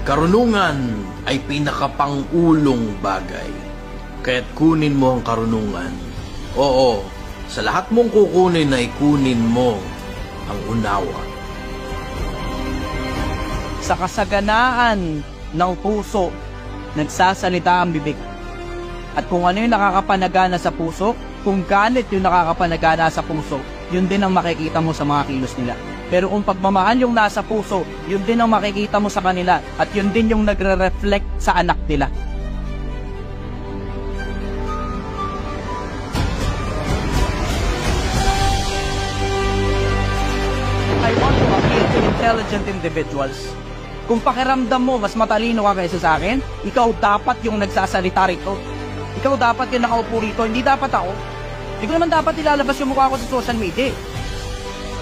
Karunungan ay pinakapangulong bagay. Kaya't kunin mo ang karunungan. Oo, sa lahat mong kukunin ay kunin mo ang unawa. Sa kasaganaan ng puso, nagsasalita ang bibig. At kung ano yung nakakapanagana sa puso, kung galit yung nakakapanagana sa puso, yun din ang makikita mo sa mga kilos nila. Pero kung pagmamahal yung nasa puso, yun din ang makikita mo sa kanila at yun din yung nagre-reflect sa anak nila. I want to appeal to intelligent individuals. Kung pakiramdam mo mas matalino ka kaysa sa akin, ikaw dapat yung nagsasalita rito. Ikaw dapat yung nakaupo rito, hindi dapat ako. Hindi ko naman dapat ilalabas yung mukha ko sa social media.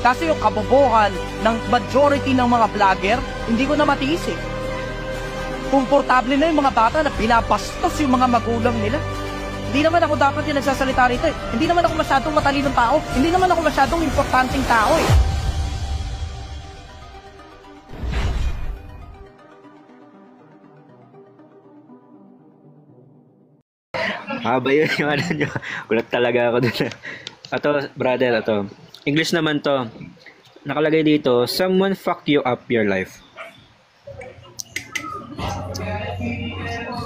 Kasi yung kabobohan ng majority ng mga vlogger, hindi ko na matiis eh. Komportable na yung mga bata na pinapastos yung mga magulang nila. Hindi naman ako dapat yung nagsasalita rito eh. Hindi naman ako masyadong matalinong tao. Hindi naman ako masyadong importanteng tao eh. Haba yun yung ano nyo. Ulat talaga ako dun. Ato, brother, ato. English naman to. Nakalagay dito, someone fucked you up your life.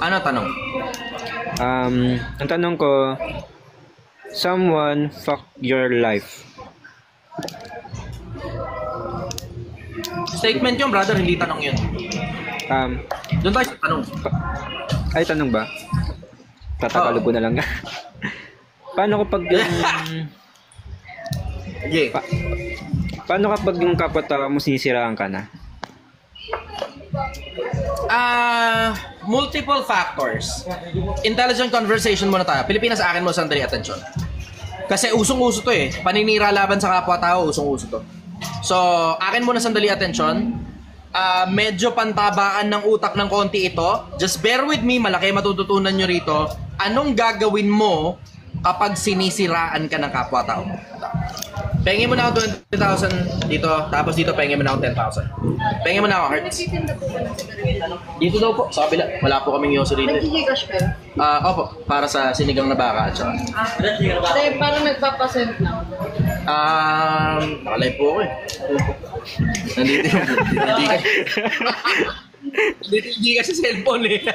Ano tanong? Ang tanong ko, someone fucked your life. Statement yun, brother, hindi tanong yun. Doon tayo sa tanong. Ay, tanong ba? Tatakalo ko na lang. Paano kapag Yeah. Paano kapag yung kapwa mo sinisiraan ka na? Multiple factors. Intelligent conversation muna tayo. Pilipinas, akin mo sandali atensyon. Kasi usong-uso to eh. Paninira laban sa kapwa-tao, usong-uso to. So, akin muna sandali atensyon. Medyo pantabaan ng utak ng konti ito. Just bear with me, malaki matututunan nyo rito. Anong gagawin mo kapag sinisiraan ka ng kapwa-tao? Pengin mo na ako 20,000 dito, tapos dito pengin mo na ako 10,000. Pengin mo na ako, Hertz. Dito daw po, sa kabila. Wala po kaming yoso dito. Nag-Gcash kayo? Opo, para sa sinigang na baka at saka. Kasi parang nagpapasend na. Nakalay po ako eh. Nandito yung hindi kasi cellphone eh.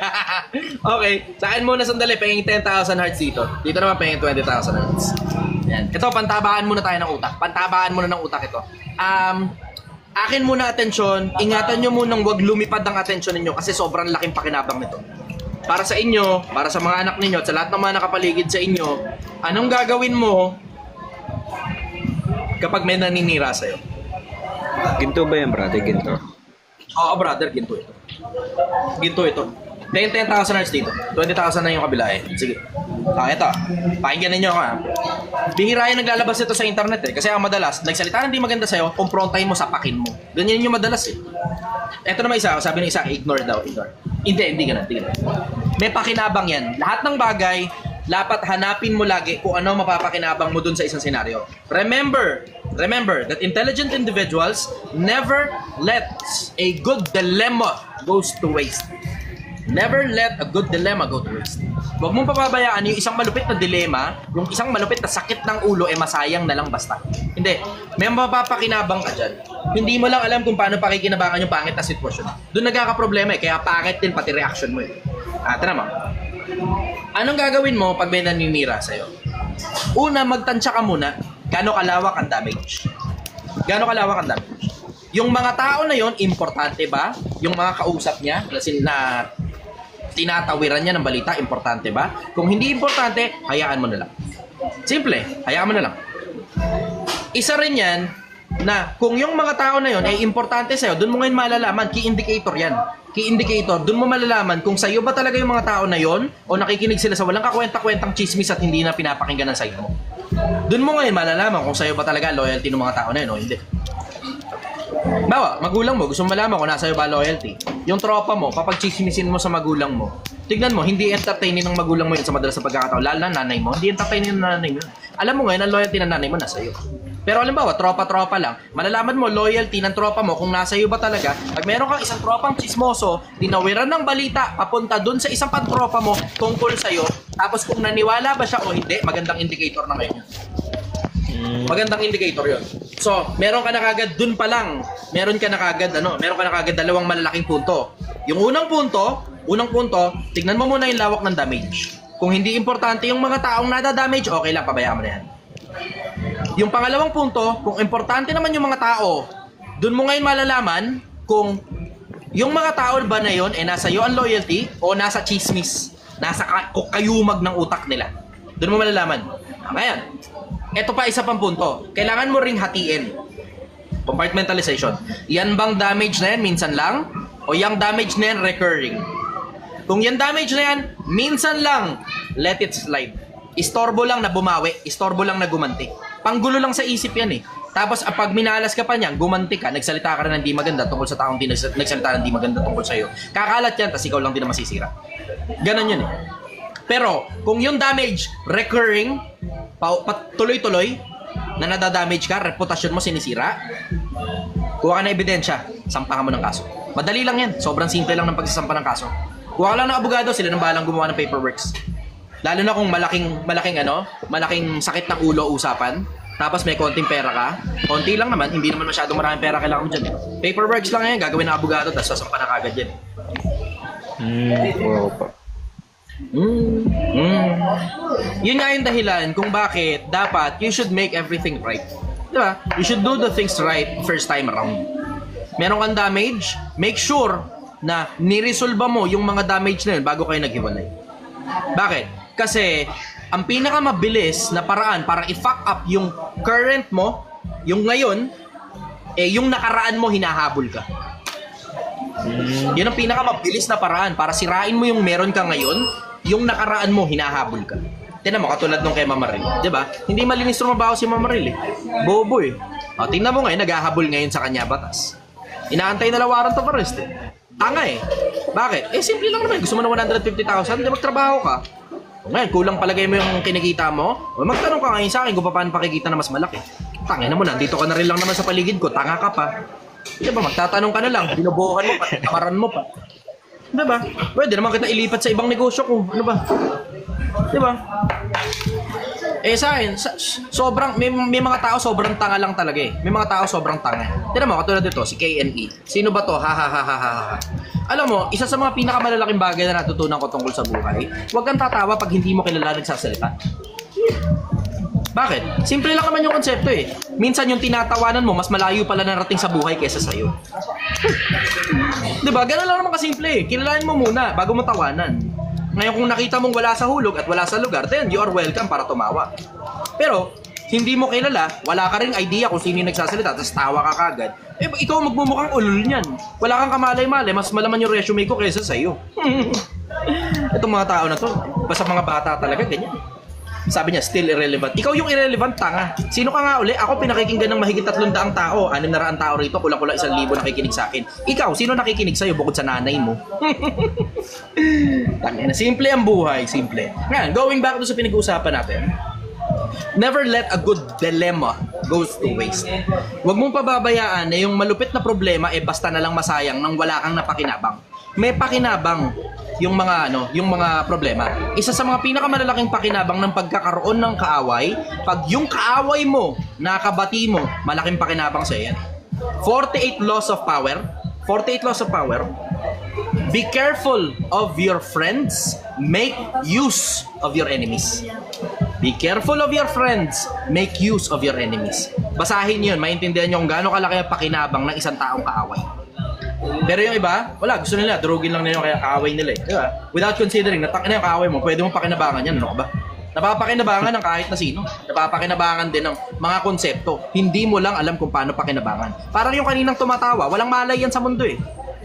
Okay, sa akin muna sandali, pengin 10,000 hearts dito. Dito naman pengin 20,000 hearts. Yan. Ito, pantabaan muna tayo ng utak. Pantabaan muna ng utak ito. Akin muna atensyon. Ingatan nyo munang wag lumipad ang atensyon ninyo kasi sobrang laking pakinabang nito. Para sa inyo, para sa mga anak ninyo, at sa lahat ng mga nakapaligid sa inyo, anong gagawin mo kapag may naninira sa'yo? Ginto ba yan, brother? Ginto? Oo, brother, ginto ito. Ginto ito. 10,000 hearts dito. 20,000 na yung kabila eh. Sige. Ito. Pakinggan ninyo ako ha. Bihira yung naglalabas ito sa internet eh. Kasi ang madalas, nagsalita na hindi maganda sa'yo, kumprontahin mo, sapakin mo. Ganyan yung madalas eh. Ito naman isa, sabi ng isa, ignore daw, ignore. Hindi ganun. May pakinabang yan. Lahat ng bagay, dapat hanapin mo lagi kung ano mapapakinabang mo dun sa isang senaryo. Remember that intelligent individuals never let a good dilemma goes to waste. Never let a good dilemma go to waste. Huwag mong papabayaan yung isang malupit na dilema, yung isang malupit na sakit ng ulo, masayang na lang basta. Hindi. May mapapakinabang ka dyan. Hindi mo lang alam kung paano pakikinabangan yung pangit na sitwasyon. Doon nagkakaproblema eh, kaya pangit din pati reaction mo eh. Tara mo. Anong gagawin mo pag may naninira sa'yo? Una, magtansya ka muna. Gano'ng kalawak ang damage? Gano'ng kalawak ang damage? Yung mga tao na yon, importante ba? Yung mga kausap niya na tinatawiran niya ng balita, importante ba? Kung hindi importante, hayaan mo na lang. Simple, hayaan mo na lang. Isa rin yan na kung yung mga tao na yon ay importante sa'yo, doon mo ngayon malalaman, key indicator yan. Key indicator, doon mo malalaman kung sa'yo ba talaga yung mga tao na yon o nakikinig sila sa walang kakwenta-kwentang chismis at hindi na pinapakinggan ng side mo. Doon mo ngayon malalaman kung sa'yo ba talaga loyalty ng mga tao na yun o hindi. Bawa, magulang mo, gusto mo malaman kung nasa iyo ba loyalty. Yung tropa mo, kapag chismisin mo sa magulang mo, tignan mo, hindi entertainin ng magulang mo yun sa madalas sa pagkakataon. Lalo na nanay mo, hindi entertainin ng nanay mo yun. Alam mo ngayon, ang loyalty ng nanay mo nasa iyo. Pero halimbawa, tropa-tropa lang, malalaman mo loyalty ng tropa mo kung nasa iyo ba talaga. Pag meron kang isang tropang chismoso, tinawiran ng balita, papunta dun sa isang pantropa mo tungkol sa'yo, tapos kung naniwala ba siya o hindi, magandang indicator na ngayon yun. Magandang indicator yun. So, meron ka na kagad dun pa lang, meron ka na kagad dalawang malalaking punto. Yung unang punto, tignan mo muna yung lawak ng damage. Kung hindi importante yung mga taong nada-damage, okay lang, pabayaan mo na yan. Yung pangalawang punto, kung importante naman yung mga tao, dun mo ngayon malalaman kung yung mga tao ba na yun, nasa iyo ang loyalty o nasa chismis, nasa kayumag ng utak nila. Dun mo malalaman. Ngayon, eto pa isa pang punto. Kailangan mo ring hatiin. Compartmentalization. Yan bang damage na yan minsan lang? O yung damage na yan recurring? Kung yung damage na yan, minsan lang, let it slide. Istorbo lang na bumawi, istorbo lang na gumanti. Panggulo lang sa isip yan eh. Tapos pag minalas ka pa niyan, gumanti ka, nagsalita ka rin ng di maganda tungkol sa taong nagsalita ng di maganda tungkol sa'yo. Kakalat yan, tas ikaw lang din na masisira. Ganon yun eh. Pero, kung yung damage recurring, tuloy-tuloy, na nadadamage ka, reputasyon mo sinisira, kuha ka na ebidensya, sampahan mo ng kaso. Madali lang yan. Sobrang simple lang ng pagsasampa ng kaso. Kuha ka lang ng abogado, sila nang balang gumawa ng paperworks. Lalo na kung malaking sakit ng ulo usapan, tapos may konting pera ka, konti lang naman, hindi naman masyadong maraming pera kailangan mo dyan. Paperworks lang yan, gagawin ng abogado, tapos sasampa na kagad yan. Wow pa. Yun nga yung dahilan kung bakit dapat you should make everything right. Diba? You should do the things right first time around. Meron kang damage, make sure na niresolba mo yung mga damage na yun bago kayo naghiwalay. Bakit? Kasi ang pinakamabilis na paraan para i-fuck up yung current mo, yung ngayon, yung nakaraan mo hinahabol ka. Yun ang pinakamabilis na paraan para sirain mo yung meron ka ngayon, yung nakaraan mo hinahabol ka. Tingnan mo, katulad nung kay Mama Ril, diba? Hindi malinis trumabaho si Mama Ril eh. Bobo eh. O, tingnan mo ngayon, naghahabol ngayon sa kanya batas. Inaantay na warrant of arrest eh. Tanga eh. Bakit? Simple lang naman. Gusto mo na 150,000, di magtrabaho ka. O ngayon, kulang palagay mo yung kinikita mo. O magtanong ka ngayon sa akin kung paano pakikita na mas malaki. Tangina mo, nandito ka na rin lang naman sa paligid ko. Tanga ka pa. Diba, magtatanong ka na lang. Binubuhan mo pa, tamaran mo pa. Diba? Pwede naman kita ilipat sa ibang negosyo ko. Ano ba? Diba? Sa akin, sobrang, may mga tao sobrang tanga lang talaga eh. May mga tao sobrang tanga. Tignan mo, katulad dito, si KNE. Sino ba to? Ha. Alam mo, isa sa mga pinakamalalaking bagay na natutunan ko tungkol sa buhay, huwag kang tatawa pag hindi mo kilala nagsasalita. Bakit? Simple lang naman yung konsepto eh. Minsan yung tinatawanan mo, mas malayo pala narating sa buhay kaysa sa'yo. Diba? Ganun lang naman kasimple eh. Kilalanin mo muna bago mo tawanan. Ngayon kung nakita mong wala sa hulog at wala sa lugar, then you are welcome para tumawa. Pero, hindi mo kilala, wala ka rin idea kung sino yung nagsasalita, tapos tawa ka kagad, ikaw magmumukhang ulol niyan. Wala kang kamalay-malay, mas malaman yung resume ko kaysa sa'yo. Itong mga tao na to, basta mga bata talaga, ganyan. Sabi niya, still irrelevant. Ikaw yung irrelevant, tanga. Sino ka nga uli? Ako pinakikinggan ng mahigit 300 tao. 600 tao rito, kulang-kulang 1,000 nakikinig sa akin. Ikaw, sino nakikinig sa'yo bukod sa nanay mo? Tangina, simple ang buhay, simple. Ngayon, going back to sa pinag-uusapan natin. Never let a good dilemma goes to waste. Huwag mong pababayaan na yung malupit na problema basta na lang masayang nang wala kang napakinabang. May pakinabang yung mga problema. Isa sa mga pinakamalalaking pakinabang ng pagkakaroon ng kaaway, pag yung kaaway mo, nakabati mo, malaking pakinabang sa yan. 48 laws of power. 48 laws of power. Be careful of your friends, make use of your enemies. Be careful of your friends, make use of your enemies. Basahin yun, maintindihan nyo kung gaano kalaki ang pakinabang ng isang taong kaaway. Pero yung iba, wala, gusto nila, drugin lang nila kaya kaaway nila eh. Diba? Without considering, natak na yung kaaway mo, pwede mong pakinabangan yan, ano ka ba? Napapakinabangan ng kahit na sino. Napapakinabangan din ng mga konsepto. Hindi mo lang alam kung paano pakinabangan. Parang yung kaninang tumatawa, walang malay yan sa mundo eh.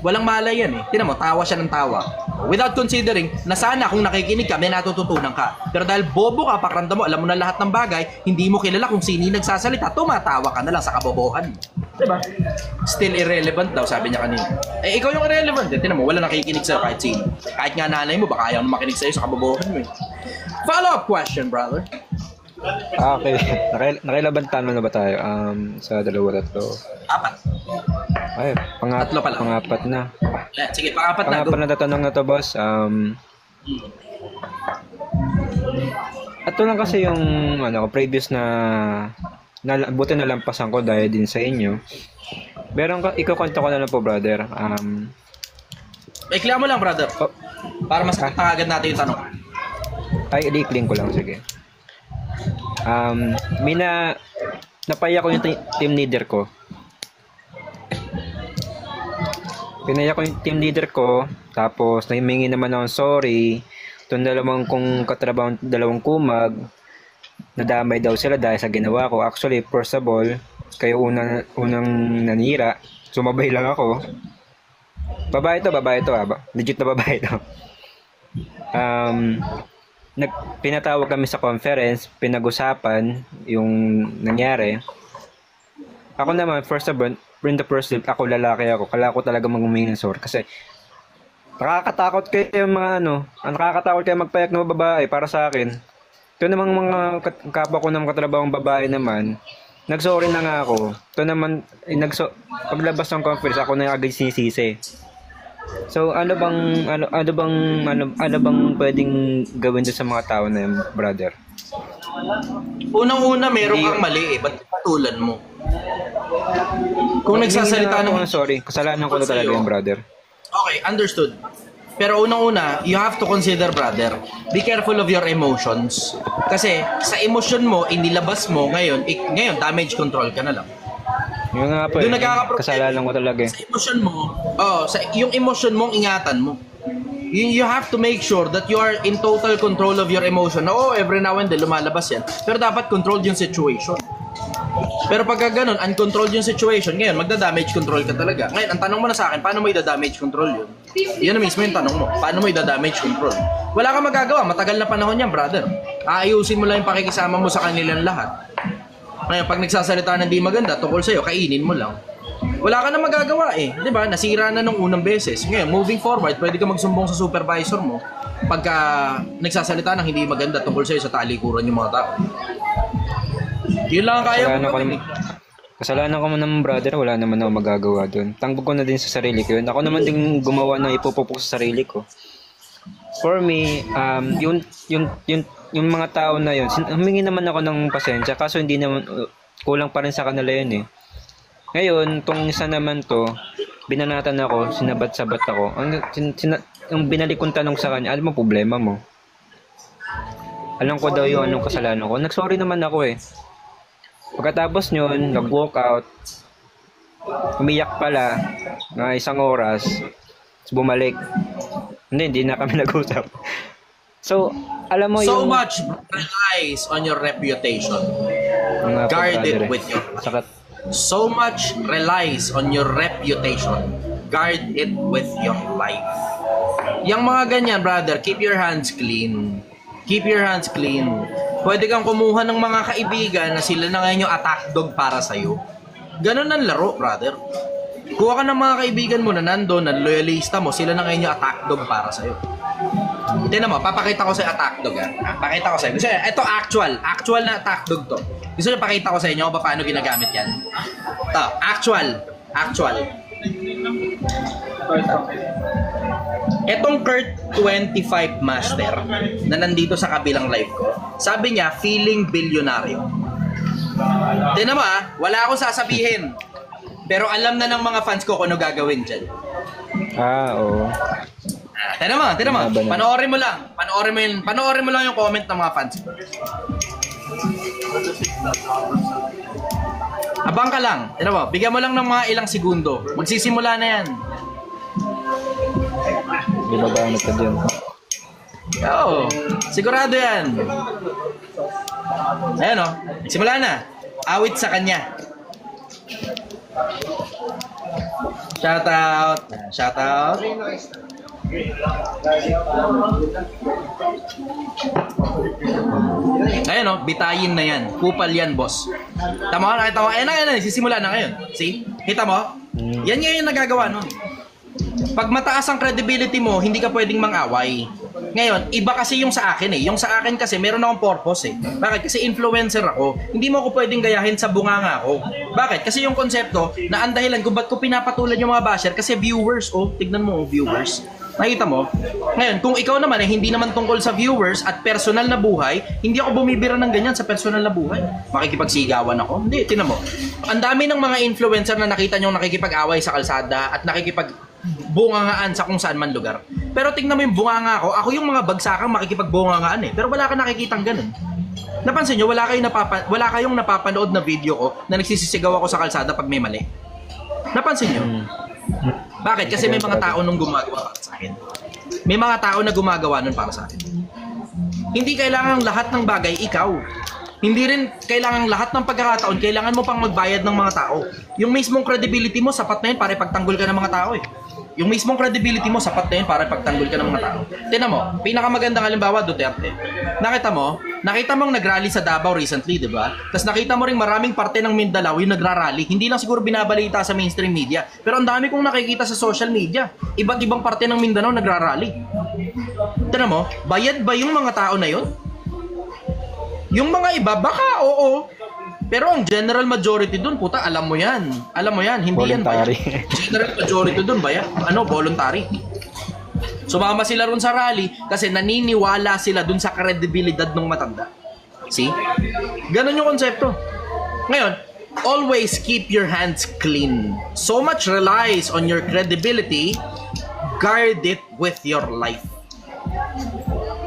Walang malay yan eh. Tingnan mo, tawa siya ng tawa. Without considering, na sana kung nakikinig ka, may natututunan ka. Pero dahil bobo ka, pakiramdam mo, alam mo na lahat ng bagay, hindi mo kilala kung sino nagsasalita, tumatawa ka na lang sa kabobohan. Diba? Still irrelevant daw, sabi niya kanina. Ikaw yung irrelevant eh. Tingnan mo, wala nakikinig sa'yo kahit sino. Kahit nga nanay mo, baka ayaw na makinig sa'yo sa kabobohan mo eh. Follow-up question, brother. Okay. Nakailaban na ba tayo? Sa dalawa tatlo. Apat. Ay, Tatlo pala. pangapat na. Sige, pang-apat na. Pangapat na tatanong na to, boss. Ito lang kasi yung previous na buti na lampasan ko dahil din sa inyo. Meron ka, ikukwento ko na lang po, brother. Iklihan mo lang, brother. Oh, Para mas agad natin yung tanong. ay, i-clean ko lang, sige. Napaya ko yung team leader ko. Pinaya ko yung team leader ko, tapos nahimingi naman ako sorry. Itong dalawang kumag, nadamay daw sila dahil sa ginawa ko. Actually, first of all, kayo unang nanira, sumabay lang ako. Babae to legit na babae to. Pinatawag kami sa conference, pinag-usapan yung nangyari. Ako naman, first of all, in the first trip, ako lalaki ako. Kala ko talaga mag-humingi ng sorry. Kasi, nakakatakot kayo nakakatakot kayo magpayak ng babae para sa akin. Ito namang mga kapwa ko ng katrabahong babae naman, nagsorry na nga ako. Ito naman, paglabas ng conference, ako na yung agad sinisisi. So, ano bang pwedeng gawin doon sa mga tao na yun, brother? Unang-una, meron kang mali eh. Ba't patulan mo? Kung nagsasalita ng... Sorry, kasalanan ko na talaga yung brother. Okay, understood. Pero unang-una, you have to consider, brother, be careful of your emotions. Kasi sa emosyon mo, inilabas mo, ngayon damage control ka na lang. Yung nga po, kasalanan ko talaga eh. Sa emosyon mo, yung emosyon mo, ingatan mo. You have to make sure that you are in total control of your emotion. Every now and then, lumalabas yan. Pero dapat controlled yung situation. Pero pagka ganun, uncontrolled yung situation, ngayon, magda-damage control ka talaga. Ngayon, ang tanong mo na sa akin, paano mo i-damage control yun? Yan na mismo yung tanong mo. Paano mo i-damage control? Wala kang magagawa. Matagal na panahon yan, brother. Aayusin mo lang yung pakikisama mo sa kanilang lahat. Ngayon, pag nagsasalita na di maganda tungkol sa'yo, kainin mo lang. Wala ka na magagawa eh. Di ba? Nasira na nung unang beses. Ngayon, moving forward, pwede ka magsumbong sa supervisor mo pagka nagsasalita ng hindi maganda tungkol sa'yo sa talikuran yung mga tao. Yun lang ang kaya mo gawin. Kasalanan ko naman, brother, wala naman ako magagawa doon. Tanggap ko na din sa sarili ko yun. Ako naman din gumawa ng ipupupok sa sarili ko. For me, yung mga tao na yun, humingi naman ako ng pasensya, kaso hindi naman, kulang pa rin sa kanila yun eh. Ngayon, tong isa naman to, binanatan ako, sinabat-sabat ako. Ang binalik kong tanong sa kanya, ano mo problema mo? Alam ko daw yung anong kasalanan ko. Nagsorry naman ako eh. Pagkatapos nyon, nag-walk out, umiyak pala na 1 oras, bumalik. Hindi na kami nag-usap. So, alam mo So yung... much relies on your reputation. Guard it with your life. So much relies on your reputation. Guard it with your life. Yang mga ganyan, brother, keep your hands clean. Keep your hands clean. Pwede kang kumuha ng mga kaibigan na sila na ngayon yung attack dog para sa'yo. Ganun ang laro, brother. Kuha ka ng mga kaibigan mo na nandun, na loyalista mo, sila na ngayon yung attack dog para sa'yo. Tignan mo, papakita ko sa attack dog ha. Pakita ko sa inyo. Ito actual na attack dog to. Gusto niyo pakita ko sa inyo kung paano ginagamit yan? Ito, actual. Etong Kurt 25 Master na nandito sa kabilang live ko, sabi niya, feeling bilyonaryo. Tignan mo ha, wala akong sasabihin. Pero alam na ng mga fans ko kung ano gagawin dyan. Oo. Tignan mo. Panoorin mo lang yung comment ng mga fans ko. Abang ka lang. Tignan mo, bigyan mo lang ng mga ilang segundo. Magsisimula na yan. Di ba ba ano pa dyan? Oo, sigurado yan. Ayan o, simula na. Awit sa kanya. Shout out. Ayan o, bitayin na yan. Kupal yan, boss. Tama mo, nakita mo. Ayan, sisimula na ngayon. See? Kita mo? Yan ngayon nagagawa nun. Pag mataas ang credibility mo, hindi ka pwedeng mang-away. Ngayon, iba kasi yung sa akin eh. Yung sa akin kasi, meron akong purpose eh. Bakit? Kasi influencer ako. Hindi mo ako pwedeng gayahin sa bunganga ko. Bakit? Kasi yung konsepto na ang dahilan kung ba't ko pinapatulan yung mga basher, kasi viewers, oh, tignan mo, oh, viewers. Nakita mo? Ngayon, kung ikaw naman eh, hindi naman tungkol sa viewers at personal na buhay, hindi ako bumibira ng ganyan sa personal na buhay. Makikipagsigawan ako? Hindi, tinan mo. Ang dami ng mga influencer na nakita nyo nakikipag-away sa kalsada at nakikipag-bungangaan sa kung saan man lugar. Pero tingnan mo yung bunganga ako yung mga bagsakang makikipagbungangaan eh. Pero wala ka nakikitang ganun. Napansin nyo, wala kayong napapanood na video ko na nagsisisigaw ako sa kalsada pag may mali. Napansin nyo? Bakit? Kasi may mga tao nung gumagawa para sa akin. May mga tao na gumagawa nun para sa akin. Hindi kailangan lahat ng bagay ikaw. Hindi rin kailangan lahat ng pagkakataon, kailangan mo pang magbayad ng mga tao. Yung mismong credibility mo, sapat na yun para ipagtanggol ka ng mga tao eh. Yung mismong credibility mo, sapat na yun para ipagtanggol ka ng mga tao. Tingnan mo, pinakamagandang halimbawa, Duterte. Nakita mong nag-rally sa Davao recently, di ba? Tapos nakita mo rin maraming parte ng Mindanao yung nagra-rally. Hindi lang siguro binabalita sa mainstream media. Pero ang dami kong nakikita sa social media. Iba't ibang parte ng Mindanao nagra-rally. Tingnan mo, bayad ba yung mga tao na yun? Yung mga iba, baka oo. Pero ang general majority dun, puta, alam mo yan. Alam mo yan, hindi Voluntary. yan bayad. General majority dun, bayad. Voluntary. Sumama sila ron sa rally kasi naniniwala sila dun sa kredibilidad ng matanda. See? Ganon yung konsepto. Ngayon, always keep your hands clean. So much relies on your credibility, guard it with your life.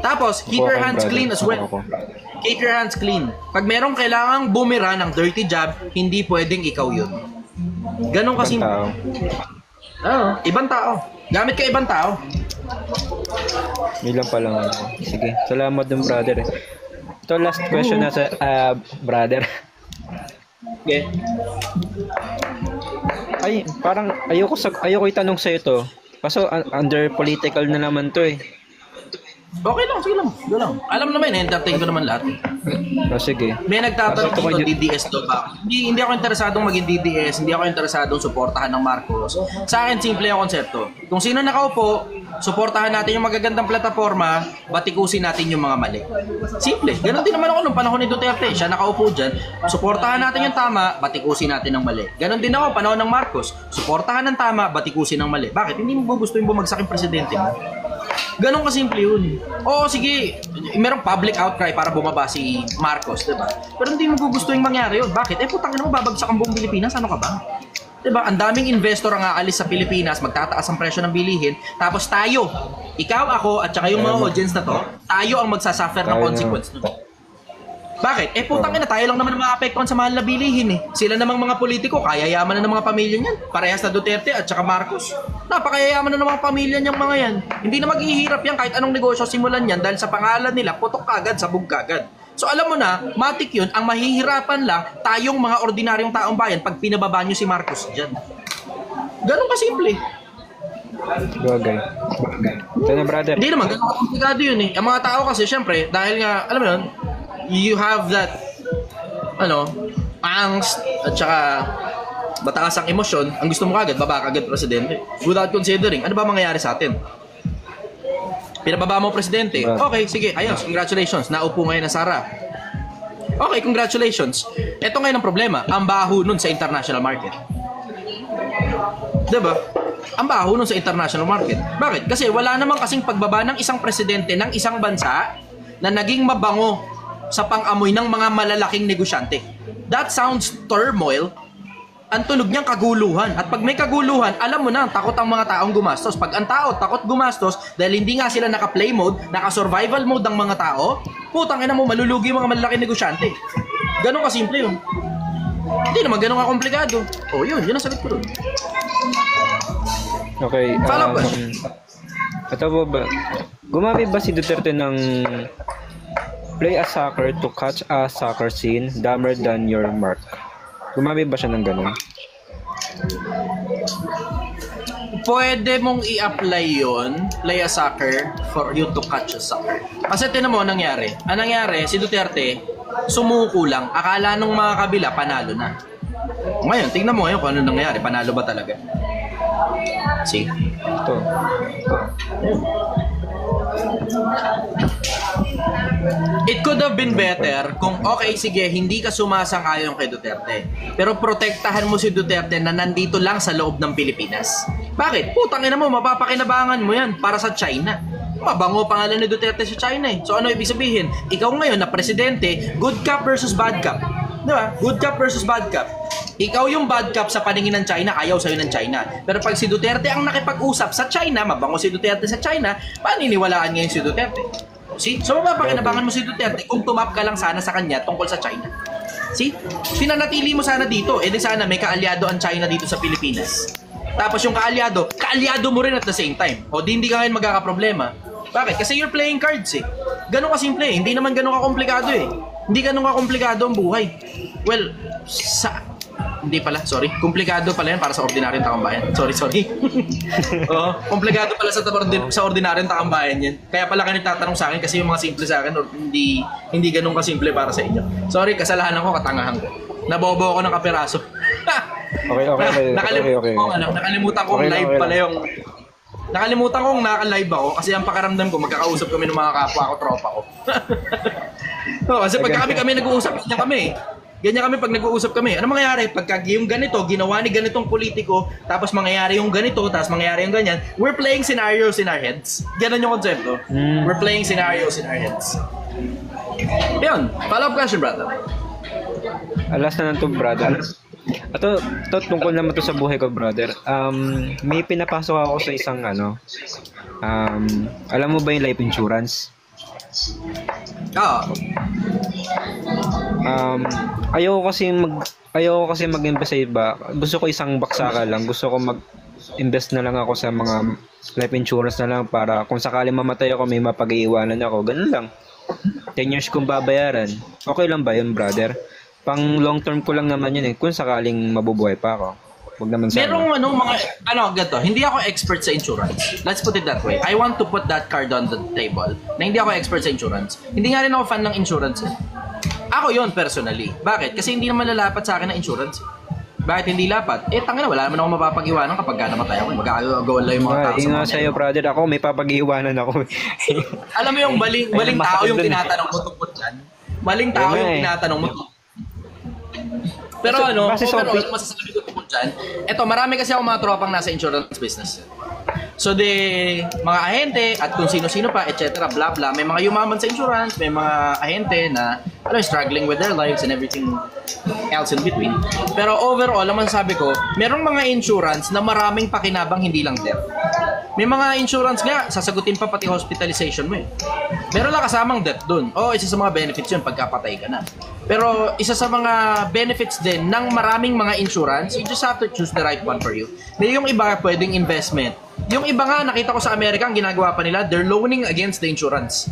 Tapos, keep your hands clean as well. Keep your hands clean. Pag merong kailangang bumira ng dirty job, hindi pwedeng ikaw yun. Ganon kasi. Ibang tao. Gamit ka ibang tao. Ilan pa lang ako. Sige, salamat dun, brother. Ito last question na sa brother. Okay. Ay, parang ayoko itanong sa ito. Kaso under political na naman to eh. Okay lang, sige lang. Go lang. Alam naman, entertain ko naman lahat. Sige. May nagtatanong dito, DDS daw ba? Hindi ako interesadong maging DDS, hindi ako interesadong suportahan ng Marcos. Sa akin, simple ang konsepto. Kung sino nakaupo, suportahan natin yung magagandang plataforma, batikusin natin yung mga mali. Simple. Ganon din naman ako nung panahon ni Duterte. Siya nakaupo dyan, suportahan natin yung tama, batikusin natin ang mali. Ganon din ako panahon ng Marcos. Suportahan ng tama, batikusin ang mali. Bakit? Hindi mo gusto yung bumagsak yung presidente mo? Ganon kasimple yun. Oo, sige, merong public outcry para bumaba si Marcos, diba? Pero hindi mo gusto yung mangyari yun. Bakit? Putang ina mo, babagsak ang buong Pilipinas, ano ka ba? Diba? Ang daming investor ang aalis sa Pilipinas, magtataas ang presyo ng bilihin, tapos tayo, ikaw, ako, at saka yung mga audience na to, tayo ang magsasuffer ng consequence nun. Bakit? Putang ina, tayo lang naman ang maapektuhan sa mahal na bilihin eh. Sila namang mga politiko, kayayaman na ng mga pamilya niyan. Parehas na Duterte at saka Marcos. Napakayayaman na ng mga pamilya niyang mga yan. Hindi na maghihirap yan kahit anong negosyo simulan yan dahil sa pangalan nila, putok kagad, sabog kagad. So alam mo na, matik yun, ang mahihirapan lang tayong mga ordinaryong taong bayan pag pinababa niyo si Marcos dyan. Ganun ka simple. Bagay. Ito na, brother. Hindi naman, ganun komplikado yun eh. Ang mga tao kasi, syempre, dahil nga, alam mo yun, you have that, angst, at saka mataas ang emosyon, ang gusto mo kagad, baba kagad presidente. Without considering, ano ba mangyayari sa atin? Pinababa mo presidente. Okay, sige, ayos, congratulations. Naupo ngayon na Sara. Okay, congratulations. Ito ngayon ang problema, ang baho nun sa international market. Diba? Ang baho nun sa international market. Bakit? Kasi wala namang kasing pagbaba ng isang presidente ng isang bansa na naging mabango sa pang-amoy ng mga malalaking negosyante. That sounds turmoil. Ang tunog niyang kaguluhan. At pag may kaguluhan, alam mo na, takot ang mga taong gumastos. Pag ang tao takot gumastos, dahil hindi nga sila naka-play mode, naka-survival mode ang mga tao, putang ina mo, malulugi yung mga malalaking negosyante. Ganon kasimple yun. Hindi naman ganon kakomplikado. Oh, yun ang sagot ko dun. Okay. Follow question. Ito ba? Gumamit ba si Duterte ng play a soccer to catch a soccer scene dumber than your mark? Gumamit ba siya ng ganun? Pwede mong i-apply yun, play a soccer for you to catch a soccer. Kasi tinan mo, anong nangyari? Ang nangyari, si Duterte, sumuko lang. Akala nung mga kabila, panalo na. Ngayon, tingnan mo ngayon kung ano nangyari. Panalo ba talaga? See? Ito. It could have been better kung okay, sige, hindi ka sumasang-ayon kay Duterte. Pero protektahan mo si Duterte na nandito lang sa loob ng Pilipinas. Bakit? Putang ina mo, mapapakinabangan mo yan para sa China. Mabango pangalan ni Duterte sa China eh. So ano ibig sabihin? Ikaw ngayon na presidente, good cop versus bad cop. Di ba? Good cop versus bad cop. Ikaw yung bad cop sa paningin ng China, ayaw sa'yo ng China. Pero pag si Duterte ang nakipag-usap sa China, mabango si Duterte sa China, paniniwalaan ngayon si Duterte. See? So mapapakinabangan mo si Duterte kung tumap ka lang sana sa kanya tungkol sa China. See? Pinanatili mo sana dito. Di sana may kaalyado ang China dito sa Pilipinas. Tapos yung kaalyado mo rin at the same time. O di hindi ka ngayon magkakaproblema. Bakit? Kasi you're playing cards eh. Ganun ka simple eh. Hindi naman ganun ka komplikado eh. Hindi ganun ka komplikado ang buhay. Well, hindi pala, sorry. Komplikado pala yan para sa ordinaryong taong bayan. Sorry. Oo, komplikado pala sa ordinaryong taong bayan yan. Kaya pala kayo nagtatanong sa akin kasi yung mga simple sa akin or hindi ganun kasimple para sa inyo. Sorry, kasalanan ko, katangahan ko. Nabobo ako ng kapiraso. Okay. Nakalimutan kong Okay, live okay pala yung... Nakalimutan kong naka-live ako kasi ang pakaramdam ko, magkakausap kami ng mga kapwa ko, tropa ko. Oo, kasi pag kami nag-uusap, ganyan kami pag nag-uusap kami. Ano mangyayari? Pagka yung ganito, ginawa ni ganitong politiko, tapos mangyayari yung ganito, tapos mangyayari yung ganyan, we're playing scenarios in our heads. Ganun yung konsepto. We're playing scenarios in our heads. Yun, follow-up question, brother. Alas na lang to, brother. Ito tungkol naman to sa buhay ko, brother. May pinapasok ako sa isang alam mo ba yung life insurance? Ayoko kasi mag-invest sa iba. Gusto ko isang baksaka lang. Gusto ko mag-invest na lang ako sa mga life insurance na lang para kung sakali mamatay ako, may mapag-iiwanan ako. Ganun lang. 10 years kong babayaran. Okay lang ba yun, brother? Pang long term ko lang naman yun eh. Kung sakaling mabubuhay pa ako. Huwag naman sana. Merong ganito. Hindi ako expert sa insurance. Let's put it that way. I want to put that card on the table na hindi ako expert sa insurance. Hindi nga rin ako fan ng insurance eh. Ako yon personally. Bakit? Kasi hindi naman lalapat sa akin ng insurance. Bakit hindi lapat? Tangina, wala naman ako mapapag-iwanan kapag namatay ako. Magkakagawa lang yung mga tao sa mga sa'yo, brother. Ako, may papag-iwanan ako. Alam mo yung maling tao yung tinatanong mo tungkol dyan? Maling tao yung tinatanong mo tungkol. Pero overall, masasabi ko tungkol dyan, marami kasi ako mga tropang nasa insurance business. So mga ahente at kung sino-sino pa, etc. blah blah. May mga yumaman sa insurance, may mga ahente na struggling with their lives and everything else in between. Pero overall, naman sabi ko, merong mga insurance na maraming pakinabang, hindi lang death. May mga insurance nga, sasagutin pa pati hospitalization mo eh. Meron lang kasamang death dun. Isa sa mga benefits yun pagkapatay ka na. Pero isa sa mga benefits din ng maraming mga insurance, you just have to choose the right one for you. May yung iba pwedeng investment. Yung iba nga, nakita ko sa Amerika, ang ginagawa pa nila, they're loaning against the insurance.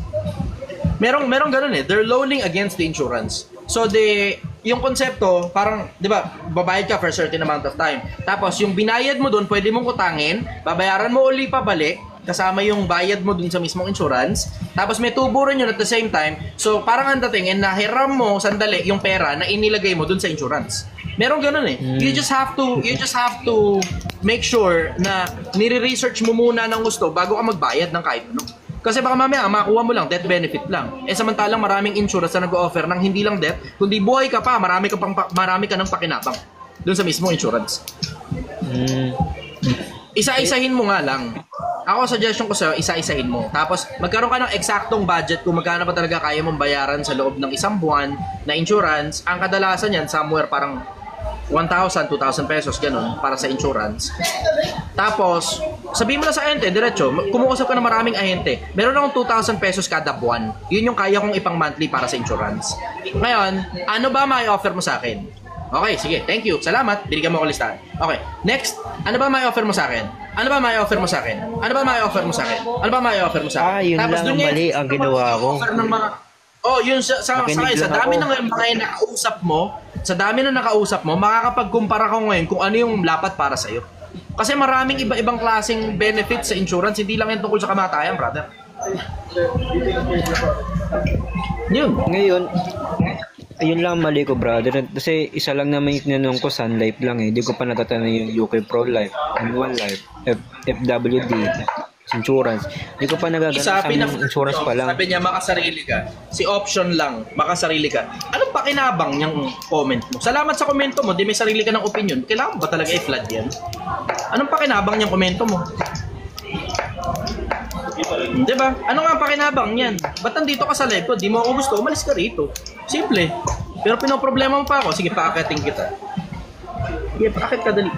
Merong ganun eh, they're loaning against the insurance. So yung konsepto, parang, di ba, babayad ka for a certain amount of time. Tapos yung binayad mo doon, pwede mong utangin, babayaran mo uli pabalik, kasama yung bayad mo dun sa mismong insurance. Tapos may tubo rin yun at the same time. So parang ang dating, nahiram mo sandali yung pera na inilagay mo dun sa insurance. Merong ganun eh. You just have to make sure na nire-research mo muna ng gusto bago ka magbayad ng kahit ano. Kasi baka mamaya makuha mo lang death benefit lang. Samantalang maraming insurance na nag-o-offer ng hindi lang death, kundi buhay ka pa, marami ka ng pakinabang doon sa mismong insurance. Isa-isahin mo nga lang. Ako, suggestion ko sa'yo, isa-isahin mo. Tapos, magkaroon ka ng eksaktong budget kung magkano pa talaga kaya mong bayaran sa loob ng isang buwan na insurance. Ang kadalasan yan, somewhere parang 1,000, 2,000 pesos, ganun, para sa insurance. Tapos, sabihin mo na sa ahente, diretso, kumuusap ka ng maraming ahente. Meron akong 2,000 pesos kada buwan. Yun yung kaya kong ipang monthly para sa insurance. Ngayon, ano ba may offer mo sa akin? Okay, sige, thank you. Salamat, binigyan mo ako listahan. Okay, next, ano ba may offer mo sa akin? Ano ba may offer mo sa akin? Ano ba may offer mo sa akin? Ano ba may offer mo sa akin? Yun tapos lang ang mali ang ginawa ko. Yun sa dami ng mga nakausap mo, sa dami na nakausap mo, makakapagkumpara ka ngayon kung ano yung lapat para sa'yo. Kasi maraming iba-ibang klaseng benefits sa insurance, hindi lang yan tungkol sa kamatayan, brother. Yun. Ngayon, ayun lang mali ko, brother. Kasi isa lang naman yung tinanong ko, Sun Life lang eh. Hindi ko pa natatanong yung UK Pro Life, M1 Life, FWD, insurance. Hindi ko pa nagagamit sa insurance pa lang. Sabi niya, makasarili ka. Si option lang, makasarili ka. Anong pakinabang niyang comment mo? Salamat sa komento mo, di may sarili ka ng opinion. Kailangan ba talaga i-flood yan? Anong pakinabang niyang komento mo? Diba? Ano nga ang pakinabang niyan? Ba't nandito ka sa live ko? Di mo ako gusto, umalis ka rito. Simple. Pero pinoproblema mo pa ako, sige, paakating kita. Sige, paakit ka dali.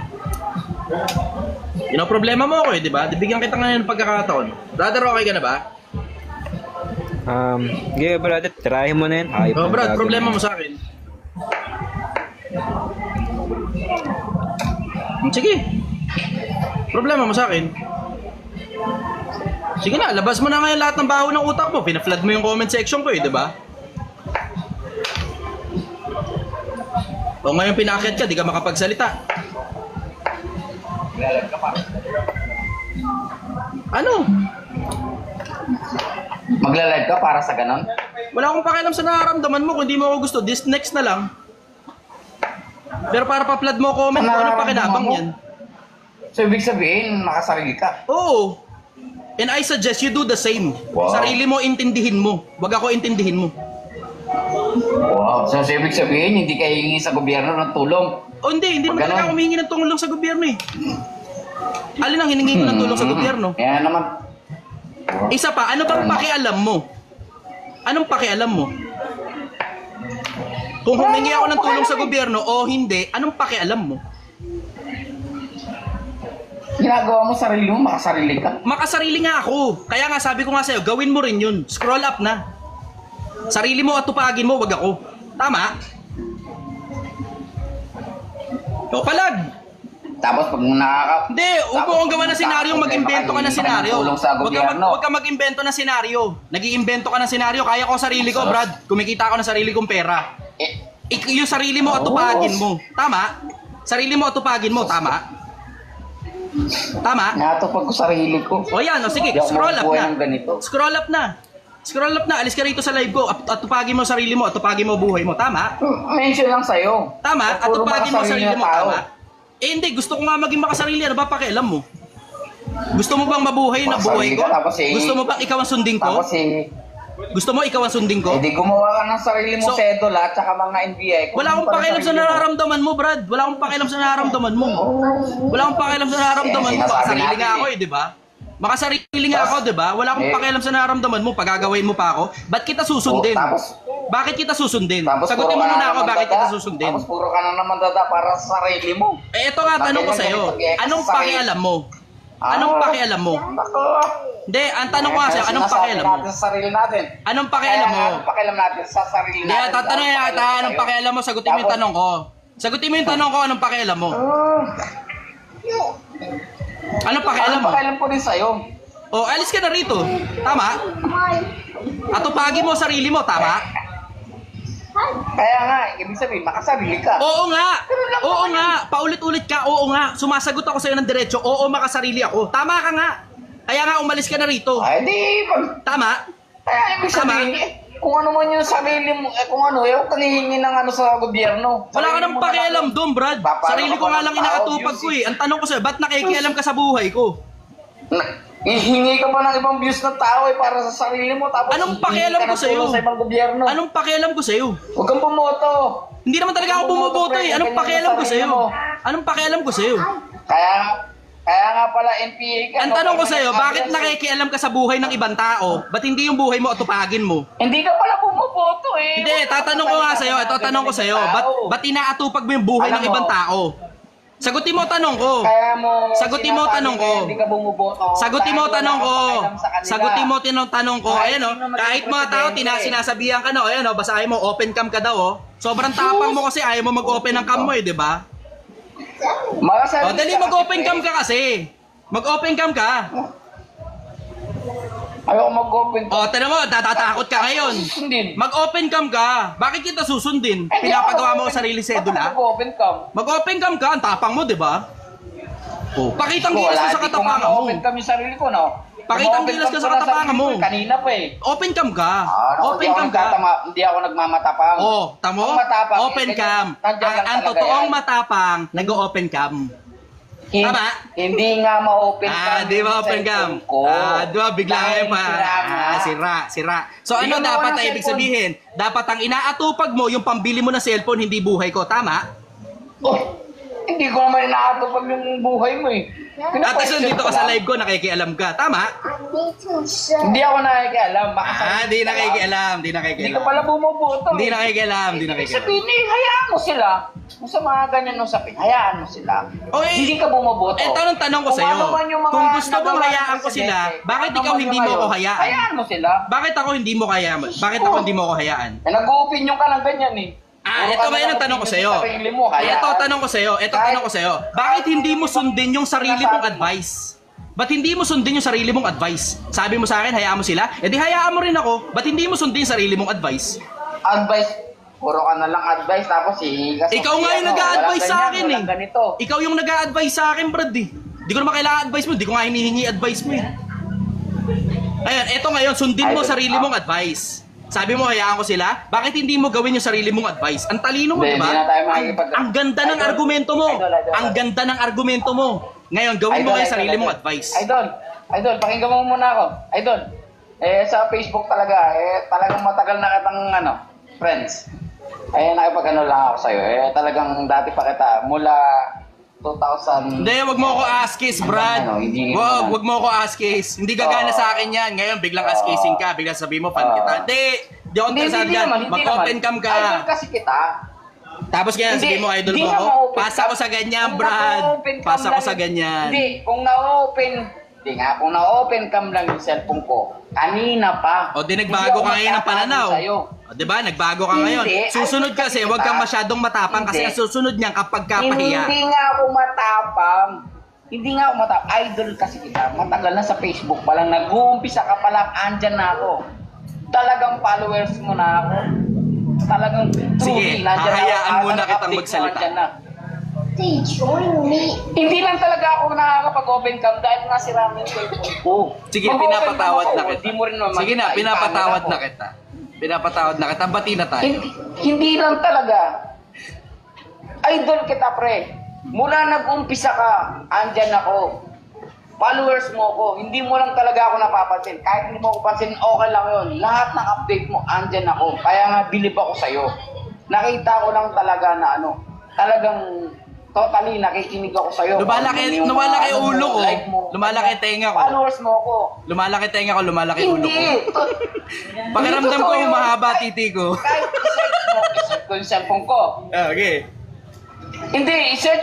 Problema mo ako di ba? Bigyan kita ngayon ng pagkakataon. Brother, okay ka na ba? Yeah, brother, try mo na yan. Oh, brad, problema mo sa akin. Sige. Problema mo sa akin. Sige na, labas mo na ngayon lahat ng baho ng utak mo. Pina-flood mo yung comment section ko di ba? O ngayon pinakit ka, di ka makapagsalita. Ano? Magla-live ka para sa ganon? Wala akong pakialam sa nararamdaman mo kung di mo ako gusto. This next na lang. Pero para pa-flood mo comment mo, ano pakinabang yan? So, ibig sabihin, nakasarili ka? Oo. And I suggest you do the same. Wow. Sarili mo, intindihin mo. Wag ako intindihin mo. Wow. So, ibig sabihin, hindi ka hihingi sa gobyerno ng tulong? O hindi naman talaga ako humingi ng tulong sa gobyerno eh. Alin ang hiningi ko ng tulong sa gobyerno? Kaya naman. Isa pa, ano bang pakialam mo? Anong pakialam mo? Kung humingi ako ng tulong sa gobyerno o hindi, anong pakialam mo? Ginagawa mo sarili mo, makasarili ka? Makasarili nga ako. Kaya nga sabi ko nga sa'yo, gawin mo rin yun. Scroll up na. Sarili mo at tupagin mo, wag ako. Tama? O palag. Tapos pag Hindi, huwag mo kong gawa ng senaryo, mag-imbento ka ng senaryo. Huwag ka mag-imbento ng senaryo. Nag-iimbento ka ng senaryo, kaya ko sarili ko, Brad. Kumikita ako ng sarili kong pera. Yung sarili mo at tupagin mo. Tama? Sarili mo at tupagin mo, tama? Tama? Natupag ko sarili ko. O yan, o sige, scroll up na. Scroll up na. Scroll up na, alis ka rito sa live ko at tupagin mo sarili mo at tupagin mo buhay mo, tama? Mention lang sa'yo. Tama? At tupagin mo sarili mo, tama? Eh hindi, gusto ko nga maging makasarili, ano ba pakialam mo? Gusto mo bang mabuhay na buhay ko? Gusto mo bang ikaw ang sundin ko? Gusto mo ikaw ang sundin ko? Hindi gumawa ka ng sarili mo sedula at saka mga NBI. Wala akong pakialam sa nararamdaman mo, Brad. Wala akong pakialam sa nararamdaman mo. Wala akong pakialam sa nararamdaman mo. Makasarili nga ako di ba? Makasarili nga ako, di ba? Wala akong pakialam sa nararamdaman mo. Pagagawin mo pa ako, ba't kita susundin? Bakit kita susundin? Sagutin mo muna ako, bakit kita susundin? Tapos puro ka na naman dada para sa sarili mo. Eh, ito nga, tanong ko sa'yo. Anong pakialam mo? Anong pakialam mo? Hindi, ang tanong ko nga sa'yo, anong pakialam mo? Sa sarili natin. Anong pakialam mo? Anong pakialam natin sa sarili natin? Hindi, tatanong nga kita, anong pakialam mo? Sagutin mo yung tanong ko. Sagutin mo yung tanong ko, anong pakialam mo? Anong pakialam mo? Anong pakialam po rin sa'yo? O, alis ka na rito. Tama? At tupagi mo sarili mo, tama? Kaya nga, ibig sabihin, makasarili ka. Oo nga. Oo nga. Paulit-ulit ka. Oo nga. Sumasagot ako sa'yo ng diretso. Oo, makasarili ako. Tama ka nga. Kaya nga, umalis ka na rito. Ay, di. Tama? Kaya ibig sabihin, kung ano man yung sarili mo, kung ano, huwag kang hihingi ng ano sa gobyerno. Wala ka nang pakialam doon, Brad. Sarili ko nga lang inaatupag ko eh. Ang tanong ko sa'yo, ba't nakikialam ka sa buhay ko? Hihingi ka pa ng ibang views na tao eh para sa sarili mo. Tapos anong pakialam ko sa'yo? Sa ibang gobyerno. Anong pakialam ko sa'yo? Huwag kang bumoto. Hindi naman talaga ako bumoboto eh. Anong pakialam ko sa'yo? Anong pakialam ko sa'yo? Kaya nga pala NPA ka. Ang tanong ko sa'yo, bakit nakikialam ka sa buhay ng ibang tao? Ba't hindi yung buhay mo at tupagin mo? Hindi ka pala bumoboto eh. Hindi, tatanong ko nga sa'yo. Ito, tanong ko sa'yo. Ba't inaatupag mo yung buhay ng ibang tao? Sagutin mo tanong ko. Sagutin mo tanong ko. Hindi ka bumuboto. Sagutin mo tanong ko. Sagutin mo tanong ko. Ayan o. Kahit mga tao, sinasabihan ka na. Ayan o, basahin mo, open cam ka daw o. Sobrang tapang mo kasi ayaw mo mag-open ng cam mo eh, di ba? O, dali mag-open cam ka kasi. Mag-open cam ka. Ayaw mag-open cam. O, tanong mo, natatakot ka ngayon. Mag-open cam ka. Bakit kita susundin? Pinapagawa mo sa sarili sedula? Mag-open cam. Mag-open cam ka, ang tapang mo, di ba? Oh, pakitang gilas ka sa katapangan mo. Open cam yung sarili ko, no? Pakitang gilas ka sa katapangan mo. Kanina pa eh. Open cam ka. Open cam ka. Hindi ako nagmamatapang. Oh, tamo? Open cam. Ang totoong matapang, nag-open cam. Tama? Hindi nga ma-open Di ba open cam? cellphone ko. Di ba bigla kayo pa. Sira. So Hindi ano ko dapat nakuha ng ay ibig cellphone. sabihin? Dapat ang inaatupag mo, yung pambili mo ng cellphone, hindi buhay ko. Tama? Oh, hindi ko naman inaatupag yung buhay mo eh. At tapos dito ka sa live ko, nakikialam ka. Tama? Hindi ako nakikialam. Di nakikialam. Hindi ka pala bumubuto. Hindi eh. nakikialam. Sabihin eh, hayaan mo sila. Kung sa mga ganyan usapin, hayaan mo sila. Okay. Hindi ka bumuboto. Tanong ko Kung sa'yo. ano man yung mga Kung gusto mong nagawa ng hayaan ko sila, presidente, bakit ano ikaw man hindi yung mo ako ngayon, hayaan? Hayaan mo sila. Bakit ako hindi mo hayaan? Bakit ako hindi mo ako hayaan? Nag-opinion ka ng ganyan eh. Ito ba yun ang tanong ko sa'yo? Ito tanong ko sa'yo. Bakit hindi mo sundin yung sarili mong advice? Ba't hindi mo sundin yung sarili mong advice? Sabi mo sa akin, hayaan mo sila? Di hayaan mo rin ako. Ba't hindi mo sundin yung sarili mong advice? Advice, puro ka na lang advice tapos Ikaw nga yung nag-a-advise sa akin eh. Ganito. Ikaw yung nag-a-advise sa akin, Brad eh. Di ko naman kailangan advice mo, di ko nga hinihingi advice mo eh. Ayun, eto ngayon, sundin mo sarili mong advice. Sabi mo, hayaan ko sila. Bakit hindi mo gawin yung sarili mong advice? Ang talino mo, Hindi, diba? hindi na tayo makikipag- Ang ganda ng Idol. argumento mo. Idol. Ang ganda ng argumento mo. Ngayon, gawin mo yung sarili mong advice. Idol, pakinggan mo muna ako. Idol, sa Facebook talaga, talagang matagal na kitang, friends. Nakipag-ano lang ako sa'yo. Talagang dati pa kita, mula 2000... Hindi, wag mo ako ask-kiss, Brad. Wag mo ako ask-kiss. Hindi gagana sa akin yan. Ngayon, biglang ask-kissing ka. Biglang sabihin mo, fan kita. Hindi ako interesado dyan. Mag-open cam ka. Idol kasi kita. Tapos kaya sabihin mo, idol Hindi mo na ako. ma-open Pasa cam. ko sa ganyan, Kung Brad. naka-open cam Pasa ko lang sa yung- ganyan. Hindi, kung na-open cam lang yung cellphone ko, kanina pa. O di nagbago ka ngayon ng pananaw. Sa'yo. O di ba? Nagbago ka ngayon. Hindi. Susunod Ay, kasi, kita. wag kang masyadong matapang kasi Hindi. ang susunod niyan kapag kapahiya. Hindi nga ako matapang. Idol kasi kita. Matagal na sa Facebook pa lang. Nag-uumpisa ka pa lang. Andyan na ako. Talagang followers mo na ako. Talagang Sige, truly, nandyan hahayaan ako. muna Naka-update kitang mo, magsalita. andyan na. Hindi lang talaga ako nakakapag-open cam dahil nga si Rami yung cellphone ko. Sige, Mag-open pinapatawad cam na ako, kita. di mo rin naman Sige na, makita yung pinapatawad camera na ko. kita. Pinapatawad na kita. Bati na tayo. Hindi lang talaga. Idol kita, pre. Mula nag-umpisa ka, andyan ako. Followers mo ako. Hindi mo lang talaga ako napapansin. Kahit hindi mo ako pansin, okay lang yun. Lahat ng update mo, andyan ako. Kaya nga, bilib ako sa'yo. Nakita ko lang talaga na talagang totally nakikinig ako sa'yo. Lumalaki Yung lumalaki mga, ulo ko. live mo. Lumalaki tenga ko. Followers mo ako. Lumalaki tenga ko, lumalaki ulo ko. Hindi. Pakiramdam Hindi ko totoo yun. humahaba titi ko. Kahit i-search ko yung cellphone ko. Okay. Hindi, i-search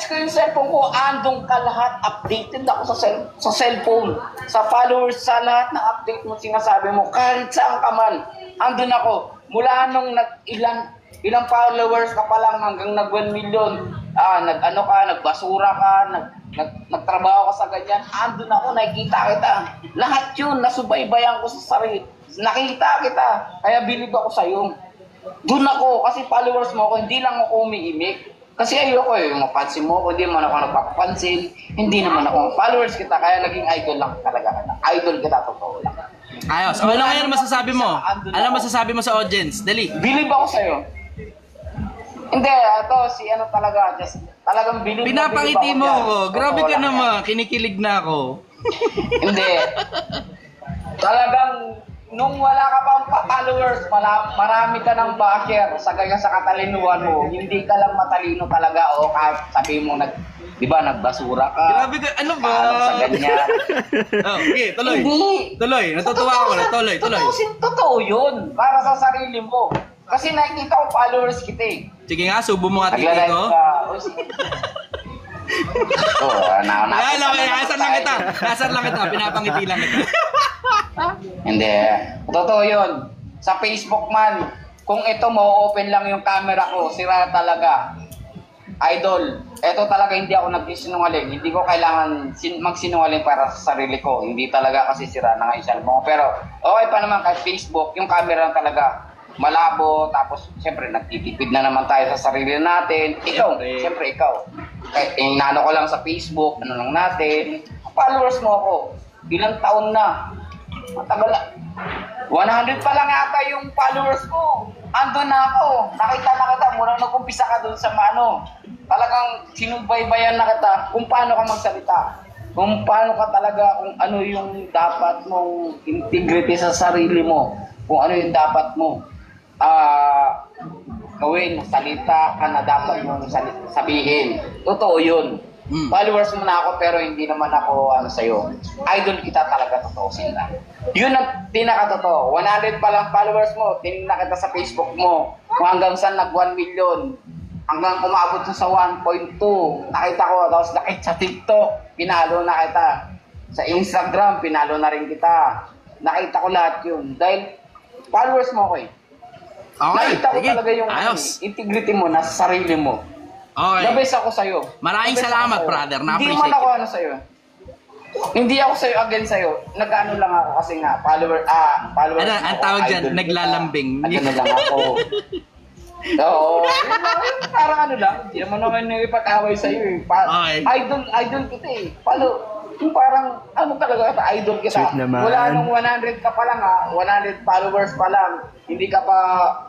ko yung cellphone ko, andong ka lahat, updated ako sa cellphone, sa followers, sa lahat ng update mo, sinasabi mo, kahit saan ka man, andun ako. Mula nung ilang followers ka pa lang hanggang nag 1 million, nagbasura ka, nagtrabaho ka sa ganyan, andun ako, nakikita kita. Lahat yun, nasubaybayan ko sa sarili. Nakita kita, kaya bilib ako sa'yo. Doon ako, kasi followers mo ako, hindi lang ako umiimik. Kasi ayoko yung mapansin mo ako, hindi man ako nagpapansin, hindi naman ako. Followers kita, kaya naging idol lang talaga kita. Idol kita, totoo lang. Ayos. Ano ngayon masasabi mo? Ano masasabi mo sa audience? Dali. Bilib ako sa'yo. Hindi, talaga, just talagang bilib. Pinapangiti bilib mo ako ako. dyan. Grabe Totoo ka lang naman. Kinikilig na ako. yan. Hindi. Talagang, nung wala ka pang followers, marami ka ng basher sa ganyan sa katalinuhan mo. Hindi ka lang matalino talaga o kahit sabi mo di ba, nagbasura ka. Grabe ka. Ano ba? Sa ganyan. Okay, tuloy. Hindi. Tuloy. Natutuwa ako na. Tuloy. Totoo yun. Para sa sarili mo. Kasi nakikita ko followers kita eh. Sige nga, subo mo nga titi Nagla-live ko. ka. O, sige. Nasaan lang kita. Pinapangiti lang kita. Hindi. Totoo yun. Sa Facebook man, kung ito mo open lang yung camera ko, sira talaga. Idol, ito talaga hindi ako nagsisinungaling. Hindi ko kailangan magsinungaling para sa sarili ko. Hindi talaga kasi sira na nga yung cellphone. Pero okay pa naman kahit Facebook, yung camera talaga malabo. Tapos siyempre nagtitipid na naman tayo sa sarili natin. Ikaw, siyempre ikaw. Kahit inano ko lang sa Facebook, ano lang natin. Followers mo ako. Ilang taon na. Matagal na. 100 pa lang yata yung followers ko. Andun na ako. Nakita mula nung umpisa ka dun sa talagang sinubaybayan na kita kung paano ka magsalita. Kung paano ka talaga, kung ano yung dapat mong integrity sa sarili mo. Kung ano yung dapat mo gawin, salita ka na dapat mong sabihin. Totoo yun. Followers mo na ako pero hindi naman ako sa'yo. Idol kita talaga, totoo sila. Yun ang pinaka-totoo. 100 pa lang followers mo, tinignan kita sa Facebook mo. Kung hanggang saan nag 1 million. Hanggang umabot sa 1.2. Nakita ko, tapos nakita sa TikTok, pinalo na kita. Sa Instagram, pinalo na rin kita. Nakita ko lahat yun. Dahil followers mo ko eh. Okay, Nakita ko sige. talaga yung Ayos. integrity mo, nasa sarili mo. Okay. The best ako sa'yo. Maraming The best salamat, ako sa'yo. brother. Hindi Na-appreciate man ako it. sa'yo. Hindi ako sa'yo against sa'yo. Nag-ano lang ako kasi nga, followers Ano, mo ang ako, tawag dyan, idol kita. naglalambing. Ano lang ako. Oo. Parang ano lang, hindi naman ako nagpag-away sa'yo eh. Okay. Idol kita eh. Yung parang, ano talaga, idol kita. Sweet naman. Wala nung 100 ka pa lang 100 followers pa lang. Hindi ka pa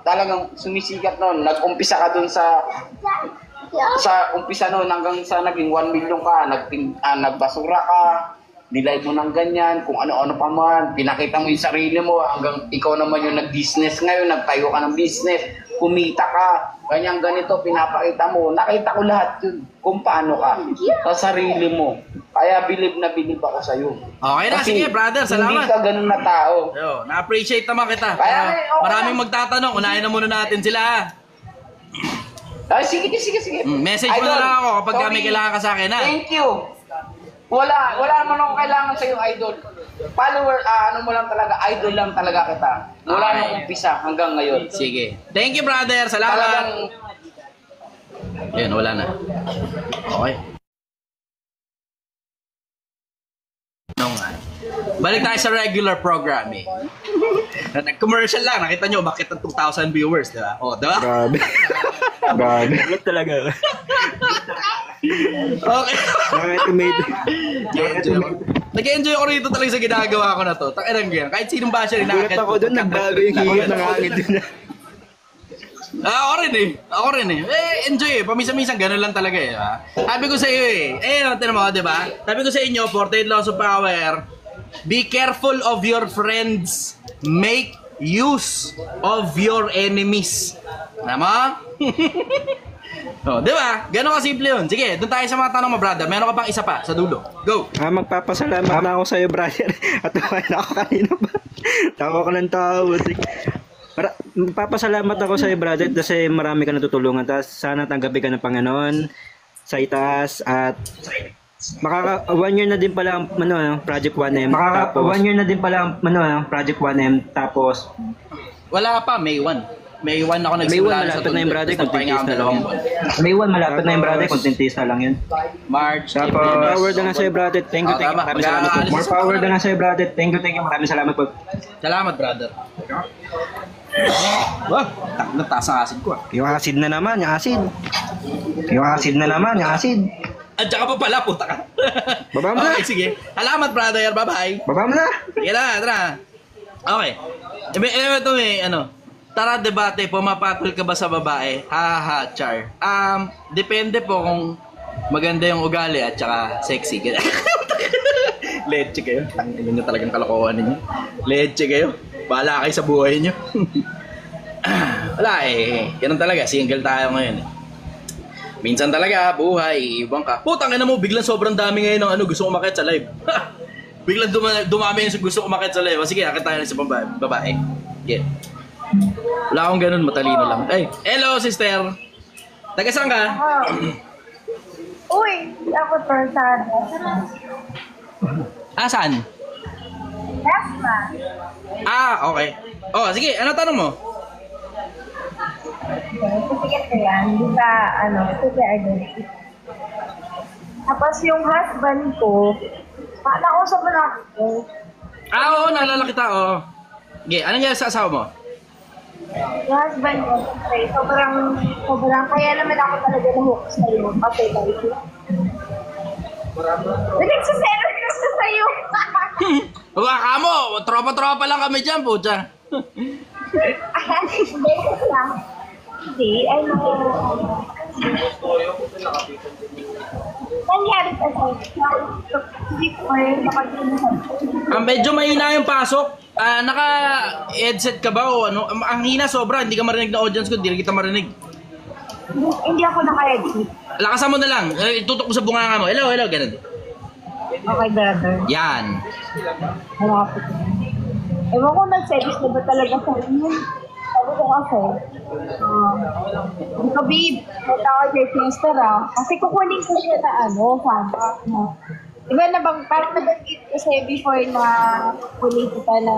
talagang sumisikat noon. Nag-umpisa ka dun sa umpisa noon hanggang sa naging 1 million ka, nagbasura ka, nilive mo ng ganyan, kung ano-ano pa man, pinakita mo yung sarili mo hanggang ikaw naman yung nag-business ngayon, nagtayo ka ng business, kumita ka, ganyan ganito, pinapakita mo. Nakita ko lahat yun, kung paano ka, sa sarili mo. Kaya believe na believe ako sa'yo. Okay na, Kasi sige brother, hindi salamat. ka ganun na tao. Yo, na-appreciate naman kita. Kaya, Pero okay maraming lang. magtatanong, unahin na muna natin sila. Ay, sige. Message mo na lang ako kapag may kailangan ka sa akin, ha? Thank you. Wala naman ako kailangan sa iyo, idol. Follower, ano mo lang talaga, idol lang talaga kita. Wala Okay. nang umpisa hanggang ngayon. Sige. Thank you, brother. Salamat. Talagang, Ayun, wala na. Okay. No nga. Balik tayo sa regular programming. Nag-commercial lang. Nakita nyo, bakit ang 2,000 viewers, di ba? O, di ba? Grabe. Grabe. talaga. Okay. Nakaka-estimate. Nag-enjoy ako rito talaga sa ginagawa ko na to. Takinang ganyan. Kahit sinong basher, Gulat ako doon, nagbago yung hingit ng hangin doon. Ako rin eh. Enjoy eh. Pamisa-misang ganun lang talaga eh. Ha? Sabi ko sa iyo eh. Tinan mo, di ba? Sabi ko sa inyo, 48 Laws of Power, be careful of your friends. Make use of your enemies. Tama? Oh, di ba? Ganun kasimple yun. Sige, doon tayo sa mga tanong mo, brother. Meron ka pang isa pa sa dulo. Go! Magpapasalamat na ako sa iyo, brother. At na ako kanina pa. Tawa ko ng tawa. Magpapasalamat ako sa iyo, brother, kasi marami ka natutulungan. Tapos sana tanggapin ka ng Panginoon sa itaas at makaka 1 year na din pala ang Project 1M. Tapos 1 year na din pala ang Project 1M. Tapos Wala pa, May 1. May 1 ako May 1 nagsimula malapit na yung brother, Tapos nagpahinga contentis akong na lang. 2 buwan. May 1 malapit na yung brother, contentis na lang yun. March, Tapos April. power na lang sa iyo, brother. Thank you, Tama. maraming salamat po. More power na lang sa iyo, brother. Thank you, maraming salamat po. Salamat, brother. Wah, nataas ang asin ko ah. Yung acid na naman, yung acid. Yung acid na naman, yung acid. At saka pa pala, puta ka. Baba mo na. Okay, sige. Salamat, brother. Bye-bye. Baba mo na. Sige na, tara. Okay. Ito tara debate, pumapatol ka ba sa babae? Haha, char. Depende po kung maganda yung ugali at saka sexy. Leche kayo. Tangin nyo talagang kalokohan ninyo. Leche kayo. Bahala kayo sa buhay nyo. Wala eh. Ganun talaga. Single tayo ngayon eh. Minsan talaga, buhay, ibang ka. Putang ina mo, biglang sobrang dami ngayon ng gusto umakyat sa live. Biglang dumami yung gusto umakyat sa live. Sige, akit tayo sa babae. Yeah. Wala akong ganun, matalino lang. Ay, hello sister. Taga saan ka? Uy, ako Torsada. Saan? Dasma. Okay. Oh, sige, ano tanong mo? Sige ko yan. Di ba, sige identity. Tapos yung husband ko, nakausap mo na ako. Oo, naalala kita, oo. Okay, anong nangyari sa asawa mo? Yung husband ko, sobrang, kaya naman ako talaga na-hook sa'yo. Okay, tayo. Nagsaselos na siya sa'yo. Huwag ka mo, tropa-tropa lang kami dyan, pucha. Hindi, Nangyari kasi, before, Medyo mahina yung pasok. Naka-headset ka ba o ano? Ang hina sobra, hindi ka marinig na audience ko, hindi kita marinig. hindi ako naka-edit. Lakasan mo na lang, itutok mo sa bunganga mo. Hello, hello, ganun. Okay, brother. Yan. Malapit. Ewan ko, nag-service na ba talaga sa inyo? Sabi ko kasi, hindi ko, babe, punta ako kay Fiesta kasi kukunin ko siya na sana. Diba na bang, parang nag-get kasi before na kukunin kita na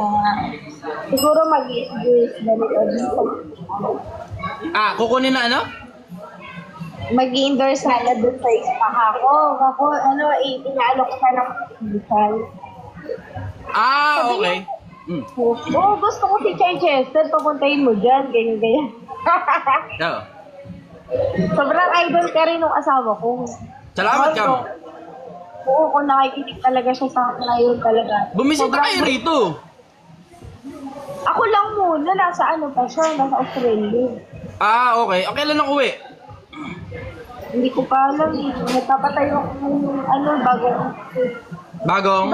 siguro mag-i-endorse na dito. Kukunin na ano? Mag-i-endorse sana doon sa ispak ako. Ako, inaalok ka ng hospital. Okay. Oo, gusto ko si Chichester, papuntahin mo dyan, ganyan. No. Sobrang idol ka rin ng asawa ko. Salamat ka mo. Oo, kung nakikinig talaga siya sa akin ngayon talaga. Bumisita Sobrang kayo rito. Ako lang muna, nasa pa siya, nasa Australia. Okay. Kailan lang uwi? Hindi ko pa alam, nagpapatay ako ng Bagong?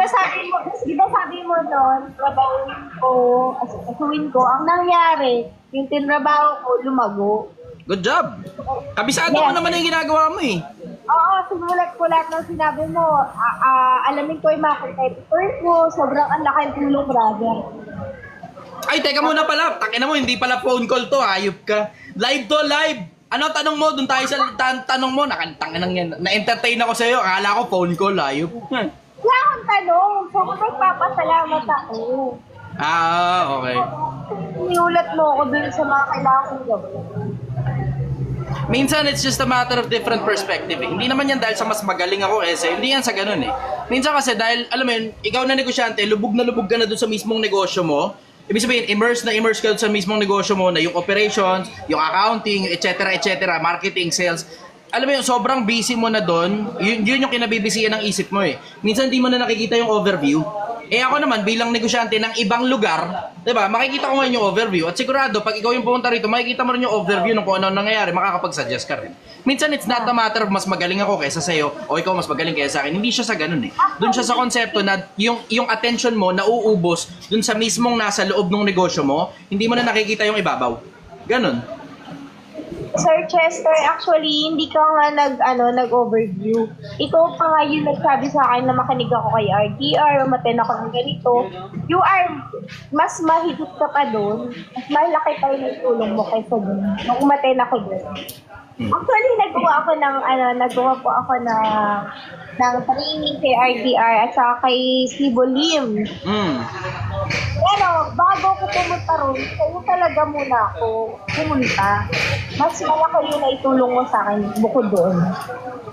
Di ba sabi mo doon, trabawin ko, asuwin ko, ang nangyari, yung tinrabaho ko, lumago. Good job. Kabisado ko naman yung ginagawa mo eh. Oo, simulat ko lahat ng sinabi mo. Alamin ko yung mga competitors mo, sobrang ang laki ng tulong, brother. Ay, teka muna pala. Takina mo, hindi pala phone call to. Hayop ka. Live to, live. Ano tanong mo? Doon tayo sa tanong mo. Nakantang yan. Na-entertain ako sa'yo. Akala ko phone call, hayop. Wala akong tanong. So, kung nagpapasalamat ako. Okay. Niulat mo ako dun sa mga kailangan kong gawin. Minsan, it's just a matter of different perspective eh. Hindi naman yan dahil sa mas magaling ako hindi yan sa ganun eh. Minsan kasi dahil, alam mo yun, ikaw na negosyante, lubog ka na dun sa mismong negosyo mo. Ibig sabihin, immerse ka dun sa mismong negosyo mo na yung operations, yung accounting, etc., marketing, sales. Alam mo yun, sobrang busy mo na doon, yun yung kinabibisiyan ng isip mo eh. Minsan di mo na nakikita yung overview. Ako naman, bilang negosyante ng ibang lugar, diba, makikita ko ngayon yung overview. At sigurado, pag ikaw yung pumunta rito, makikita mo rin yung overview ng kung ano nangyayari, makakapag-suggest ka rin. Minsan, it's not a matter of mas magaling ako kaysa sa'yo, o ikaw mas magaling kaysa sa akin. Hindi siya sa ganun eh. Doon siya sa konsepto na yung attention mo nauubos doon sa mismong nasa loob ng negosyo mo, hindi mo na nakikita yung ibabaw. Ganun. Sir Chester, actually, hindi ka nga nag-overview. Ikaw pa nga yung nagsabi sa akin na makinig ako kay RDR, umaten ako ng ganito. You are, mas mahigit ka pa doon, mas malaki pa yung tulong mo kaysa doon. Nung umaten ako doon. Actually, nagawa po ako ng training kay RDR at saka kay Sibo Lim. Pero, bago ko pumunta ron, kayo talaga muna ako pumunta. Mas malaki yung naitulong mo sa akin bukod doon.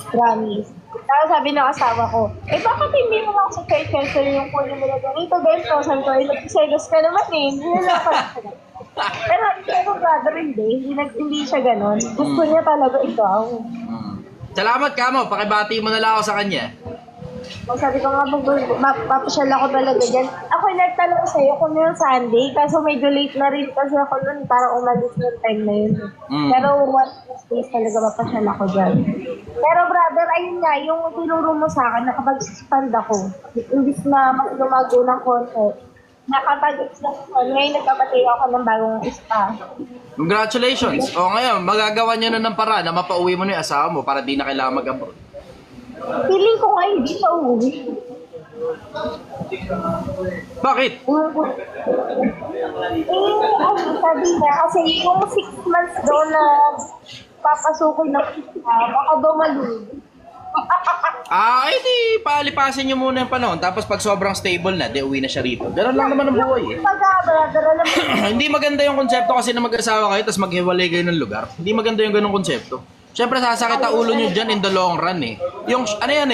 Promise. Tapos sabi ng asawa ko, bakit hindi mo ako sa Chester yung kunin mo na ganito? Ganito, sabi ko, nag-selos ka naman eh. Hindi na ako. Pero brother, hindi siya ganon. Gusto niya talaga ikaw. Salamat ka mo, pakibati mo na lang ako sa kanya. Sabi ko nga, mapapasyal ako talaga dyan. Ako nagtanong sa'yo kung yung Sunday, kaso medyo late na rin kasi ako nun, parang umalis ng time na yun. Pero one days talaga mapasyal ako dyan. Pero brother, ayun nga, yung tinuro mo sa akin, nakapag-expand ako. Imbis na mas lumago ng konti, nakapag-expand ako. Ngayon nagpapatay ako ng bagong spa. Congratulations! Ngayon, magagawa niyo na ng paraan na mapauwi mo na yung asawa mo para di na kailangan mag-abroad. Feeling ko nga hindi pa uuwi. Bakit? Sabi niya, kasi yung 6 months daw na papasukin ng baka daw maluwi. Di palipasin niyo muna yung panahon. Tapos pag sobrang stable na, di uwi na siya rito. Ganun lang naman ang buhay eh. Brother, alam mo. Hindi maganda yung konsepto kasi na mag-asawa kayo tapos maghiwalay kayo ng lugar. Hindi maganda yung ganung konsepto. Siyempre sasakit ang ulo nyo dyan in the long run eh. Yung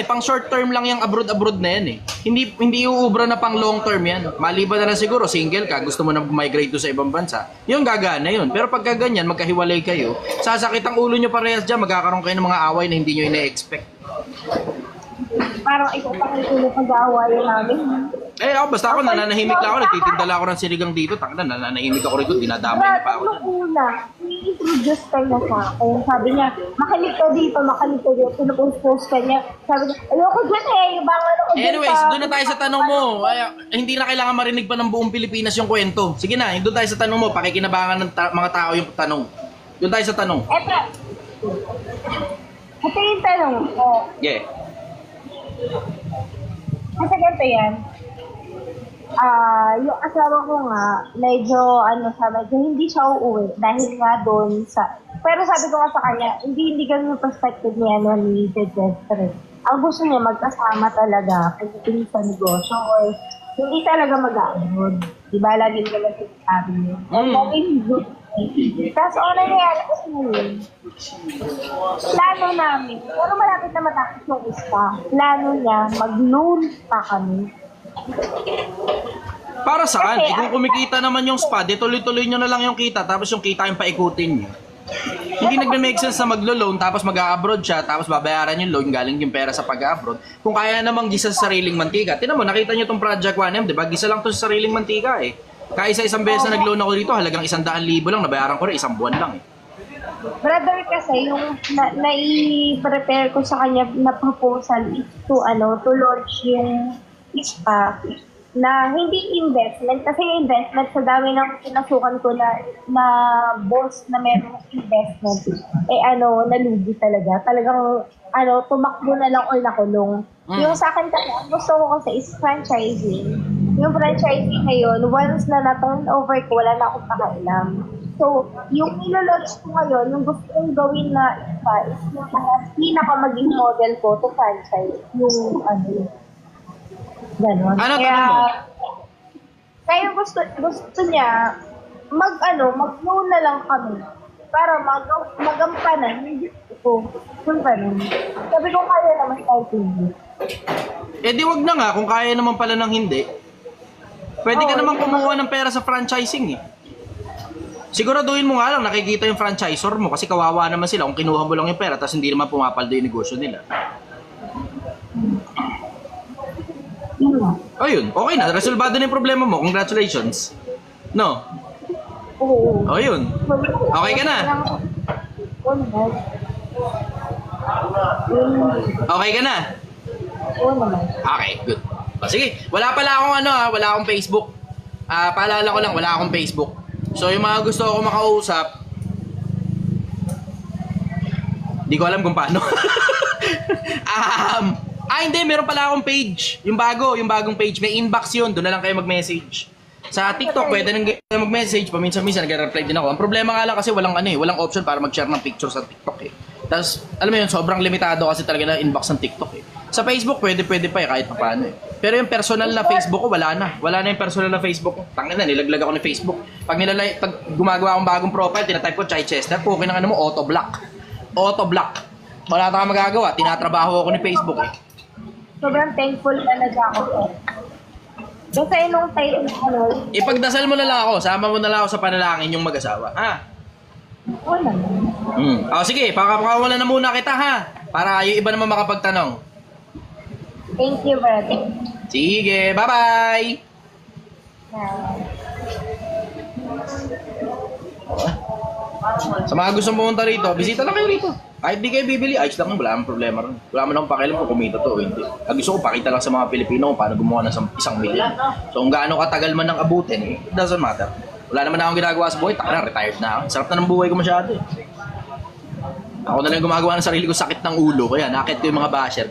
pang short term lang yung abroad na yan eh. Hindi uubra na pang long term yan. Maliban na lang siguro, single ka, gusto mo na migrate to sa ibang bansa. Yung gagana yun. Pero pagka ganyan, magkahiwalay kayo, sasakit ang ulo nyo parehas dyan, magkakaroon kayo ng mga away na hindi nyo ina-expect. Parang ikaw pa kayo tulad pag-aawayan namin. Basta ako, nananahimik lang ako, nagtitinda lang ako ng sinigang dito, nananahimik ako rito, dinadamay niyo pa ako. Nung una, hindi nag-introduce ka niya sa akin. Sabi niya, makinig ka dito, makinig ka dito. Pinupost ka niya. Sabi niya, ayoko dyan bangan ako dyan. Anyways, doon na tayo sa tanong mo. Ay, hindi na kailangan marinig pa ng buong Pilipinas yung kwento. Sige na, doon tayo sa tanong mo. Pakikinabangan ng mga tao yung tanong. Doon tayo sa tanong. Ito yung tanong ko. Yeah. Kasi ganito yan. Yung asawa ko nga, medyo hindi siya uuwi dahil nga doon sa... Pero sabi ko nga sa kanya, hindi ganun yung perspective niya ni Chester. Ang gusto niya magkasama talaga pagdating sa negosyo or hindi talaga mag-aabot. Diba? Lagi naman sinasabi niya. Tapos nangyayari kasi ngayon, plano namin, pero malapit na matapos yung isa, plano niya, mag-loan pa kami. Para saan? Kasi, Kung kumikita naman yung spa, di tuloy-tuloy nyo na lang yung kita, tapos yung kita yung paikutin nyo. Hindi nagme-make sense na maglo-loan, tapos mag-a-abroad siya, tapos babayaran yung loan, galing yung pera sa pag-a-abroad. Kung kaya namang gisa sa sariling mantika. Tinan mo, nakita nyo tong Project 1M, di ba? Gisa lang to sa sariling mantika eh. Kaya isang beses na nag-loan ako dito, halagang 100,000 lang, nabayaran ko rin, 1 buwan lang eh. Brother, kasi yung nai-prepare ko sa kanya na proposal is to launch yung spa na hindi investment. Kasi yung investment, sa dami ng pinasukan ko na boss na meron investment, nalugi talaga. Talagang, tumakbo na lang or nakulong. Yung sa akin kasi, ang gusto ko kasi is franchising. Yung franchising ngayon, once na na-turn over ko, wala na akong pakailam. So, yung ilo-launch ko ngayon, yung gusto kong gawin na isa, is yung pinaka maging model ko to franchise. Yung gano'n. Ano tanong mo? Kaya gusto niya, mag-loan na lang kami para magampanan yung gusto ko. Kung gano'n. Sabi ko, kaya naman starting. Eh di wag na nga, kung kaya naman pala ng hindi. Pwede ka naman kumuha ng pera sa franchising eh. Siguraduhin mo nga lang, nakikita yung franchisor mo kasi kawawa naman sila kung kinuha mo lang yung pera tapos hindi naman pumapaldo yung negosyo nila. Ayun, okay na. Resolvado na yung problema mo. Congratulations. No? Oo. O yun. Okay ka na? Okay ka na? Oo naman. Okay, good. O, sige, wala pala akong wala akong Facebook. Paalala ko lang, wala akong Facebook. So yung mga gusto ko makausap, di ko alam kung paano. Hindi, meron pala akong page. Yung bagong page, may inbox yun. Doon na lang kayo mag-message. Sa TikTok, pwede nang mag-message. Paminsan-minsan, nag-reply din ako. Ang problema nga lang kasi walang option para mag-share ng picture sa TikTok eh. Tapos, alam mo yun, sobrang limitado kasi talaga na inbox ng TikTok eh. Sa Facebook, pwede pa eh, kahit paano eh. Pero yung personal na Facebook ko, wala na. Wala na yung personal na Facebook ko. Tangin na, nilaglag ako ng Facebook. Pag gumagawa akong bagong profile, tinatype ko, Chai Chester, pukin ng auto-block. Auto-block. Wala na magagawa, tinatrabaho ako ni Facebook eh. Sobrang thankful talaga ako. Kasi nung time Ipagdasal mo na lang ako, sama mo na lang ako sa panalangin yung mag-asawa, ha? wala na. Sige, pakapakawalan na muna kita, ha? Para yung iba naman makapagtanong. Thank you, brother. Sige, bye-bye! Sa mga gustong pumunta rito, bisita lang kayo rito. Kahit di kayo bibili, ayos lang, wala namang problema rin. Wala man akong pakialam kung kumita to o hindi. Ang gusto ko, pakita lang sa mga Pilipino kung paano gumawa ng 1 million. So kung gaano katagal man ng abutin, it doesn't matter. Wala naman akong ginagawa sa buhay, retired na ako. Sarap na ng buhay ko masyado eh. Ako na lang gumagawa ng sarili ko sakit ng ulo, kaya nakit ko yung mga basher.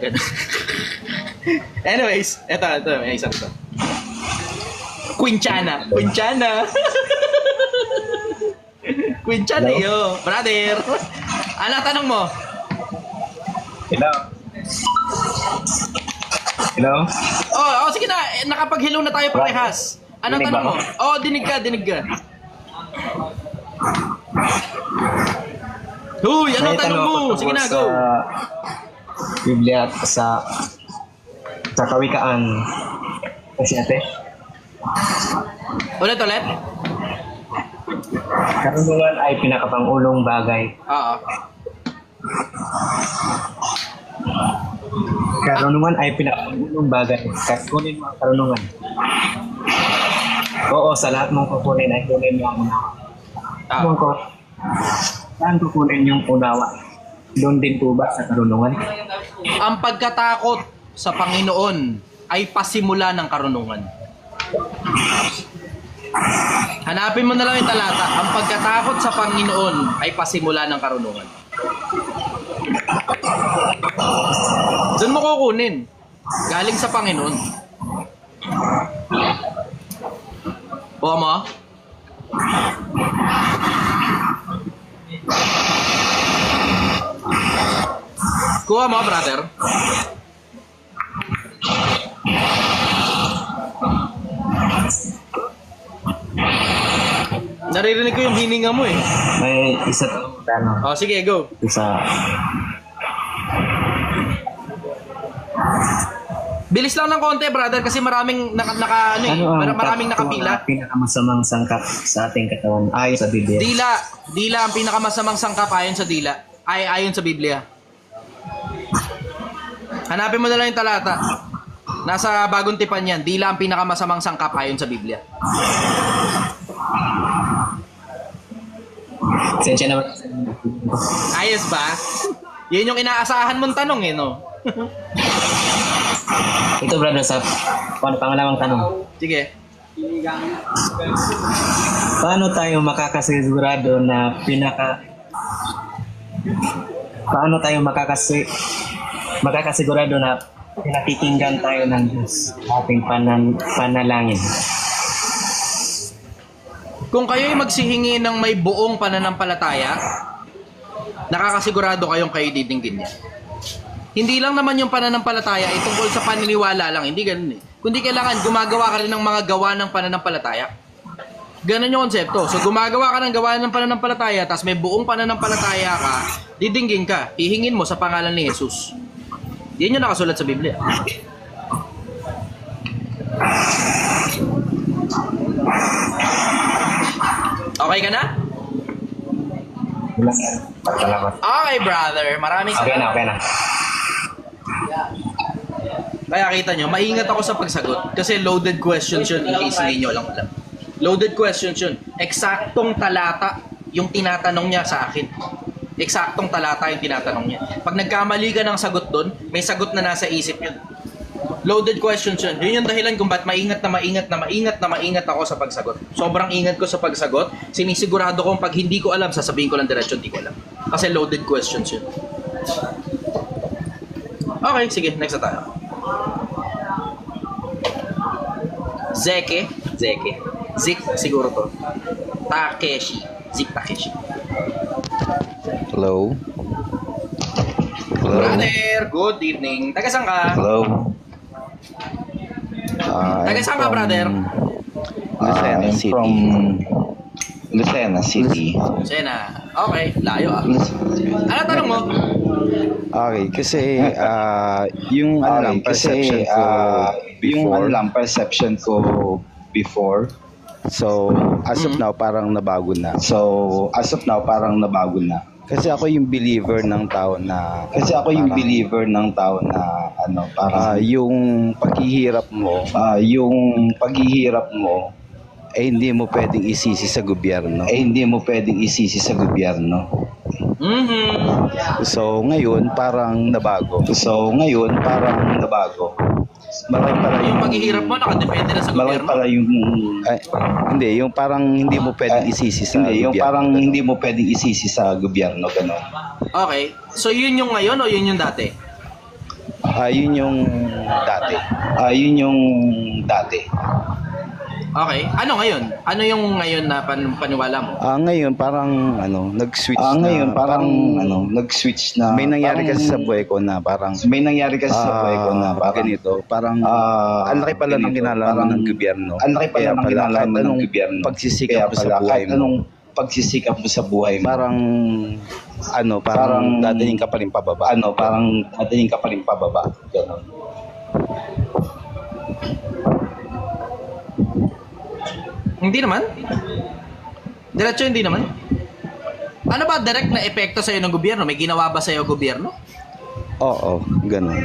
Anyways, eto, may isa ito. Quinchana. Quinchana yo, brother. Ano tanong mo? Hello? Sige na, nakapag-hello na tayo parehas. Ano Dinig tanong ba mo? Dinig ka. Huy, ano May tanong mo? ako Sige na, tungkol go. Sa Biblia at sa Kawikaan. Kasi ate, Ulit. karunungan ay pinakapangulong bagay. Oo. Karunungan ay pinakapangulong bagay. Kunin mo ang karunungan. Oo, sa lahat mong kukunin ay kunin mo ang una. Ewan ko, Saan kukunin yung unawa? Doon din po ba sa karunungan? Ang pagkatakot sa Panginoon ay pasimula ng karunungan. Hanapin mo na lang yung talata. Ang pagkatakot sa Panginoon ay pasimula ng karunungan. Doon mo kukunin. Galing sa Panginoon. Buha mo? Kuha mo, brother. Naririnig ko yung hininga mo eh. May isa to, ano, Oh, sige, go. isa. Bilis lang ng konti, brother, kasi maraming maraming nakapila. Pinakamasamang sangkap sa ating katawan ayon sa Biblia? Dila ang pinakamasamang sangkap ayon sa ayon sa Biblia. Hanapin mo na lang yung talata. Nasa Bagong Tipan yan. Dila ang pinakamasamang sangkap ayon sa Biblia. Sensya naman. Ayos ba? Yun yung inaasahan mong tanong eh, no? Ito brother, sa pangalawang tanong. Sige. Paano tayo makakasigurado na makakasigurado na pinakikinggan tayo ng Diyos ating panalangin? Kung kayo'y magsihingi ng may buong pananampalataya, nakakasigurado kayong kayo didinggin niya. Hindi lang naman yung pananampalataya ay tungkol sa paniniwala lang, hindi ganun eh. Kundi kailangan gumagawa ka rin ng mga gawa ng pananampalataya. Ganun yung konsepto. So gumagawa ka ng gawa ng pananampalataya, tapos may buong pananampalataya ka, didinggin ka, hihingin mo sa pangalan ni Jesus. Yan yung nakasulat sa Biblia. Okay ka na? Salamat. Okay, brother. Maraming salamat. Okay na. Kaya kita nyo, maingat ako sa pagsagot. Kasi loaded questions yun, in case hindi nyo lang alam. Loaded questions yun. Eksaktong talata yung tinatanong niya sa akin. Eksaktong talata yung tinatanong niya. Pag nagkamali ka ng sagot doon, may sagot na nasa isip yun. Loaded questions yun. Yun yung dahilan kung ba't maingat ako sa pagsagot. Sobrang ingat ko sa pagsagot. Sinisigurado kong pag hindi ko alam, sasabihin ko lang diretso, hindi ko alam. Kasi loaded questions yun. Okay, sige. Next na tayo. Zeke. Zik siguro to. Takeshi. Zik Takeshi. Hello. Brother, good evening. Taga saan ka? Hello. Taga saan ka, brother? Lucena City. From Lucena City. Sena. Okay, layo ah. Ano tanong mo? Okay, kasi yung perception ko before. So, as of now parang nabago na. Kasi ako yung believer ng tao na yung paghihirap mo eh hindi mo pwedeng isisi sa gobyerno. So ngayon parang nabago. Marami pala Yung paghihirap mo, nakadepende na sa gobyerno? Hindi, yung parang hindi mo pwedeng isisi sa gobyerno. Ganun. Okay. So yun yung ngayon o yun yung dati? Yun yung dati. Okay. Ano ngayon? Ano yung ngayon na paniwala mo? Ngayon parang nag-switch na. May nangyari kasi sa buhay ko na parang ganito, parang ang laki pala ng kinalaman ng gobyerno. Pagsisikap mo sa buhay mo. Parang dadaling ka pa rin pababa. Ganun. Hindi naman. Diretso hindi naman. Ano ba direct na epekto sa'yo ng gobyerno? May ginawa ba sa'yo gobyerno? Oo, ganun.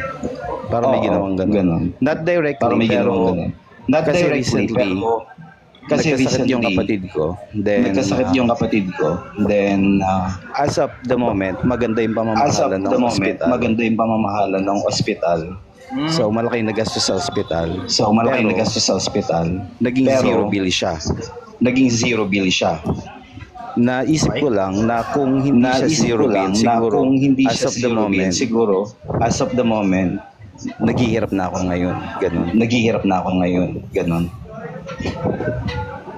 Parang may ginawang ganun. Not directly, pero kasi recently, Kasi nagkasakit recently, yung kapatid ko. Then, nagkasakit yung kapatid ko. Then, as of the moment, maganda yung pamamahala ng hospital. maganda yung pamamahala ng ospital. So, malaki yung nagastos sa hospital. So, malaki Pero, nagastos sa ospital. Naging Pero, zero bill siya. Naging zero bill siya. Naisip ko lang na kung hindi siya Naisip zero ko bill, lang na siguro, kung hindi as siya of the zero bill, moment, siguro, as of the moment, naghihirap na ako ngayon. Ganun. naghihirap na ako ngayon. Ganon.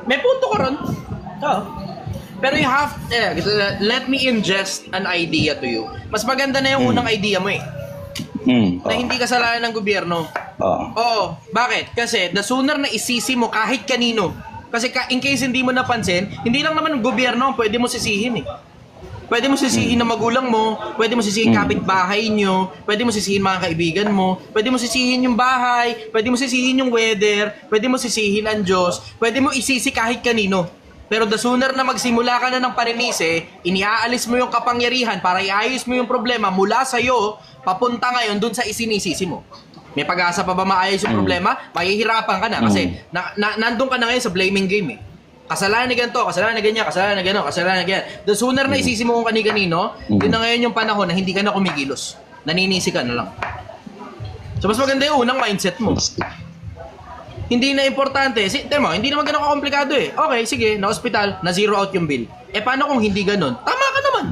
May punto ko ron. Oo. Pero you have, let me ingest an idea to you. Mas maganda na yung unang idea mo eh. Na hindi kasalanan ng gobyerno. Oo. Bakit? Kasi the sooner na isisi mo kahit kanino. Kasi in case hindi mo napansin, hindi lang naman ng gobyerno ang pwede mo sisihin eh. Pwede mo sisihin ng magulang mo, pwede mo sisihin kapitbahay nyo, pwede mo sisihin mga kaibigan mo, pwede mo sisihin yung bahay, pwede mo sisihin yung weather, pwede mo sisihin ang Diyos, pwede mo isisi kahit kanino. Pero the sooner na magsimula ka na ng paninisi, iniaalis mo yung kapangyarihan para iayos mo yung problema mula sa'yo, papunta ngayon dun sa isinisisi mo. May pag-asa pa ba maayos yung problema? Mahihirapan ka na kasi nandun ka na ngayon sa blaming game eh. Kasalanan ni ganito, kasalanan na ganyan, kasalanan na gano'n, kasalanan na ganyan. The sooner na isisi mo kung kani-kanino, yun na ngayon yung panahon na hindi ka na kumikilos. Naninisi ka na lang. So mas maganda yung unang mindset mo. Hindi na importante. Temo, hindi naman ganun kakomplikado eh. Okay, sige, na-hospital, na-zero out yung bill. Paano kung hindi ganun? Tama ka naman.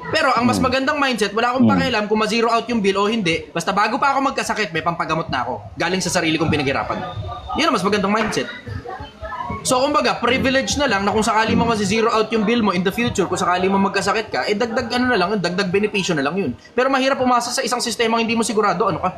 Pero ang mas magandang mindset, wala akong pakialam kung ma-zero out yung bill o hindi. Basta bago pa ako magkasakit, may pampagamot na ako. Galing sa sarili kong pinaghirapan. Yan ang mas magandang mindset. So kumbaga, privilege na lang na kung sakali mo masi-zero out yung bill mo in the future, kung sakali mo magkasakit ka, dagdag ano na lang, dagdag benepisyo na lang yun. Pero mahirap umasa sa isang sistema hindi mo sigurado, ano ka?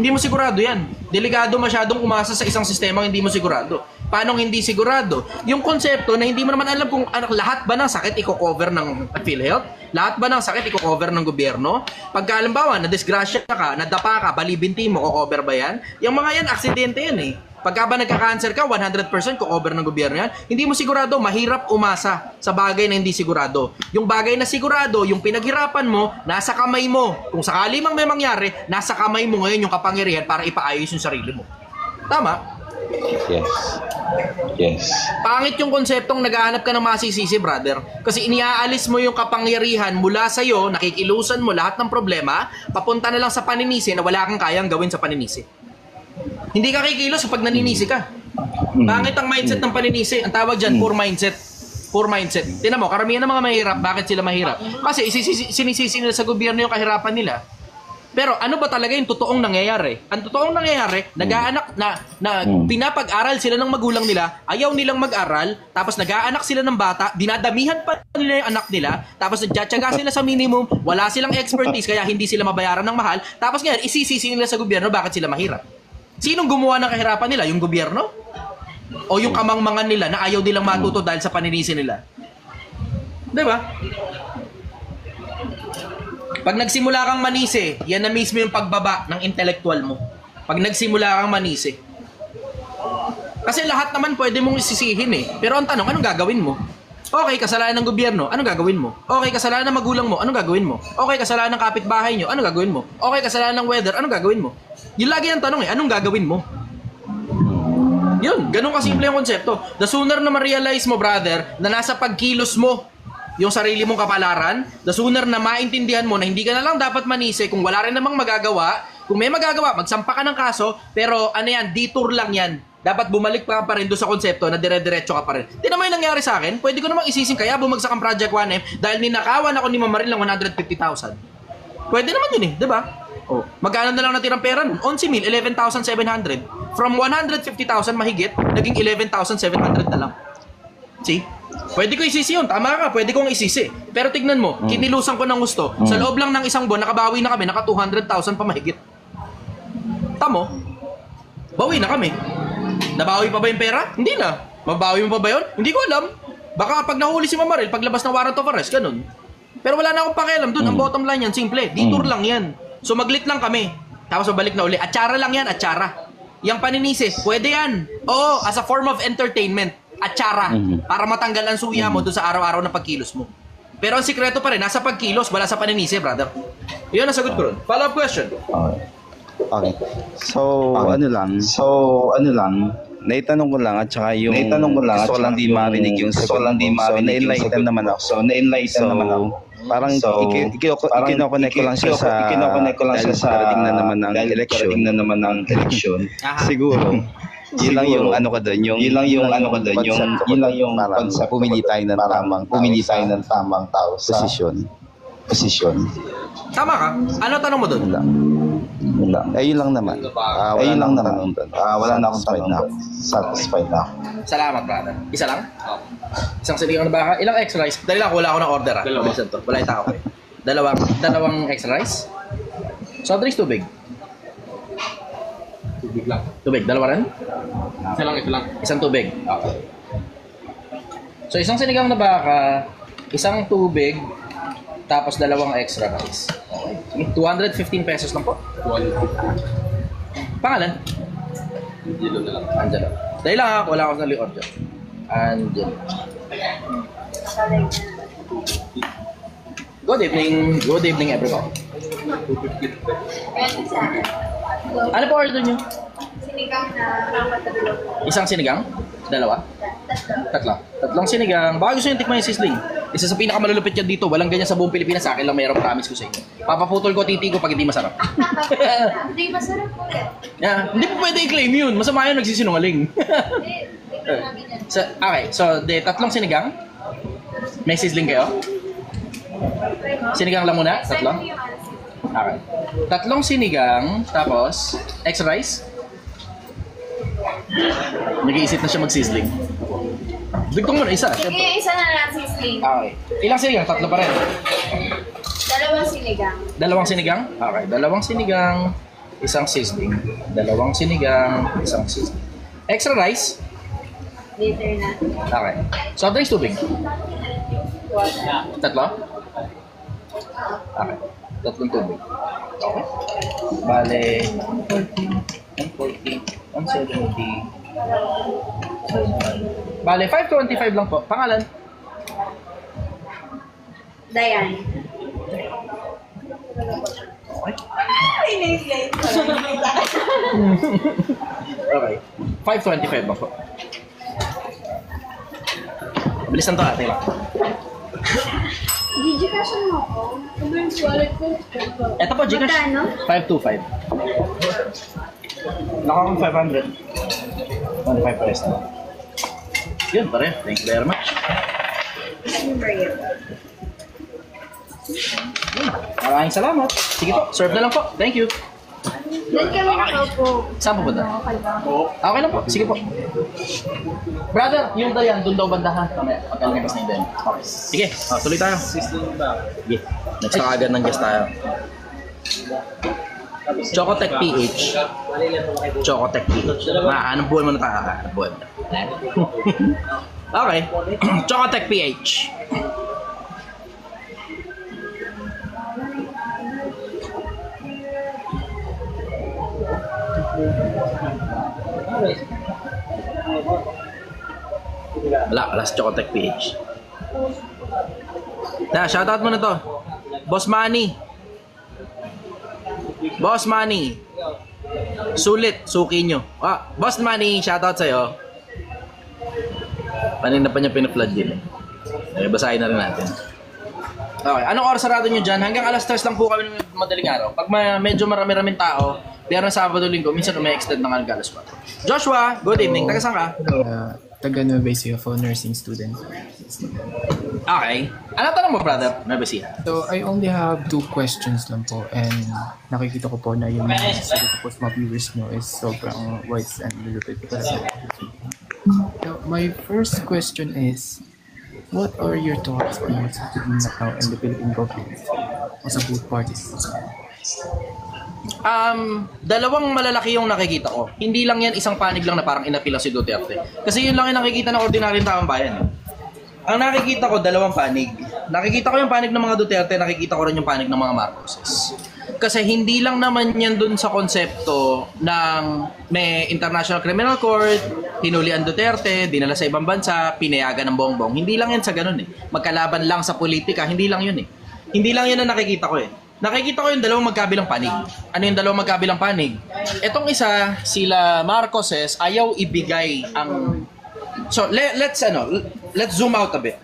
Hindi mo sigurado yan. Delikado masyadong umasa sa isang sistema hindi mo sigurado. Paano hindi sigurado? Yung konsepto na hindi mo naman alam kung lahat ba ng sakit i-cover ng PhilHealth? Lahat ba ng sakit i-cover ng gobyerno? Pagka halimbawa, na-disgrasya ka, nadapa ka, balibinti mo, cover ba yan? Yung mga yan, aksidente yan eh. Pagka ba nagka-cancer ka, 100% cover ng gobyerno yan. Hindi mo sigurado, mahirap umasa sa bagay na hindi sigurado. Yung bagay na sigurado, yung pinaghirapan mo, nasa kamay mo. Kung sakali mang may mangyari, nasa kamay mo ngayon yung kapangyarihan para ipaayos yung sarili mo. Tama? Yes. Pangit yung konseptong naghahanap ka ng masisisi, brother. Kasi iniaalis mo yung kapangyarihan mula sa'yo, nakikilusan mo lahat ng problema, papunta na lang sa paninisi na wala kang kayang gawin sa paninisi. Hindi ka kikilos pag naninisi ka. Pangit ang mindset ng paninisi. Ang tawag dyan, poor mindset. Poor mindset. Tingnan mo, karamihan ng mga mahirap, bakit sila mahirap? Kasi sinisisi nila sa gobyerno yung kahirapan nila. Pero ano ba talaga yung totoong nangyayari? Ang totoong nangyayari, nag-aanak na pinapag-aral sila ng magulang nila, ayaw nilang mag-aral, tapos nag-aanak sila ng bata, dinadamihan pa nila yung anak nila, tapos nagtsatsaga sila sa minimum, wala silang expertise, kaya hindi sila mabayaran ng mahal, tapos ngayon, isisisi nila sa gobyerno bakit sila mahirap. Sinong gumawa ng kahirapan nila? Yung gobyerno? O yung kamangmangan nila na ayaw nilang matuto dahil sa paninisi nila? Diba? Pag nagsimula kang manisi, yan na mismo yung pagbaba ng intellectual mo. Pag nagsimula kang manisi. Kasi lahat naman pwede mong isisihin eh. Pero ang tanong, anong gagawin mo? Okay, kasalanan ng gobyerno, anong gagawin mo? Okay, kasalanan ng magulang mo, anong gagawin mo? Okay, kasalanan ng kapitbahay nyo, anong gagawin mo? Okay, kasalanan ng weather, anong gagawin mo? Yun lagi ang tanong eh, anong gagawin mo? Yun, ganun kasimple yung konsepto. The sooner na ma-realize mo, brother, na nasa pagkilos mo yung sarili mong kapalaran, the sooner na maintindihan mo na hindi ka na lang dapat manisi kung wala rin namang magagawa. Kung may magagawa, magsampa ka ng kaso, pero ano yan, detour lang yan. Dapat bumalik pa rin doon sa konsepto na dire-diretso ka pa rin. Di naman yung nangyari sa akin, pwede ko namang isising kaya bumagsak ang Project 1M dahil ninakawan ako ni Mamaril ng 150,000. Pwede naman yun eh, di ba? Oh, magkano na lang natirang pera nun? 11,000, 11,700. From 150,000 mahigit, naging 11,700 na lang. See? Pwede ko isisi yun. Tama ka, pwede kong isisi. Pero tignan mo, kinilusan ko ng gusto. Sa loob lang ng isang buwan, nakabawi na kami, naka 200,000 pa mahigit. Tamo? Bawi na kami. Nabawi pa ba yung pera? Hindi na. Mabawi mo pa ba yun? Hindi ko alam. Baka pag nahuli si Mamaril, paglabas ng warrant of arrest, ganun. Pero wala na akong pakialam dun. Ang bottom line yan, simple. Detour lang yan. So maglit lang kami. Tapos mabalik na uli. Atsara lang yan, atsara. Yang paninisi, pwede yan. Oo, as a form of entertainment. Atsara. Para matanggal ang suya mo doon sa araw-araw na pagkilos mo. Pero ang sikreto pa rin, nasa pagkilos, wala sa paninisi, brother. Yun ang sagot ko ron. Follow-up question. Okay. So, ano lang, Naitanong ko lang at saka yung gusto ko lang di marinig yung sagot mo. So, na-enlighten naman ako. Parang ikinoconnect ko lang siya sa darating na naman ng election. Siguro, yun lang yung ano ko doon, yung concept pumili tayo ng tamang tao sa posisyon. Tama ka. Ano tanong mo doon? Wala. Yun lang naman. Wala na akong tanong. Satisfied na ako. Salamat, brother. Isa lang? Isang sinigang na baka. Ilang extra rice? Dali lang, wala ako ng order, ah. Bilisan to. Wala yung tao ko, eh. Dalawang extra rice? Soft drinks, tubig? Tubig lang. Tubig, dalawa rin? Isa lang. Isang tubig. Okay. So, isang sinigang na baka, isang tubig, tapos dalawang extra rice. Okay. 215 pesos lang po. 215. Pangalan? Angelo na lang. Angelo. Dahil lang ako, wala ako sa lior dyan. Angelo. Good evening everyone. Ano po order nyo? Sinigang na tatlo. Isang sinigang? Dalawa? Tatlong sinigang. Baka gusto nyo tikman yung sizzling. Isa sa pinakamalulupit yan dito. Walang ganyan sa buong Pilipinas. Sa akin lang mayroong, promise ko sa inyo. Papaputol ko titi ko pag hindi masarap. Hindi masarap po yan. Yeah, hindi po pwede i-claim yun. Masama yun, nagsisinungaling. Okay, so tatlong sinigang. May sizzling kayo? Sinigang lang muna? Tatlong? Okay. Tatlong sinigang, tapos extra rice. Nag-iisip na siya mag-sizzling. Bigtong mo na isa. Sige, isa na lang sisling. Okay. Ilang sinigang? Tatlo pa rin. Dalawang sinigang. Okay. Dalawang sinigang, isang sizzling. Dalawang sinigang, isang sizzling. Extra rice. Later na. Okay. Soft drinks, tubig. Tatlo? Okay. Tatlong tubig. Okay. Bale, 140, 170. Bale, 525 lang po. Pangalan? Dayan. Okay. 525 lang po. Bilisan to ate lang. Gcash mo ako. Ano yung wallet ko? Ito po, Gcash. Magkano? 525. Naka akong 500. 1.5 pesos na. Yun pare. Thank you very much. Maraming salamat. Sige po, serve na lang po. Thank you. Doon kami nakaupo. Saan po ba? Okay lang po. Sige po. Brother, yung Dayan, doon daw bandahan. Pagkalagay na yung Dayan. Okay. Sige, tuloy tayo. Sige. Next na agad ng guest tayo. Chocotech PH. Chocotech PH. Anong buhay mo na tayo? Anong buhay mo na? Okay. Chocotech PH. Wala sa Chocotech PH. Shoutout mo na to. Boss Manny. Boss Manny. Sulit, suki nyo. Boss Manny, shoutout sa'yo. Kanina pa niya pina-flood din. Basahin na rin natin. Okay, anong oras sarado nyo dyan? Hanggang alas 3 lang po kami ng madaling araw. Pag medyo marami-raming tao, Biyernes, Sabado, Linggo, minsan may-extend ng hanggang alas 4. Joshua, good evening. Taga saan ka? Taga Nueva Ecija po, nursing student. Okay. Ano tanong mo, brother? Nueva Ecija. So, I only have 2 questions lang po and nakikita ko po na yung sasagot ko po sa mga viewers nyo is sobrang wise and lupit. So, my first question is, what are your thoughts on what's happening now in the Philippine government o sa both parties? Dalawang malalaki yung nakikita ko. Hindi lang yan isang panig lang na parang inapila si Duterte. Kasi yun lang yung nakikita ng ordinaryong taong bayan. Ang nakikita ko, dalawang panig. Nakikita ko yung panig ng mga Duterte, nakikita ko rin yung panig ng mga Marcoses. Kasi hindi lang naman yan dun sa konsepto ng may International Criminal Court, hinuli ang Duterte, dinala sa ibang bansa, pinayagan ng bongbong. Hindi lang yan sa ganun eh. Magkalaban lang sa politika, hindi lang yun eh. Hindi lang yun ang nakikita ko eh. nakikita ko yung dalawang magkabilang panig. Ano yung dalawang magkabilang panig? Etong isa, sila Marcoses, ayaw ibigay ang... So, let's zoom out a bit.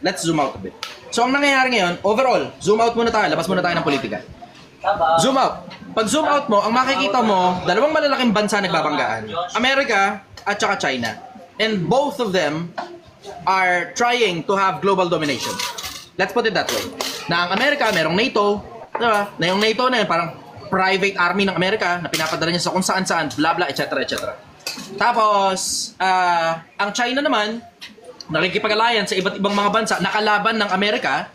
So, ang nangyayari ngayon, overall, zoom out muna tayo, labas muna tayo ng politika. Zoom out. Pag zoom out mo, ang makikita mo, dalawang malalaking bansa nagbabanggaan. Amerika at saka China. And both of them are trying to have global domination. Let's put it that way. Na ang Amerika, merong NATO, diba? Na yung NATO na yun, parang private army ng Amerika na pinapadala niya sa kung saan-saan, bla bla, etc. etc. Tapos, ang China naman, nakikipag-alliance sa iba't ibang mga bansa, nakalaban ng Amerika,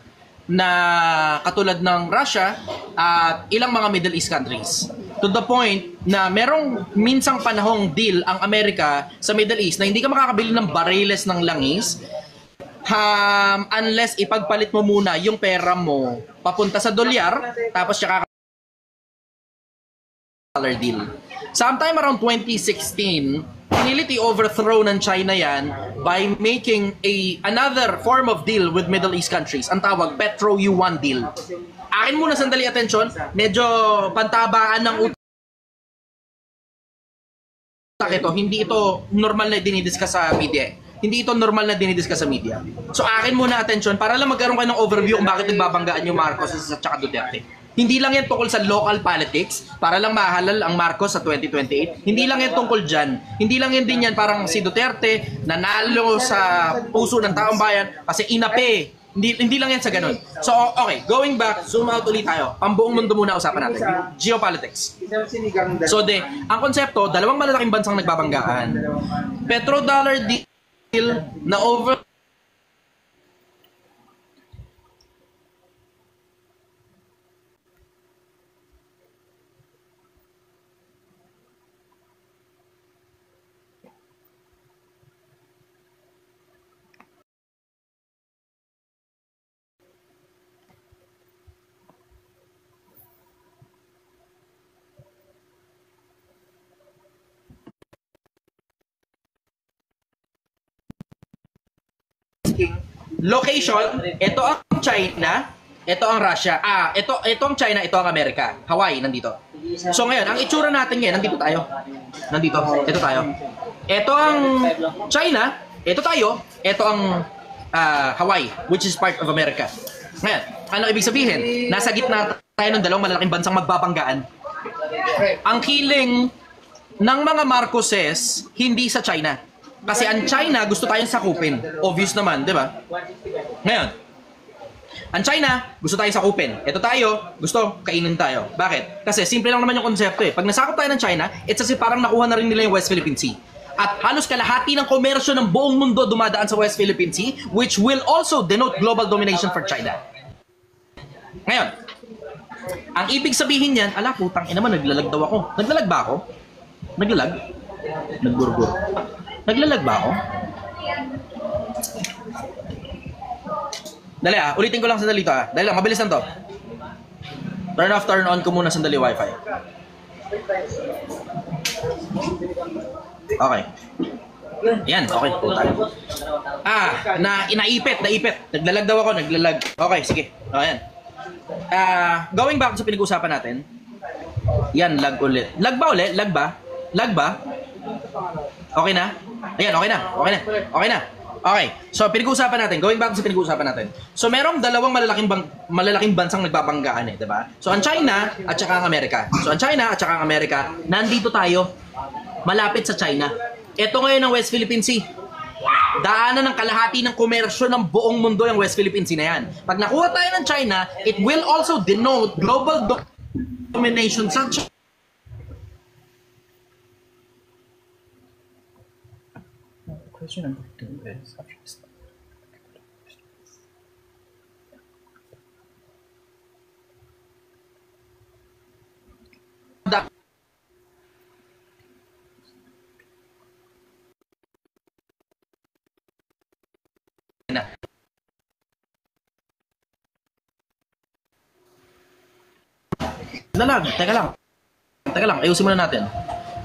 na katulad ng Russia at ilang mga Middle East countries. To the point na merong minsang panahong deal ang Amerika sa Middle East na hindi ka makakabili ng bariles ng langis unless ipagpalit mo muna yung pera mo papunta sa dolyar tapos tsaka dollar deal. Sometime around 2016, pinilit i-overthrow ng China yan by making another form of deal with Middle East countries. Ang tawag, Petro-Yuan deal. Akin muna sandali attention, medyo pantabaan ng utak ito. Hindi ito normal na dinidiscuss sa media. Hindi ito normal na dinidiscuss sa media. So akin muna attention para lang magkaroon kayo ng overview kung bakit nagbabanggaan yung Marcos at saka Duterte. Hindi lang yan tungkol sa local politics para lang mahalal ang Marcos sa 2028. Hindi lang yan tungkol dyan. Hindi lang yan din yan parang si Duterte nanalo sa puso ng taong bayan kasi inape. Hindi lang yan sa ganun. So, okay. Going back, zoom out ulit tayo. Pambuong mundo muna usapan natin. Geopolitics. So, ang konsepto, dalawang malalaking bansang nagbabanggaan. Petrodollar deal na over location, ito ang China, ito ang Russia. Ito ang China, ito ang Amerika. Hawaii, nandito. So ngayon, ang itsura natin ngayon, nandito tayo. Ito tayo. Ito ang China, ito tayo, ito ang Hawaii, which is part of America. Ngayon, ano ibig sabihin? Nasa gitna tayo ng dalawang malalaking bansang magbabanggaan. Ang hiling ng mga Marcoses, hindi sa China. Kasi ang China, gusto tayong sakupin. Obvious naman, di ba? Ngayon, ang China, gusto tayong sakupin. Ito tayo, gusto kainin tayo. Bakit? Kasi simple lang naman yung konsepto eh. Pag nasakop tayo ng China, it's as if parang nakuha na rin nila yung West Philippine Sea. At halos kalahati ng komersyo ng buong mundo dumadaan sa West Philippine Sea, which will also denote global domination for China. Ngayon, ang ibig sabihin niyan, ala putang ina mo, naglalag daw ako. Naglalag ba ako? Naglalag? Nagburgur. Naglalag ba ako? Dali ulitin ko lang sandali ito Dali lang, mabilis lang to. Turn off, turn on ko muna sandali wifi. Okay. Yan, okay. Naipit. Naglalag daw ako, naglalag. Okay, sige. Ayan. Going back sa pinag-usapan natin. Yan, lag ulit. Lag ba ulit? Lag ba? Lag ba? Okay na? Ayan, okay na. Okay. So, pinag-uusapan natin. Going back sa pinag-uusapan natin. So, merong dalawang malalaking bansang nagbabanggaan eh, 'di ba? So, ang China at saka ang Amerika. So, ang China at saka ang Amerika, nandito tayo. Malapit sa China. Ito ngayon ang West Philippine Sea. Daanan ng kalahati ng komersyo ng buong mundo yung West Philippine Sea na yan. Pag nakuha tayo ng China, it will also denote global domination sa China. Question number 2 is Lalag, teka lang, ayusin muna natin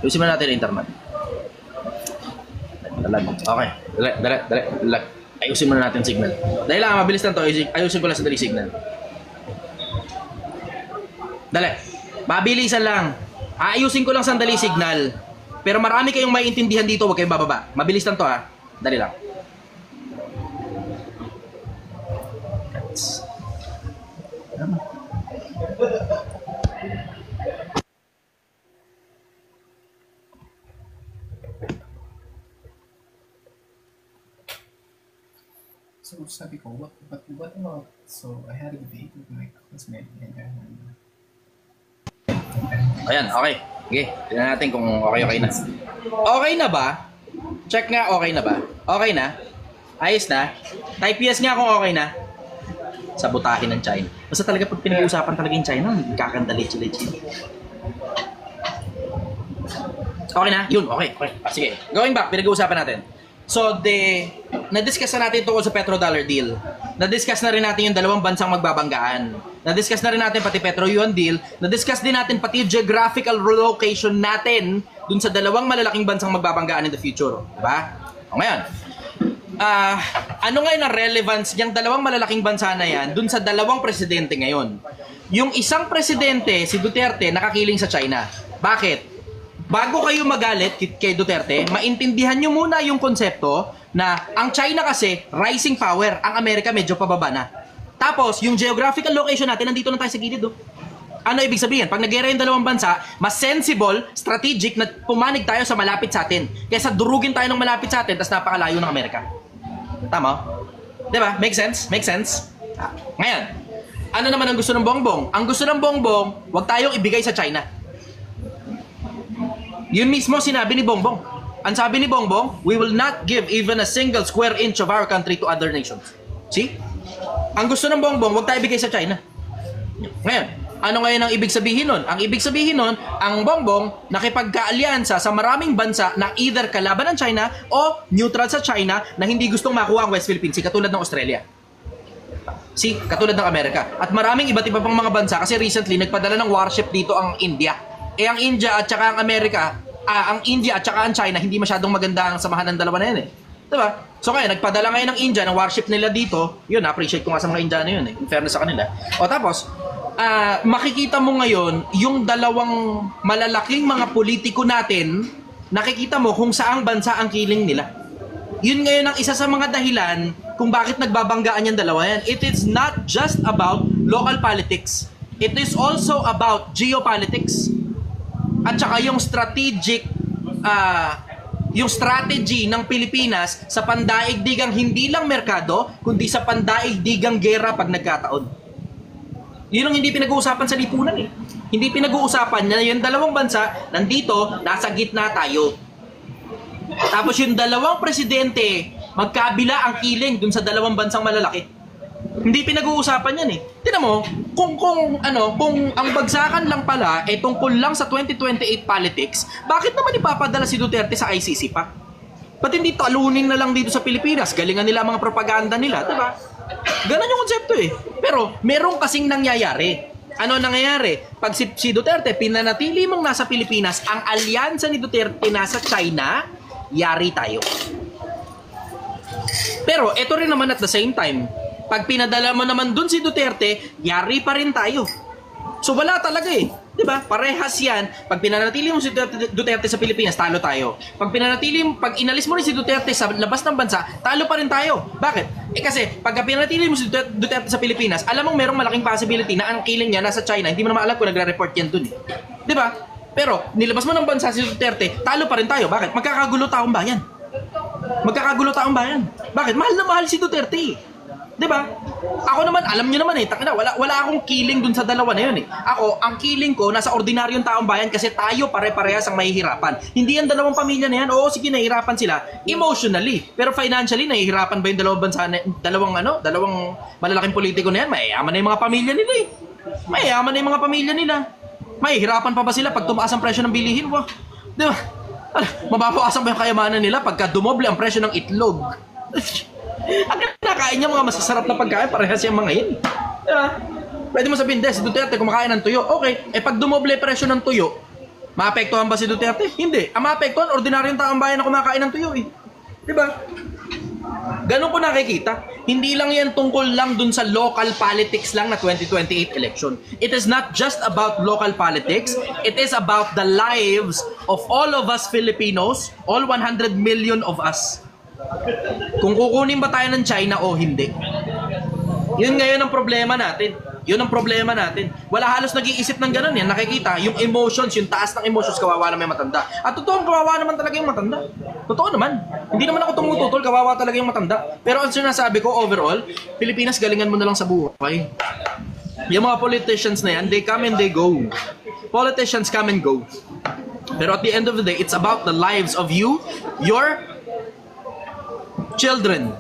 yung internet. Lalag, okay, dali, ayusin muna natin signal. Dahil lang, mabilis lang to, ayusin ko lang sa dali signal. Dali. Mabilisan lang. Aayusin ko lang sandali signal. Pero marami kayong maiintindihan dito, huwag kayong bababa. Mabilis lang to ha. Dali lang. So sabi ko, what about, so I had a debate with my classmate and Ayan, okay. Okay, tingnan natin kung okay na. Okay na ba? Check nga, okay na ba? Okay na? Ayos na? Type yes nga kung okay na. Sabotahin ng China. Basta talaga pag pinag-uusapan talaga yung China, kakandali-chili-chili. Okay na? Yun, okay. Sige, going back, pinag-uusapan natin. So, na-discuss na natin tungkol sa petrodollar deal. Na-discuss na rin natin yung dalawang bansang magbabanggaan. Na-discuss na rin natin pati petro-yuan deal. Na-discuss din natin pati yung geographical location natin dun sa dalawang malalaking bansang magbabanggaan in the future. Diba? O ngayon, ano ngayon ang relevance yung dalawang malalaking bansa na yan dun sa dalawang presidente ngayon? Yung isang presidente, si Duterte, nakakiling sa China. Bakit? Bago kayo magalit kay Duterte, maintindihan nyo muna yung konsepto na ang China kasi rising power, ang Amerika medyo pababa na. Tapos, yung geographical location natin, nandito na tayo sa gilid. Ano ibig sabihin? Pag nag-era yung dalawang bansa, mas sensible, strategic na pumanig tayo sa malapit sa atin. Kaysa durugin tayo ng malapit sa atin, tapos napakalayo ng Amerika. Tama? Diba? Make sense? Make sense? Ngayon, ano naman ang gusto ng Bongbong? Ang gusto ng Bongbong, huwag tayong ibigay sa China. Yun mismo sinabi ni Bongbong. Ang sabi ni Bongbong, we will not give even a single square inch of our country to other nations. See? Ang gusto ng Bongbong, huwag tayo ibigay sa China. Ngayon, ano ngayon ang ibig sabihin nun? Ang ibig sabihin nun, ang Bongbong nakipagkaalyansa sa maraming bansa na either kalaban ng China o neutral sa China na hindi gustong makuha ang West Philippines Sea, katulad ng Australia. See? Katulad ng Amerika. At maraming iba't iba pang mga bansa kasi recently nagpadala ng warship dito ang India. Ang India at saka ang Amerika, ang India at saka ang China, hindi masyadong maganda ang samahan ng dalawa na yan eh. Diba? So kaya, nagpadala ngayon ng India ng warship nila dito, yun, appreciate ko nga sa mga Indiano yun eh, in fairness sa kanila. O tapos, makikita mo ngayon, yung dalawang malalaking mga politiko natin, nakikita mo kung saang bansa ang kiling nila. Yun ngayon ang isa sa mga dahilan kung bakit nagbabanggaan yung dalawa yan. It is not just about local politics. It is also about geopolitics. At saka yung strategic, yung strategy ng Pilipinas sa pandaigdigang hindi lang merkado, kundi sa pandaigdigang gera pag nagkataon. Yun ang hindi pinag-uusapan sa lipunan eh. Hindi pinag-uusapan na yung dalawang bansa, nandito, nasa gitna tayo. Tapos yung dalawang presidente, magkabila ang kiling dun sa dalawang bansang malalaki. Hindi pinag-uusapan yan eh. Tingnan mo, kung ang bagsakan lang pala ay tungkol lang sa 2028 politics, bakit naman ipapadala si Duterte sa ICC pa? Ba't hindi talunin na lang dito sa Pilipinas? Galingan nila mga propaganda nila, diba? Ganon yung konsepto eh. Pero merong kasing nangyayari. Ano nangyayari? Pag si Duterte pinanatili mong nasa Pilipinas, ang alyansa ni Duterte nasa China, yari tayo. Pero ito rin naman at the same time, pag pinadala mo naman dun si Duterte, yari pa rin tayo. So wala talaga eh. Diba? Parehas yan. Pag pinanatili mo si Duterte sa Pilipinas, talo tayo. Pag inalis mo rin si Duterte sa labas ng bansa, talo pa rin tayo. Bakit? Kasi pag pinanatili mo si Duterte sa Pilipinas, alam mong merong malaking possibility na ang killing niya nasa China. Hindi mo naman alam kung nagre-report yan dun eh. Diba? Pero nilabas mo ng bansa si Duterte, talo pa rin tayo. Bakit? Magkakagulo taong bayan. Magkakagulo taong bayan. Bakit? Mahal na mahal si Duterte eh. Diba? Ako naman, alam nyo naman eh, wala akong killing dun sa dalawa na yun eh. Ako, ang killing ko, nasa ordinaryong taong bayan kasi tayo pare-parehas ang mahihirapan. Hindi yan dalawang pamilya na yan. Oo, sige, nahihirapan sila emotionally. Pero financially, nahihirapan ba yung dalawang bansa, dalawang malalaking politiko na yan? Mayayaman na yung mga pamilya nila eh. Mayayaman na yung mga pamilya nila. Mahihirapan pa ba sila pag tumaas ang presyo ng bilihin? Wow. Diba? Mababawasan ba yung kayamanan nila pagka dumoble ang presyo ng itlog? Ang kinakain niya mga masasarap na pagkain, parehas yung mga yun. Diba? Pwede mo sabihin, si Duterte kumakain ng tuyo. Okay, pag dumoble presyo ng tuyo, maapektuhan ba si Duterte? Hindi. Ang maapektuhan, ordinaryong taong bayan na kumakain ng tuyo eh. Diba? Ganun ko nakikita. Hindi lang yan tungkol lang dun sa local politics lang na 2028 election. It is not just about local politics. It is about the lives of all of us Filipinos, all 100 million of us. Kung kukunin ba tayo ng China o hindi. Yun ngayon ang problema natin. Yun ang problema natin. Wala halos nag-iisip ng ganun yan. Nakikita, yung emotions, yung taas ng emotions, kawawa na may matanda. At totoo, kawawa naman talaga yung matanda. Totoo naman. Hindi naman ako tumututol, kawawa talaga yung matanda. Pero ang sinasabi ko, overall, Pilipinas, galingan mo na lang sa buhay. Yung mga politicians na yan, they come and they go. Politicians come and go. Pero at the end of the day, it's about the lives of you, your children,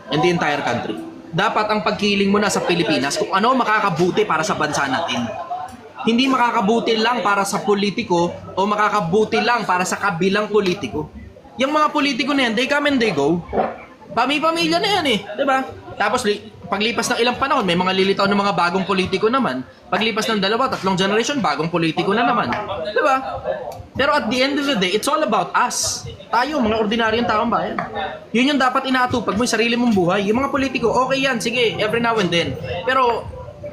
and the entire country. Dapat ang pagkiling mo na sa Pilipinas kung ano makakabuti para sa bansa natin. Hindi makakabuti lang para sa politiko o makakabuti lang para sa kabilang politiko. Yung mga politiko na yan, they come and they go. Pamilya na yan eh, diba? Tapos paglipas ng ilang panahon, may mga lilitaw ng mga bagong politiko naman. Paglipas ng 2-3 generation, bagong politiko na naman. Diba? Pero at the end of the day, it's all about us. Tayo, mga ordinaryong taong bayan. Yun yung dapat inaatupag mo, yung sarili mong buhay. Yung mga politiko, okay yan, sige, every now and then. Pero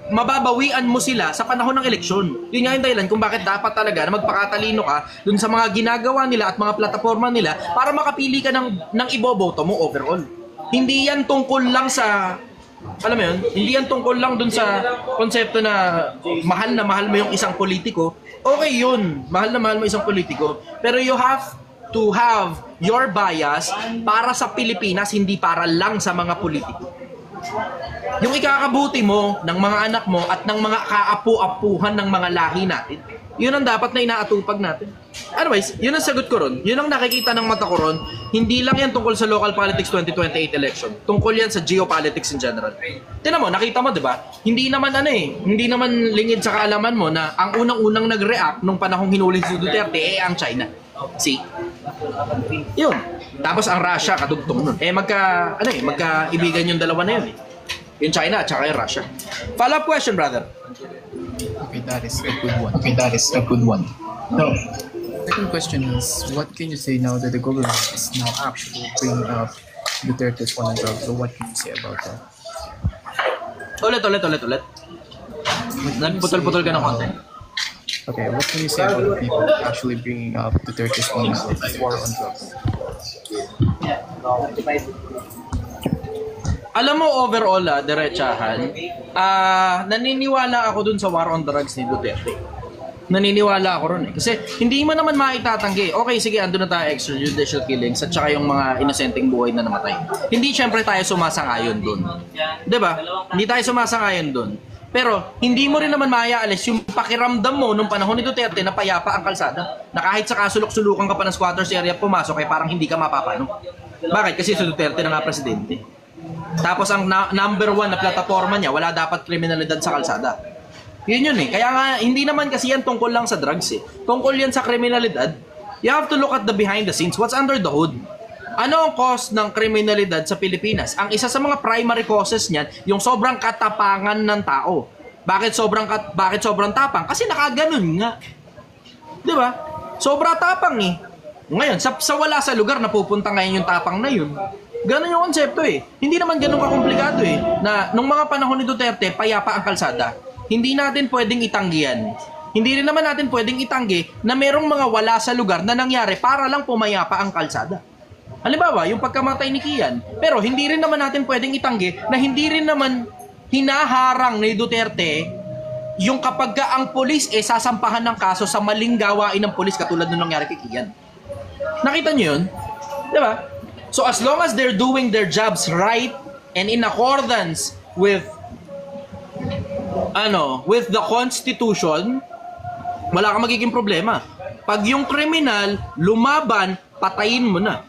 mababawian mo sila sa panahon ng eleksyon. Yun nga yung dahilan kung bakit dapat talaga na magpakatalino ka dun sa mga ginagawa nila at mga plataforma nila para makapili ka ng iboboto mo overall. Hindi yan tungkol lang sa, alam mo yun, hindi yan tungkol lang dun sa konsepto na mahal mo yung isang politiko. Okay yun, mahal na mahal mo isang politiko. Pero you have to have your bias para sa Pilipinas, hindi para lang sa mga politiko. Yung ikakabuti mo ng mga anak mo at ng mga kaapu-apuhan ng mga lahi natin, yun ang dapat na inaatupag natin. Anyways, yun ang sagot ko ron. Yun ang nakikita ng mata ko ron. Hindi lang yan tungkol sa local politics 2028 election. Tungkol yan sa geopolitics in general. Tinan mo, nakita mo, di ba? Hindi naman hindi naman lingid sa kaalaman mo na ang unang-unang nag-react nung panahong hinuli si Duterte ang China. See? Yun. Tapos ang Russia, kadugtong nun. Magkaibigan yung dalawa na yun eh. Yung China at saka yung Russia. Follow-up question, brother. Okay, that is a good one. So, second question is, what can you say now that the government is now actually bringing up Duterte's war on drugs? So what can you say about that? Ulit. Nagputol-putol ka ng konti. Okay, what can you say about the people actually bringing up Duterte's war on drugs? Alam mo, overall, diretsahan, naniniwala ako dun sa war on drugs ni Duterte. Naniniwala ako ron eh. Kasi hindi mo naman maitatanggi. Okay, sige, andun na tayo extrajudicial killings at saka yung mga inosenteng buhay na namatay. Hindi syempre tayo sumasang-ayon dun. Diba? Hindi tayo sumasang-ayon dun. Pero hindi mo rin naman maaalis yung pakiramdam mo nung panahon ni Duterte na payapa ang kalsada. Na kahit sa kasulok-sulukan ka pa ng squatters area pumasok ay parang hindi ka mapapano. Bakit? Kasi si Duterte na nga presidente. Tapos ang number 1 na plataforma niya, wala dapat kriminalidad sa kalsada. Yun eh. Kaya nga, hindi naman kasi yan tungkol lang sa drugs eh. Tungkol yan sa kriminalidad. You have to look at the behind the scenes. What's under the hood? Ano ang cause ng kriminalidad sa Pilipinas? Ang isa sa mga primary causes niyan, yung sobrang katapangan ng tao. Bakit sobrang tapang? Kasi nakaganon nga. Di ba? Sobra tapang eh. Ngayon, sa wala sa lugar, napupunta ngayon yung tapang na yun. Ganon yung konsepto eh. Hindi naman ganun kakomplikado eh. Na nung mga panahon ni Duterte, payapa ang kalsada. Hindi natin pwedeng itanggi yan. Hindi rin naman natin pwedeng itanggi na merong mga wala sa lugar na nangyari para lang pumayapa ang kalsada. Halimbawa, yung pagkamatay ni Kian. Pero hindi rin naman natin pwedeng itanggi na hindi rin naman hinaharang ni Duterte yung kapag ang polis sasampahan ng kaso sa maling gawain ng polis katulad nung nangyari kay Kian. Nakita niyo yun? Diba? So as long as they're doing their jobs right and in accordance with the Constitution, wala kang magiging problema. Pag yung kriminal lumaban, patayin mo na.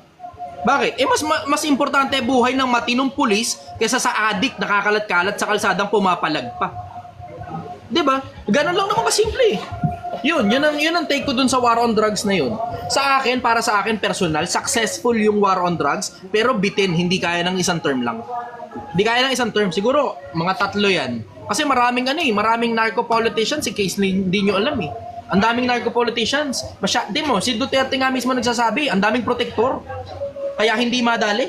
Bakit? Mas importante buhay ng matinong pulis kaysa sa adik na kakalat-kalat sa kalsadang pumapalag pa. 'Di ba? Ganun lang naman kasimple. Yun ang take ko dun sa war on drugs na yun. Para sa akin personal, successful yung war on drugs, pero bitin, hindi kaya ng isang term lang. Hindi kaya ng isang term. Siguro, mga 3 yan. Kasi maraming narco-politicians, case na hindi nyo alam eh. Ang daming narco-politicians. Di mo, si Duterte nga mismo nagsasabi, ang daming protector. Kaya hindi madali.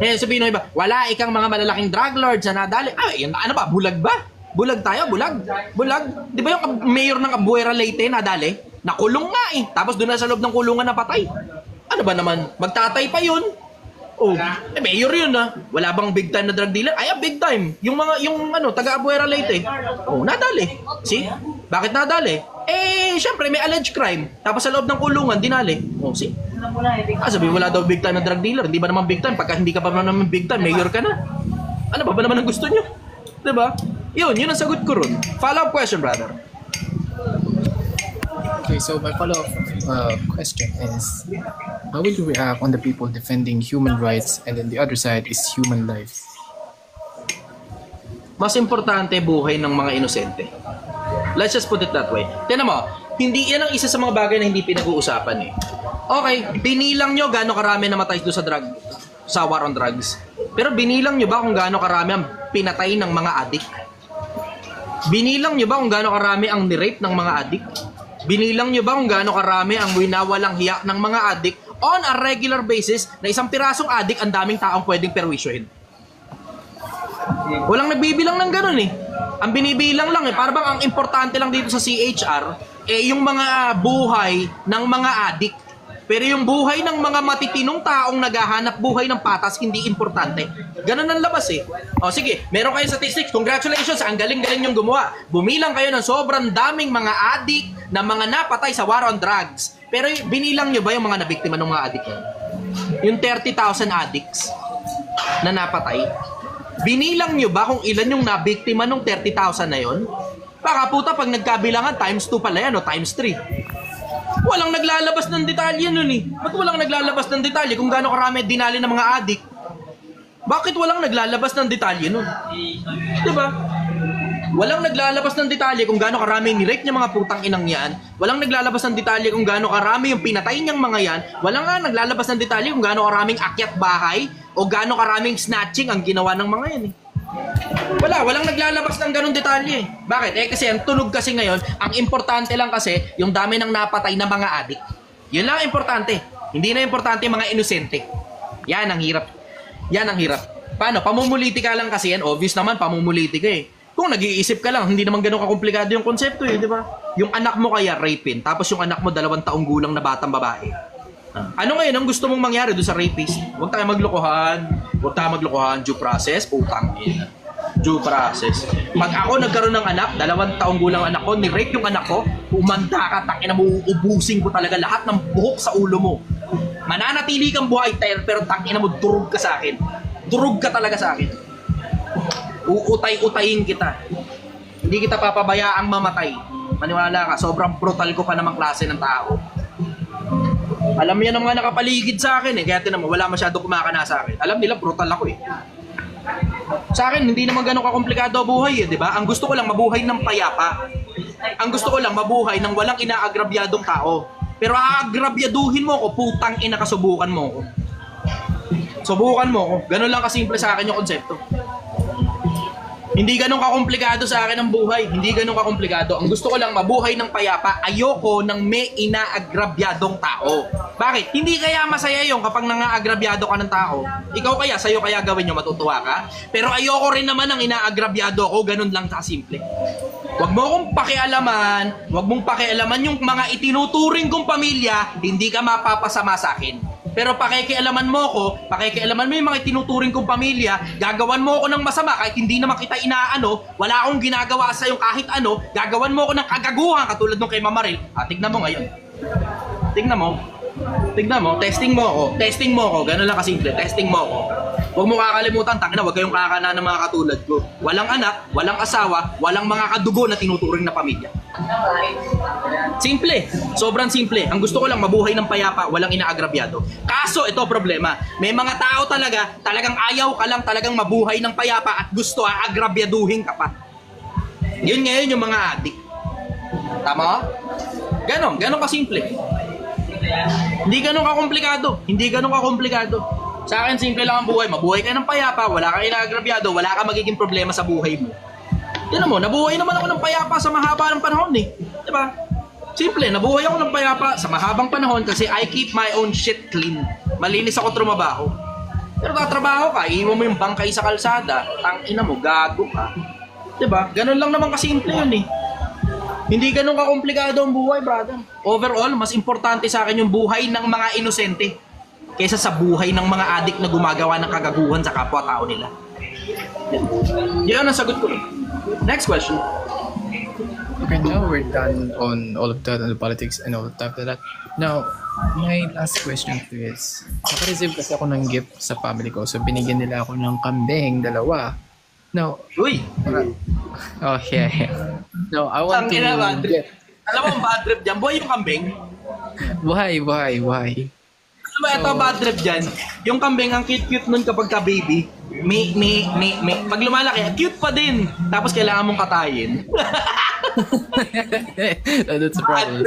Eh, sabihin ng iba, wala ikang mga malalaking drug lords na nadali. Yun, ano ba, bulag ba? Bulag tayo, bulag. Bulag. Di ba yung mayor ng Cabuera Leyte nadali? Nakulong nga eh. Tapos doon na sa loob ng kulungan na patay. Ano ba naman? Magtatay pa yun. Oh, mayor yun ah. Wala bang big time na drug dealer? Big time. Yung taga Cabuera Leyte. Oh, nadali. See? Bakit nadali? Syempre may alleged crime. Tapos sa loob ng kulungan, dinali. Oh, see? Sabi wala daw big time na drug dealer. Hindi ba naman big time? Pagka hindi ka pa naman big time, mayor ka na. Ano ba naman ang gusto nyo? Diba? Yun ang sagot ko ron. Follow-up question, brother. Okay, so my follow-up question is, how will you react on the people defending human rights and then the other side is human lives? Mas importante buhay ng mga inosente. Let's just put it that way. Tignan mo, hindi yan ang isa sa mga bagay na hindi pinag-uusapan eh. Okay, binilang nyo gaano karami namatay doon sa war on drugs. Pero binilang nyo ba kung gaano karami ang pinatay ng mga adik? Binilang nyo ba kung gaano karami ang nirape ng mga adik? Binilang nyo ba kung gaano karami ang winawalang hiya ng mga adik on a regular basis na isang pirasong adik ang daming taong pwedeng perwisyohin? Walang nagbibilang ng ganun eh. Ang binibilang lang para bang ang importante lang dito sa CHR yung mga buhay ng mga adik. Pero yung buhay ng mga matitinong taong naghahanap buhay ng patas, hindi importante. Ganun ang labas eh. O sige, meron kayo statistics. Congratulations, ang galing-galing yung gumawa. Bumilang kayo ng sobrang daming mga adik na mga napatay sa war on drugs. Pero binilang nyo ba yung mga nabiktima ng mga adik yan? Yung 30,000 addicts na napatay? Binilang nyo ba kung ilan yung nabiktima ng 30,000 na yon? Baka puta, pag nagkabilangan, times 2 pala yan o times 3. Walang naglalabas ng detalye nun eh. Ba't walang naglalabas ng detalye kung gaano karami dinali ng mga adik? Bakit walang naglalabas ng detalye nun? Diba? Walang naglalabas ng detalye kung gaano karami ni-rape niya mga putang inang yan. Walang naglalabas ng detalye kung gaano karami yung pinatay niyang mga yan. Walang nga naglalabas ng detalye kung gaano karaming akyat bahay o gaano karaming snatching ang ginawa ng mga yan eh. Walang naglalabas ng ganun detalye. Bakit? Kasi ang tunog kasi ngayon, ang importante lang kasi yung dami ng napatay na mga adik. Yun lang ang importante. Hindi na importante yung mga inosente. Yan ang hirap. Yan ang hirap. Paano? Pamumuliti ka lang kasi yan. Obvious naman, pamumuliti ka eh. Kung nag-iisip ka lang, hindi naman ganun kakomplikado yung konsepto eh, di ba? Yung anak mo kaya rapin, tapos yung anak mo 2 taong gulang na batang babae. Ano ngayon ang gusto mong mangyari doon sa rapist? Huwag tayo maglokohan. Huwag tayo maglokohan. Due process, putang ina. Due process. Pag ako nagkaroon ng anak, 2 taong gulang anak ko, ni-rape yung anak ko, umanda ka, tangina mo, uubusin ko talaga lahat ng buhok sa ulo mo. Mananatili kang buhay, pero tangina mo, durog ka sa akin. Durog ka talaga sa akin. Uutay-utayin kita. Hindi kita papabayaang mamatay. Maniwala ka, sobrang brutal ko pa namang klase ng tao. Alam niya ng mga nakapaligid sa akin eh. Kaya tinan mo, wala masyado kumakana sa akin. Alam nila, brutal ako eh. Sa akin, hindi naman ganun kakomplikado buhay eh, di ba? Ang gusto ko lang mabuhay ng payapa. Ang gusto ko lang mabuhay ng walang inaagrabyadong tao. Pero aagrabyaduhin mo ko, putang ina ka, subukan mo ko. Subukan mo ko. Ganun lang kasimple sa akin yung konsepto. Hindi ganun kakomplikado sa akin ang buhay. Hindi ganun kakomplikado. Ang gusto ko lang mabuhay ng payapa. Ayoko ng may inaagrabyadong tao. Bakit? Hindi kaya masaya yung kapag nangaagrabyado ka ng tao. Ikaw kaya, sa'yo kaya gawin nyo, matutuwa ka? Pero ayoko rin naman ng inaagrabyado ako. Ganun lang kasimple. Huwag mo akong pakialaman. Huwag mong pakialaman yung mga itinuturing kong pamilya. Hindi ka mapapasama sa akin. Pero pakikialaman mo ko, pakikialaman mo yung mga tinuturing kong pamilya, gagawan mo ako ng masama kahit hindi naman kita inaano, wala akong ginagawa sa yung kahit ano, gagawan mo ako ng kagaguhan katulad nung kay Mama Rel. Tignan mo ngayon. Tignan mo. Tignan mo, testing mo ako, gano'n lang kasimple, testing mo ako. Huwag mo kakalimutan, tangina, huwag kayong kakana ng mga katulad ko. Walang anak, walang asawa, walang mga kadugo na tinuturing na pamilya. Simple, sobrang simple. Ang gusto ko lang mabuhay ng payapa, walang inaagrabyado. Kaso ito problema, may mga tao talagang ayaw ka lang talagang mabuhay ng payapa at gusto aagrabyaduhin ka pa. Yun ngayon yung mga adik. Tama? Ganon kasimple. Hindi ganun kakomplikado. Sa akin, simple lang ang buhay. Mabuhay ka ng payapa, wala kang inaagrabyado, wala kang magiging problema sa buhay mo. Tignan mo, nabuhay naman ako ng payapa sa mahaba ng panahon eh. Diba? Simple, nabuhay ako ng payapa sa mahabang panahon kasi I keep my own shit clean. Malinis ako trumabaho. Pero tatrabaho ka, iiwan mo yung bangkay sa kalsada, ang ina mo, gago ka. Diba? Ganun lang naman kasimple yun eh. Hindi ganun kakomplikado ang buhay, brother. Overall, mas importante sa akin yung buhay ng mga inosente kaysa sa buhay ng mga adik na gumagawa ng kagaguhan sa kapwa-tao nila. Yan ang sagot ko. Next question. Okay, now we're done on all of that, on the politics and all of that. Now, my last question to you is, naka-receive kasi ako ng gift sa family ko. So, binigyan nila ako ng kambing, 2. Now, uy! Oh, yeah. No, I want to get... Alam mo ang bad trip dyan? Buhay yung kambing? Why? Alam mo, ito bad trip dyan. Yung kambing, ang cute-cute nun kapag ka-baby. Pag lumalaki, cute pa din. Tapos kailangan mong katayin. That's a problem.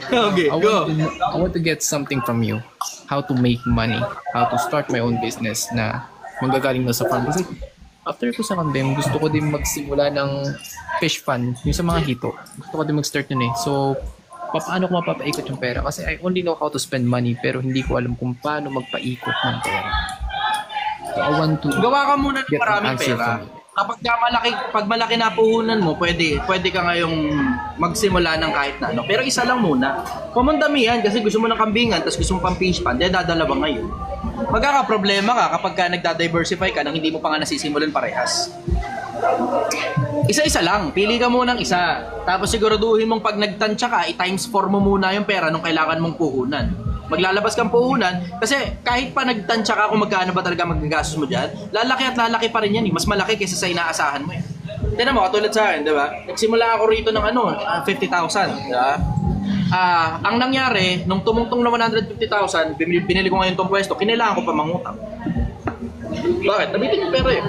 Okay, go. I want to get something from you. How to make money. How to start my own business na manggagaling na sa farm. Kasi after ko sa kambing, gusto ko din magsimula ng fish fund. Yung sa mga hito. Gusto ko din mag-start nun eh. So, paano ko mapapaikot yung pera? Kasi I only know how to spend money pero hindi ko alam kung paano magpaikot ng pera. So, I want to gawa ka muna ng get an maraming answer pera. from you. Pag malaki na puhunan mo, pwede ka ngayong magsimula ng kahit na ano. Pero isa lang muna. Pamandamihan kasi gusto mo ng kambingan, tapos gusto mo pang fish pan, dahil dadalawa ngayon. Magkakaproblema ka kapag ka nagda-diversify ka nang hindi mo pa nga nasisimulan parehas. Isa-isa lang. Pili ka muna ng isa. Tapos siguraduhin mong pag nagtansya ka, i-times 4 mo muna yung pera nung kailangan mong puhunan. Maglalabas kang puhunan kasi kahit pa nagtansya ka kung magkano ba talaga magagastos mo dyan, lalaki at lalaki pa rin yan eh. Mas malaki kaysa sa inaasahan mo eh. Tignan mo, katulad sa akin, di ba? Nagsimula ako rito ng 50,000, di ba? Ang nangyari, nung tumungtong na 150,000, binili ko ngayon tong pwesto, kinailangan ko pa mangutang. Bakit? Nabitin yung pera eh.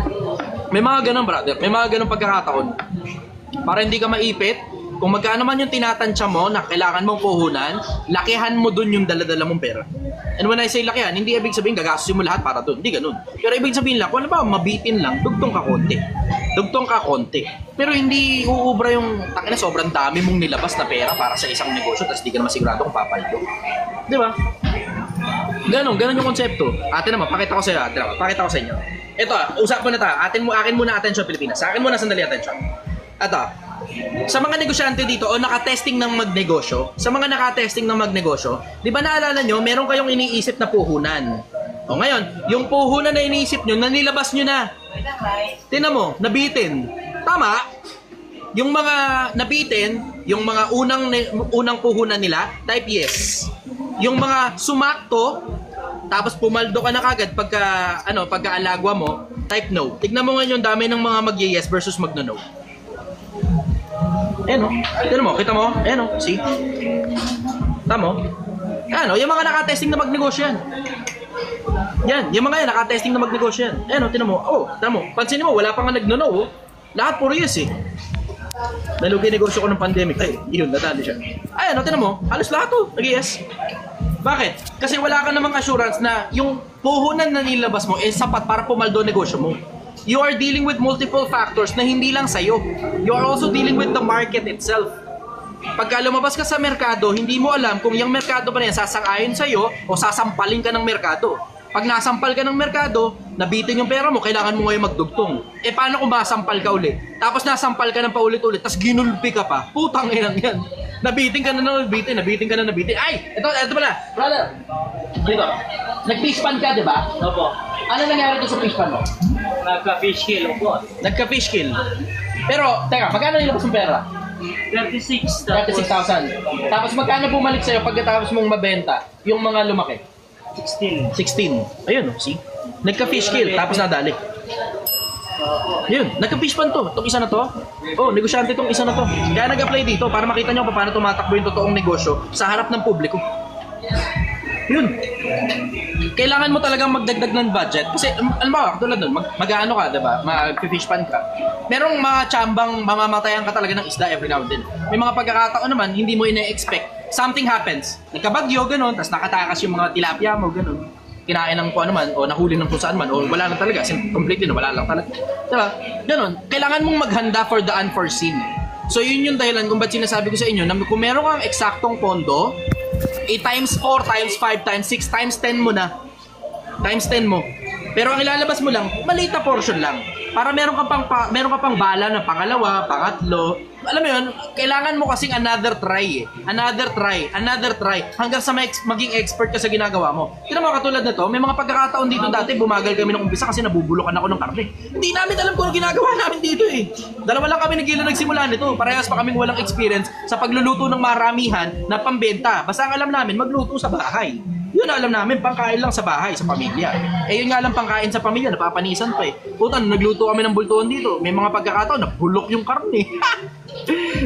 May mga ganun, brother. May mga ganun pagkakataon. Para hindi ka maipit, kung magkano man yung tinatansya mo na kailangan mong puhunan, lakihan mo dun yung daladala mong pera. And when I say lakihan, hindi ibig sabihin gagastusin mo lahat para dun. Hindi ganun. Pero ibig sabihin lang, kung ano ba, mabitin lang, dugtong ka konti. Pero hindi uubra yung, takina, sobrang dami mong nilabas na pera para sa isang negosyo, tapos di ka naman sigurado kung papaldo. Di ba? Ganun yung konsepto. Ate naman, pakita ko sa inyo. Ito, usapan na ta. Akin muna attention Pilipinas. Sa akin muna sandali attention. Ito. Sa mga negosyante dito o naka-testing ng magnegosyo, di ba naalala nyo, meron kayong iniisip na puhunan. O ngayon, yung puhunan na iniisip nyo, nanilabas nyo na. Tingnan mo, nabitin. Tama? Yung mga nabitin, yung mga unang puhunan nila, type yes. Yung mga sumakto, tapos pumaldo ka na kagad pagka-alagwa mo, type no. Tignan mo ngayon yung dami ng mga mag-yes versus mag-no. Ayan o. Tignan mo, kita mo? Ayan o, see? Tama mo? Ayan o, yung mga nakatesting na magnegosyo yan. Yan, yung mga yan, nakatesting na magnegosyo yan. Ayan o, tignan mo. Oh, tama mo. Pansinin mo, wala pa nga nag-no oh. Lahat puro yes eh. Nalugi negosyo ko ng pandemic. Ay, yun, natali siya. Ayan o, tignan mo. Halos lahat o, nag-yes. Bakit? Kasi wala ka namang assurance na yung puhunan na nilabas mo eh sapat para pumaldo negosyo mo. You are dealing with multiple factors na hindi lang sa'yo. You are also dealing with the market itself. Pagka lumabas ka sa merkado, hindi mo alam kung yung merkado ba na yan sasang-ayon sa'yo o sasampalin ka ng merkado. Pag nasampal ka ng merkado, nabitin yung pera mo, kailangan mo ngayon magdugtong. Eh paano kung masampal ka ulit? Tapos nasampal ka ng paulit-ulit, tapos ginulpi ka pa. Putang inang yan. Nabitin ka na nabitin. Ay! Ito pala. Brother. Dito. Nag-fish pan ka, di ba? Opo. Ano nangyari doon sa fish pan mo? Nagka-fish kill po. Nagka-fish kill. Pero, teka, magkano nilabas yung pera? 36,000. Tapos magkano bumalik sa'yo pagkatapos mong mabenta yung mga lumaki? 16. Ayun, see? Nagka-fish kill, tapos nadali. Yun, nagka-fish pan to. Itong isa na to. Oh, negosyante itong isa na to. Kaya nag-apply dito para makita nyo paano tumatakbo yung totoong negosyo sa harap ng publiko. Yun. Kailangan mo talagang magdagdag ng budget. Kasi, alam mo, katulad nun, mag-ano ka, diba? Mag-fish pan ka. Merong mga tsambang mamamatayan ka talaga ng isda every now and then. May mga pagkakataon naman, hindi mo ina-expect. Something happens. Nagkabagyo, ganun, tapos nakatakas yung mga tilapia mo, ganun. Kinain ng kung ano man, o nahuli ng kung saan man, o wala na talaga. Completely na, wala lang talaga. Diba? Ganun. Kailangan mong maghanda for the unforeseen. So, yun yung dahilan kung ba't sinasabi ko sa inyo na kung meron kang eksaktong pondo, times 4, times 5, times 6, times 10 mo na. Times 10 mo. Pero ang ilalabas mo lang, maliit na portion lang. Para meron ka pang bala na pangalawa, pangatlo. Alam mo yun, kailangan mo kasing another try eh. Another try. Hanggang sa maging expert ka sa ginagawa mo. Tignan mo katulad na to, may mga pagkakataon dito dati, bumagal kami ng umpisa kasi nabubulukan ako ng karne. Hindi namin alam kung ano ginagawa namin dito eh. Dalawa lang kami nagsimula nito. Parehas pa kaming walang experience sa pagluluto ng maramihan na pambenta. Basta ang alam namin, magluto sa bahay. Yun alam namin, pangkain lang sa bahay, sa pamilya. Eh yun nga lang pangkain sa pamilya, napapanisan pa eh. Puta, nagluto kami ng bultuhan dito. May mga pagkakataon, nabulok yung karne.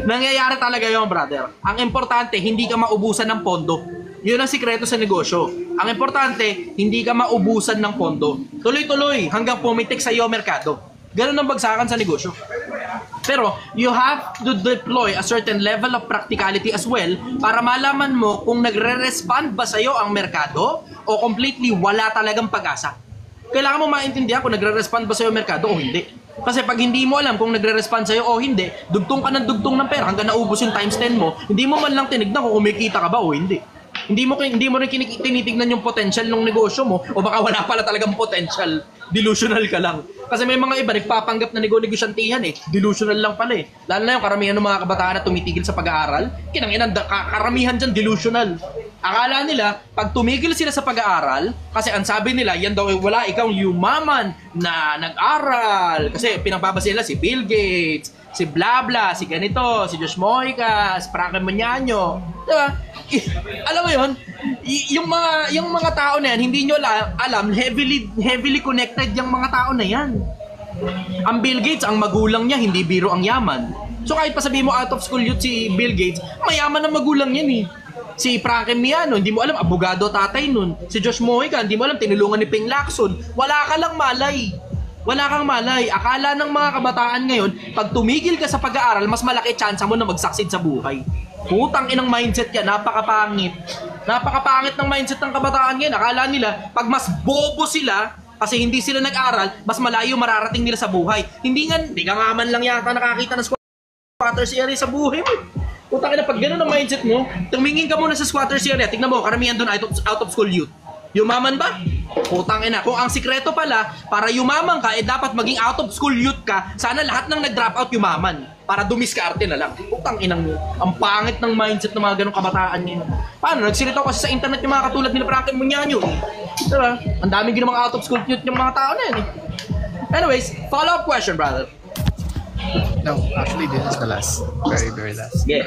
Nangyayari talaga yun, brother. Ang importante, hindi ka maubusan ng pondo. Yun ang sikreto sa negosyo. Ang importante, hindi ka maubusan ng pondo. Tuloy-tuloy hanggang pumitik sa iyo merkado. Ganun ang bagsakan sa negosyo. Pero you have to deploy a certain level of practicality as well para malaman mo kung nagre-respond ba sa'yo ang merkado o completely wala talagang pag-asa. Kailangan mo maintindihan kung nagre-respond ba sa'yo ang merkado o hindi. Kasi pag hindi mo alam kung nagre-respond sa'yo o hindi, dugtong ka ng dugtong ng pera hanggang naubos yung times 10 mo, hindi mo man lang tinignan kung kumikita ka ba o hindi. Hindi mo rin tinitignan yung potential ng negosyo mo o baka wala pala talagang potential. Delusional ka lang. Kasi may mga iba nagpapanggap na negosyantihan eh. Delusional lang pala eh. Lalo na yung karamihan ng mga kabataan na tumitigil sa pag-aaral. Kinanginan, karamihan dyan delusional. Akala nila, pag tumigil sila sa pag-aaral, kasi ang sabi nila, yan daw wala ikaw yumaman na nag-aral. Kasi pinagbabasa nila si Bill Gates, si Blabla, si ganito, si Josh Moica, si Frank Manyanyo. Diba? Alam mo yun, yung mga tao na yan, hindi nyo alam, heavily connected yung mga tao na yan. Ang Bill Gates, ang magulang niya, hindi biro ang yaman. So kahit pa sabihin mo out of school youth si Bill Gates, mayaman ang magulang yan eh. Si Frank Miano, hindi mo alam, abogado tatay nun. Si Josh Moica, hindi mo alam, tinulungan ni Ping Lacson. Wala ka lang malay. Wala kang malay. Akala ng mga kabataan ngayon, pag tumigil ka sa pag-aaral, mas malaki tsansa mo na mag-succeed sa buhay. Putang inang mindset yan, napakapangit. Napakapangit ng mindset ng kabataan ngayon. Akala nila, pag mas bobo sila, kasi hindi sila nag-aral, mas malayo mararating nila sa buhay. Hindi ka nga man lang yata nakakita ng squatters area sa buhay mo. Putang ina, pag gano'n ang mindset mo, tumingin ka muna sa squatters area. Tignan mo, karamihan doon out of school youth. Yumaman ba? Putang ina. Kung ang sikreto pala, para yumaman ka, dapat maging out of school youth ka, sana lahat ng nag-drop out yumaman. Para dumiskarte na lang. Putang inang mo. Ang pangit ng mindset ng mga ganong kabataan ngayon. Paano? Nagsilitaw kasi sa internet yung mga katulad nila Frank Manyanyo. Diba? Ang daming ginawang out of school youth yung mga tao na yan eh. Anyways, follow-up question, brother. No, actually this is the last. Very, very last. Yeah.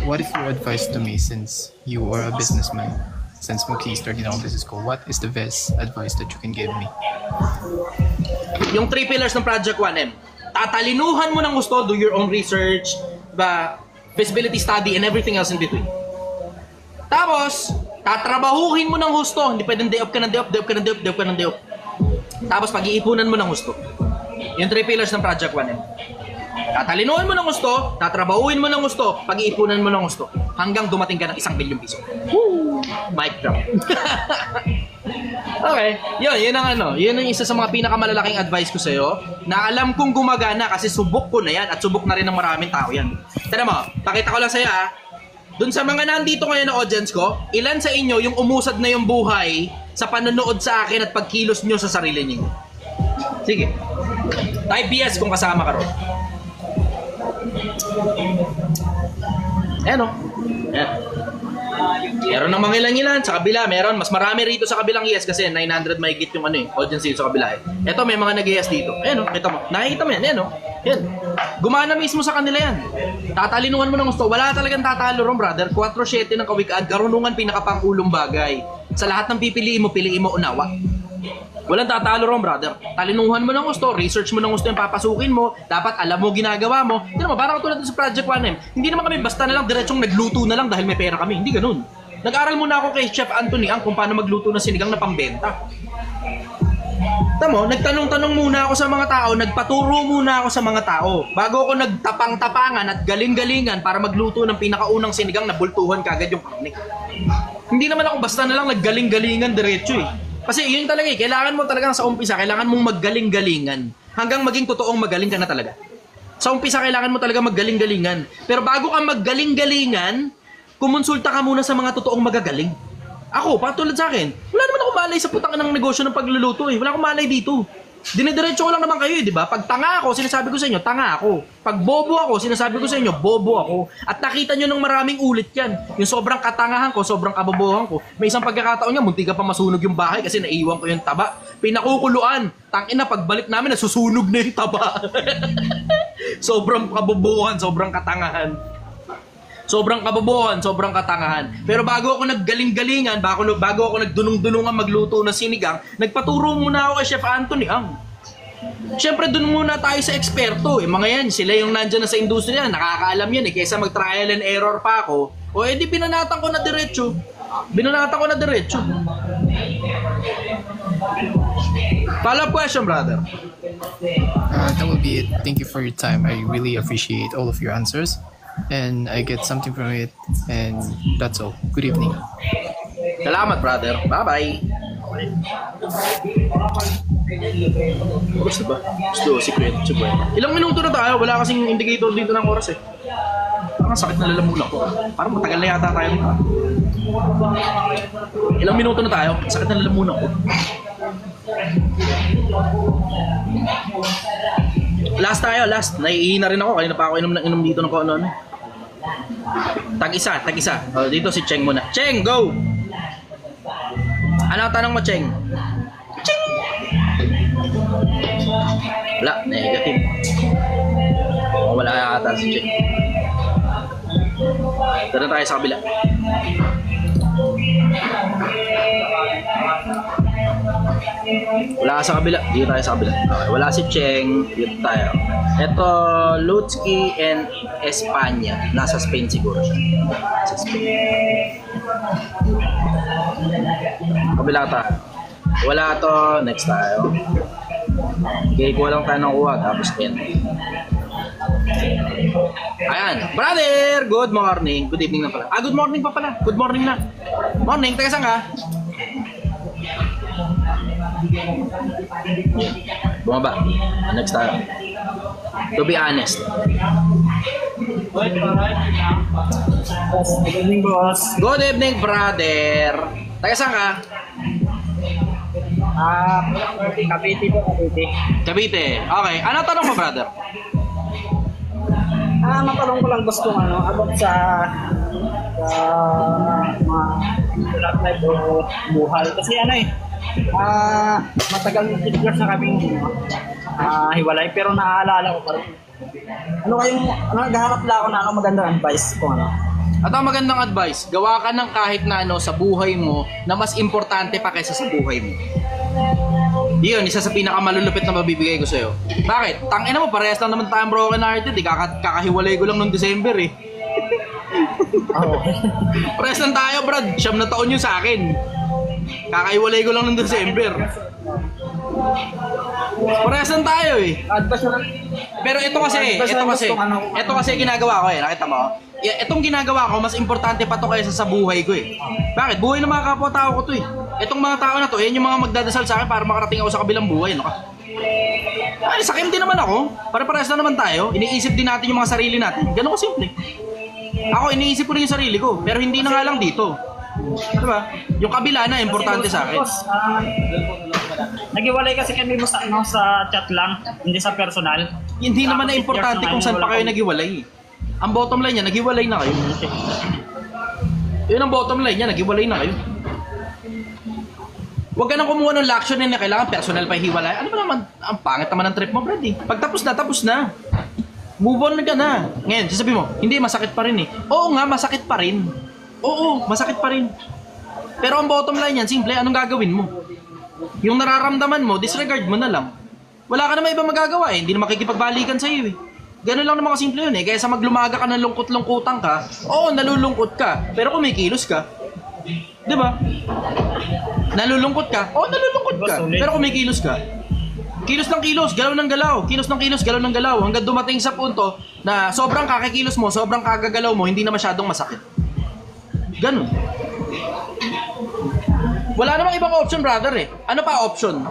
What is your advice to me since you are a businessman? Since mag-start din ako business ko, what is the best advice that you can give me? Yung 3 pillars ng Project 1M. Tatalinuhan mo ng gusto, do your own research, feasibility study, and everything else in between. Tapos, tatrabahuhin mo ng gusto. Hindi pwedeng day off ka ng day off, day off ka ng day off, day off ka ng day off. Tapos, pag-iipunan mo ng gusto. Yung 3 pillars ng Project 1M. Tatalinuhan mo ng gusto, tatrabahuhin mo ng gusto, pag-iipunan mo ng gusto, hanggang dumating ka ng 1 bilyong piso. Woo! Mic drop. Okay, yun ang isa sa mga pinakamalalaking advice ko sa'yo, na alam kong gumagana kasi subok ko na yan at subok na rin ng maraming tao yan. Tignan mo, pakita ko lang sa'yo dun sa mga nandito ngayon na audience ko, ilan sa inyo yung umusad na yung buhay sa panonood sa akin at pagkilos nyo sa sarili niyo? Sige. Type yes kung kasama ka ron. Ayan o. Ayan. Meron ng mga ilan sa kabila, meron. Mas marami rito sa kabilang yes kasi 900 mahigit yung audience dito sa kabila eh. Eto may mga nag-yes dito. Ayan o, kita mo. Nakikita mo yan, ayan o. Yan. Gumana mismo sa kanila yan. Tatalinuhan mo ng gusto. Wala talagang tatalo ron, brother. 4-7 ng kawikaan. Karunungan pinakapangulong bagay. Sa lahat ng pipiliin mo unawa. Walang tatalo ron, brother. Talinuhan mo ng gusto, research mo ng gusto yung papasukin mo, dapat alam mo ginagawa mo. Hindi naman, parang katulad sa Project 1M. Hindi naman kami basta na lang diretsong nagluto na lang dahil may pera kami. Hindi ganun. Nag-aral muna ako kay Chef Anthony kung paano magluto ng sinigang na pambenta. Tamo, nagtanong-tanong muna ako sa mga tao, nagpaturo muna ako sa mga tao. Bago ako nagtapang-tapangan at galing-galingan para magluto ng pinakaunang sinigang na bultuhan kagad yung karne. Hindi naman ako basta na lang naggaling-galingan diretso eh. Kasi yun talaga eh, kailangan mo talagang sa umpisa, kailangan mong maggaling-galingan. Hanggang maging totoong magaling ka na talaga. Sa umpisa, kailangan mo talaga maggaling-galingan. Pero bago ka maggaling-galingan, kumonsulta ka muna sa mga totoong magagaling. Ako, patulad sa akin, wala naman ako malay sa putang ng negosyo ng pagluluto eh. Wala akong malay dito. Dinidiretso ko lang naman kayo eh, di ba? Pag tanga ako, sinasabi ko sa inyo, tanga ako. Pag bobo ako, sinasabi ko sa inyo, bobo ako. At nakita nyo ng maraming ulit yan. Yung sobrang katangahan ko, sobrang kabobohan ko. May isang pagkakataon niya, munti ka pa masunog yung bahay kasi naiwan ko yung taba. Pinakukuluan. Tangina, pagbalik namin, nasusunog na yung taba. Sobrang kabobohan, sobrang katangahan. Sobrang kabobohan, sobrang katangahan. Pero bago ako naggaling-galingan, bago ako nagdunong-dunungan magluto ng sinigang, nagpaturo muna ako kay Chef Anthony Ang. Siyempre, dun muna tayo sa eksperto. Mga yan, sila yung nandyan na sa industriya, nakakaalam yan eh. Kaysa mag-trial and error pa ako, o edi binanatan ko na diretso. Follow-up question, brother. That will be it. Thank you for your time. I really appreciate all of your answers. And I get something from it. And that's all. Good evening. Salamat, brother. Bye-bye. Gusto ba? Gusto, secret. Ilang minuto na tayo? Wala kasing indicator dito ng oras eh. Parang sakit na lalamunan ko. Parang matagal na yata tayo. Ilang minuto na tayo? Sakit na lalamunan ko. Last tayo, last. Naiihi na rin ako. Kanina pa ako inom dito ng ano. Tag-isa. Dito si Cheng muna. Cheng, go! Ano ang tanong mo, Cheng? Cheng! Wala, negative. Wala yata si Cheng. Tara tayo sa kabila. Wala ka sa kabila, dito tayo sa kabila. Okay, wala si Cheng, dito tayo. Ito, Lutski and Espanya. Nasa Spain siguro siya. Nasa Spain. Kabila tayo. Wala to, next tayo. Okay, kuha lang tayo ng kuha, tapos end. Ayan, brother! Good morning. Good evening na pala. Good morning pa pala. Good morning na. Morning, taga saan ka? Bumaba. Next tayo. To be honest. Good evening, boss. Good evening, brother. Taga saan ka? Cavite po, Cavite. Cavite. Okay. Ano tanong mo, brother? Matanong ko lang, boss, kung about sa mga love life o buhay. Kasi matagal years na kaming hiwalay, pero naaalala ko pa rin. Naghahanap lang ako na magandang advice kung ano. At ang magandang advice, gawa ka ng kahit na sa buhay mo na mas importante pa kaysa sa buhay mo. Yun, isa sa pinakamalulupit na mabibigay ko sa'yo. Bakit? Tangina mo, parehas lang naman tayong broken hearted eh. Kakahiwalay ko lang nung December eh. Parehas lang tayo, Brad. 9 na taon yun sa akin. Kakahiwalay ko lang nung December. Parehas lang tayo eh. Pero ito kasi ginagawa ko eh. Nakita mo? Itong ginagawa ko, mas importante pa to kaysa sa buhay ko eh. Bakit? Buhay ng mga kapwa-tao ko to eh. Itong mga tao na to, yan yung mga magdadasal sa akin para makarating ako sa kabilang buhay. Ano ka? Ay, sakim din naman ako. Pare-parehas na naman tayo. Iniisip din natin yung mga sarili natin. Ganun ko simple. Ako, iniisip ko rin yung sarili ko. Pero hindi na nga lang dito. Diba? Yung kabila na, importante sa akin. Naghiwalay kasi kami mo sa chat lang, hindi sa personal. Hindi naman na importante kung saan pa kayo naghiwalay. Ang bottom line niya, naghiwalay na kayo. Yun ang bottom line niya, naghiwalay na kayo. Huwag ka nang kumuha ng luxury na kailangan personal pa hiwalay. Ano ba naman, ang pangit naman ng trip mo, Brad eh. Pag tapos na. Move on ka na. Ngayon, sasabihin mo, hindi, masakit pa rin eh. Oo nga, masakit pa rin. Oo, masakit pa rin. Pero ang bottom line yan, simple, anong gagawin mo? Yung nararamdaman mo, disregard mo na lang. Wala ka naman ibang magagawa eh, hindi na makikipagbalikan sa'yo eh. Ganun lang naman kasimple yun eh, kaya sa maglumaga ka ng lungkot-lungkutan ka, oo, nalulungkot ka, pero kumikilos ka. Diba? Nalulungkot ka, oo, nalulungkot ka, pero kumikilos ka. Kilos ng kilos, galaw ng galaw, kilos ng kilos, galaw ng galaw, hanggang dumating sa punto na sobrang kakikilos mo, sobrang kagagalaw mo, hindi na masyadong masakit. Ganun. Wala namang ibang option, brother eh. Ano pa option?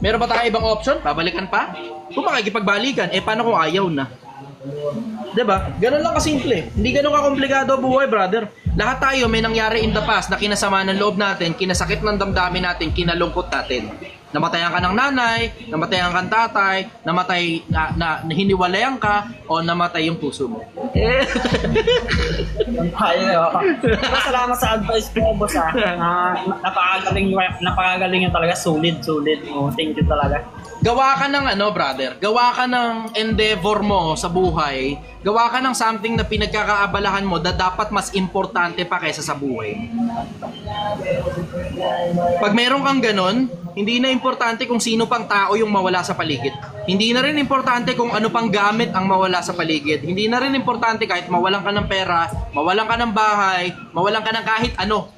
Meron ba tayong ibang option? Babalikan pa? Kung makikipagbalikan, paano kung ayaw na? Diba? Ganun lang kasimple. Hindi ganun kakomplikado buhay, brother. Lahat tayo may nangyari in the past na kinasama ng loob natin, kinasakit ng damdamin natin, kinalungkot natin. Namatayan ka ng nanay, namatayan ka ng tatay, namatay na hiniwalayan ka, o namatay yung puso mo. Salamat sa advice mo, boss. Napakagaling yun talaga. Sulit. Oh, thank you talaga. Gawa ka ng brother, gawa ka ng endeavor mo sa buhay, gawa ka ng something na pinagkakaabalahan mo na dapat mas importante pa kaysa sa buhay. Pag meron kang ganun, hindi na importante kung sino pang tao yung mawala sa paligid. Hindi na rin importante kung ano pang gamit ang mawala sa paligid. Hindi na rin importante kahit mawalan ka ng pera, mawalan ka ng bahay, mawalan ka ng kahit ano.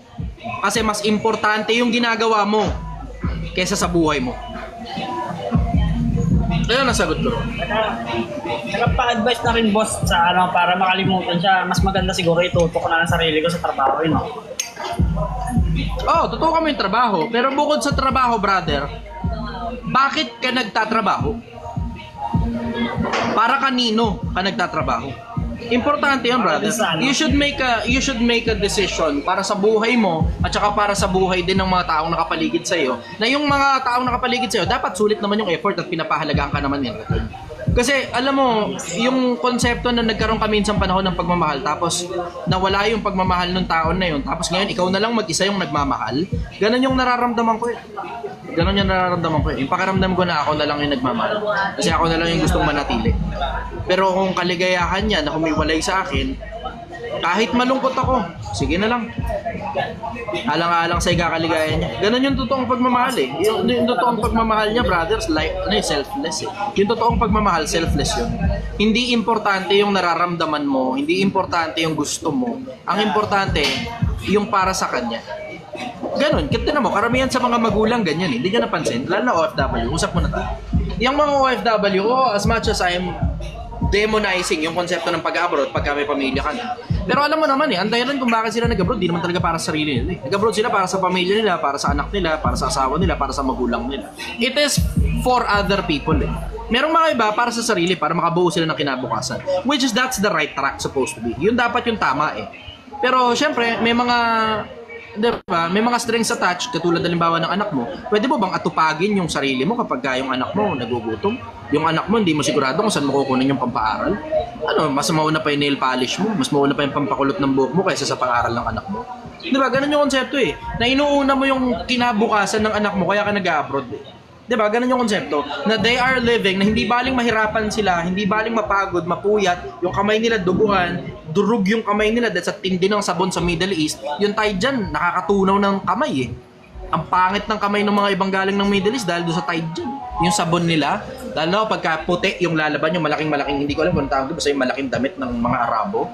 Kasi mas importante yung ginagawa mo kaysa sa buhay mo. Ayun, nasagot ko. Nagpa-advise na rin, boss, sa para makalimutan siya. Mas maganda siguro itutok na lang sarili ko sa trabaho, yun, no? Totoo kami yung trabaho. Pero bukod sa trabaho, brother, bakit ka nagtatrabaho? Para kanino ka nagtatrabaho? Importante yan, brother. You should make a decision para sa buhay mo at saka para sa buhay din ng mga taong nakapaligid sa iyo. Na yung mga taong nakapaligid sa iyo, dapat sulit naman yung effort at pinapahalagaan ka naman yan. Kasi alam mo, yung konsepto na nagkaroon kami sa panahon ng pagmamahal tapos nawala yung pagmamahal ng taon na yun tapos ngayon ikaw na lang mag-isa yung nagmamahal, ganun yung nararamdaman ko eh. Ganun yung nararamdaman ko eh. Yung pakiramdam ko na ako na lang yung nagmamahal. Kasi ako na lang yung gustong manatili. Pero kung kaligayahan niya na humiwalay sa akin, kahit malungkot ako, sige na lang. Alang-alang sa ikakaligayan niya. Ganun yung totoong pagmamahal eh. Yung totoong pagmamahal niya, brothers, like, selfless eh. Yung totoong pagmamahal, selfless yun. Hindi importante yung nararamdaman mo, hindi importante yung gusto mo. Ang importante, yung para sa kanya. Ganun, kita na mo, karamihan sa mga magulang ganyan eh. Hindi ka napansin, lalo na OFW, usap mo na tayo. Yung mga OFW, as much as I'm demonizing yung konsepto ng pag-abroad pagka may pamilya ka na. Pero alam mo naman eh, ang dahilan kung bakit sila nag-abroad, di naman talaga para sa sarili nila eh. Nag-abroad sila para sa pamilya nila, para sa anak nila, para sa asawa nila, para sa magulang nila. It is for other people eh. Merong mga iba para sa sarili, para makabuo sila ng kinabukasan. Which is, that's the right track supposed to be. Yun dapat yung tama eh. Pero syempre, may mga... Diba? May mga strings attached, katulad halimbawa ng anak mo. Pwede mo bang atupagin yung sarili mo kapag yung anak mo nagugutom? Yung anak mo, hindi mo sigurado kung saan mo kukunin yung pampaaral? Mas mauna pa yung nail polish mo, mas mauna pa yung pampakulot ng buhok mo kaysa sa pang-aral ng anak mo. Diba? Ganun yung konsepto eh. Na inuuna mo yung kinabukasan ng anak mo kaya ka nag-abroad eh. Diba? Ganun yung konsepto. Na they are living, na hindi baling mahirapan sila, hindi baling mapagod, mapuyat, yung kamay nila duguan, durug yung kamay nila dahil sa tindi ng sabon sa Middle East, yung tayo dyan, nakakatunaw ng kamay eh. Ang pangit ng kamay ng mga ibang galing ng Middle East dahil doon sa tayo dyan. Yung sabon nila, dahil na pagka puti yung lalaban, yung malaking-malaking, hindi ko alam kung tawag doon, basta yung malaking damit ng mga Arabo.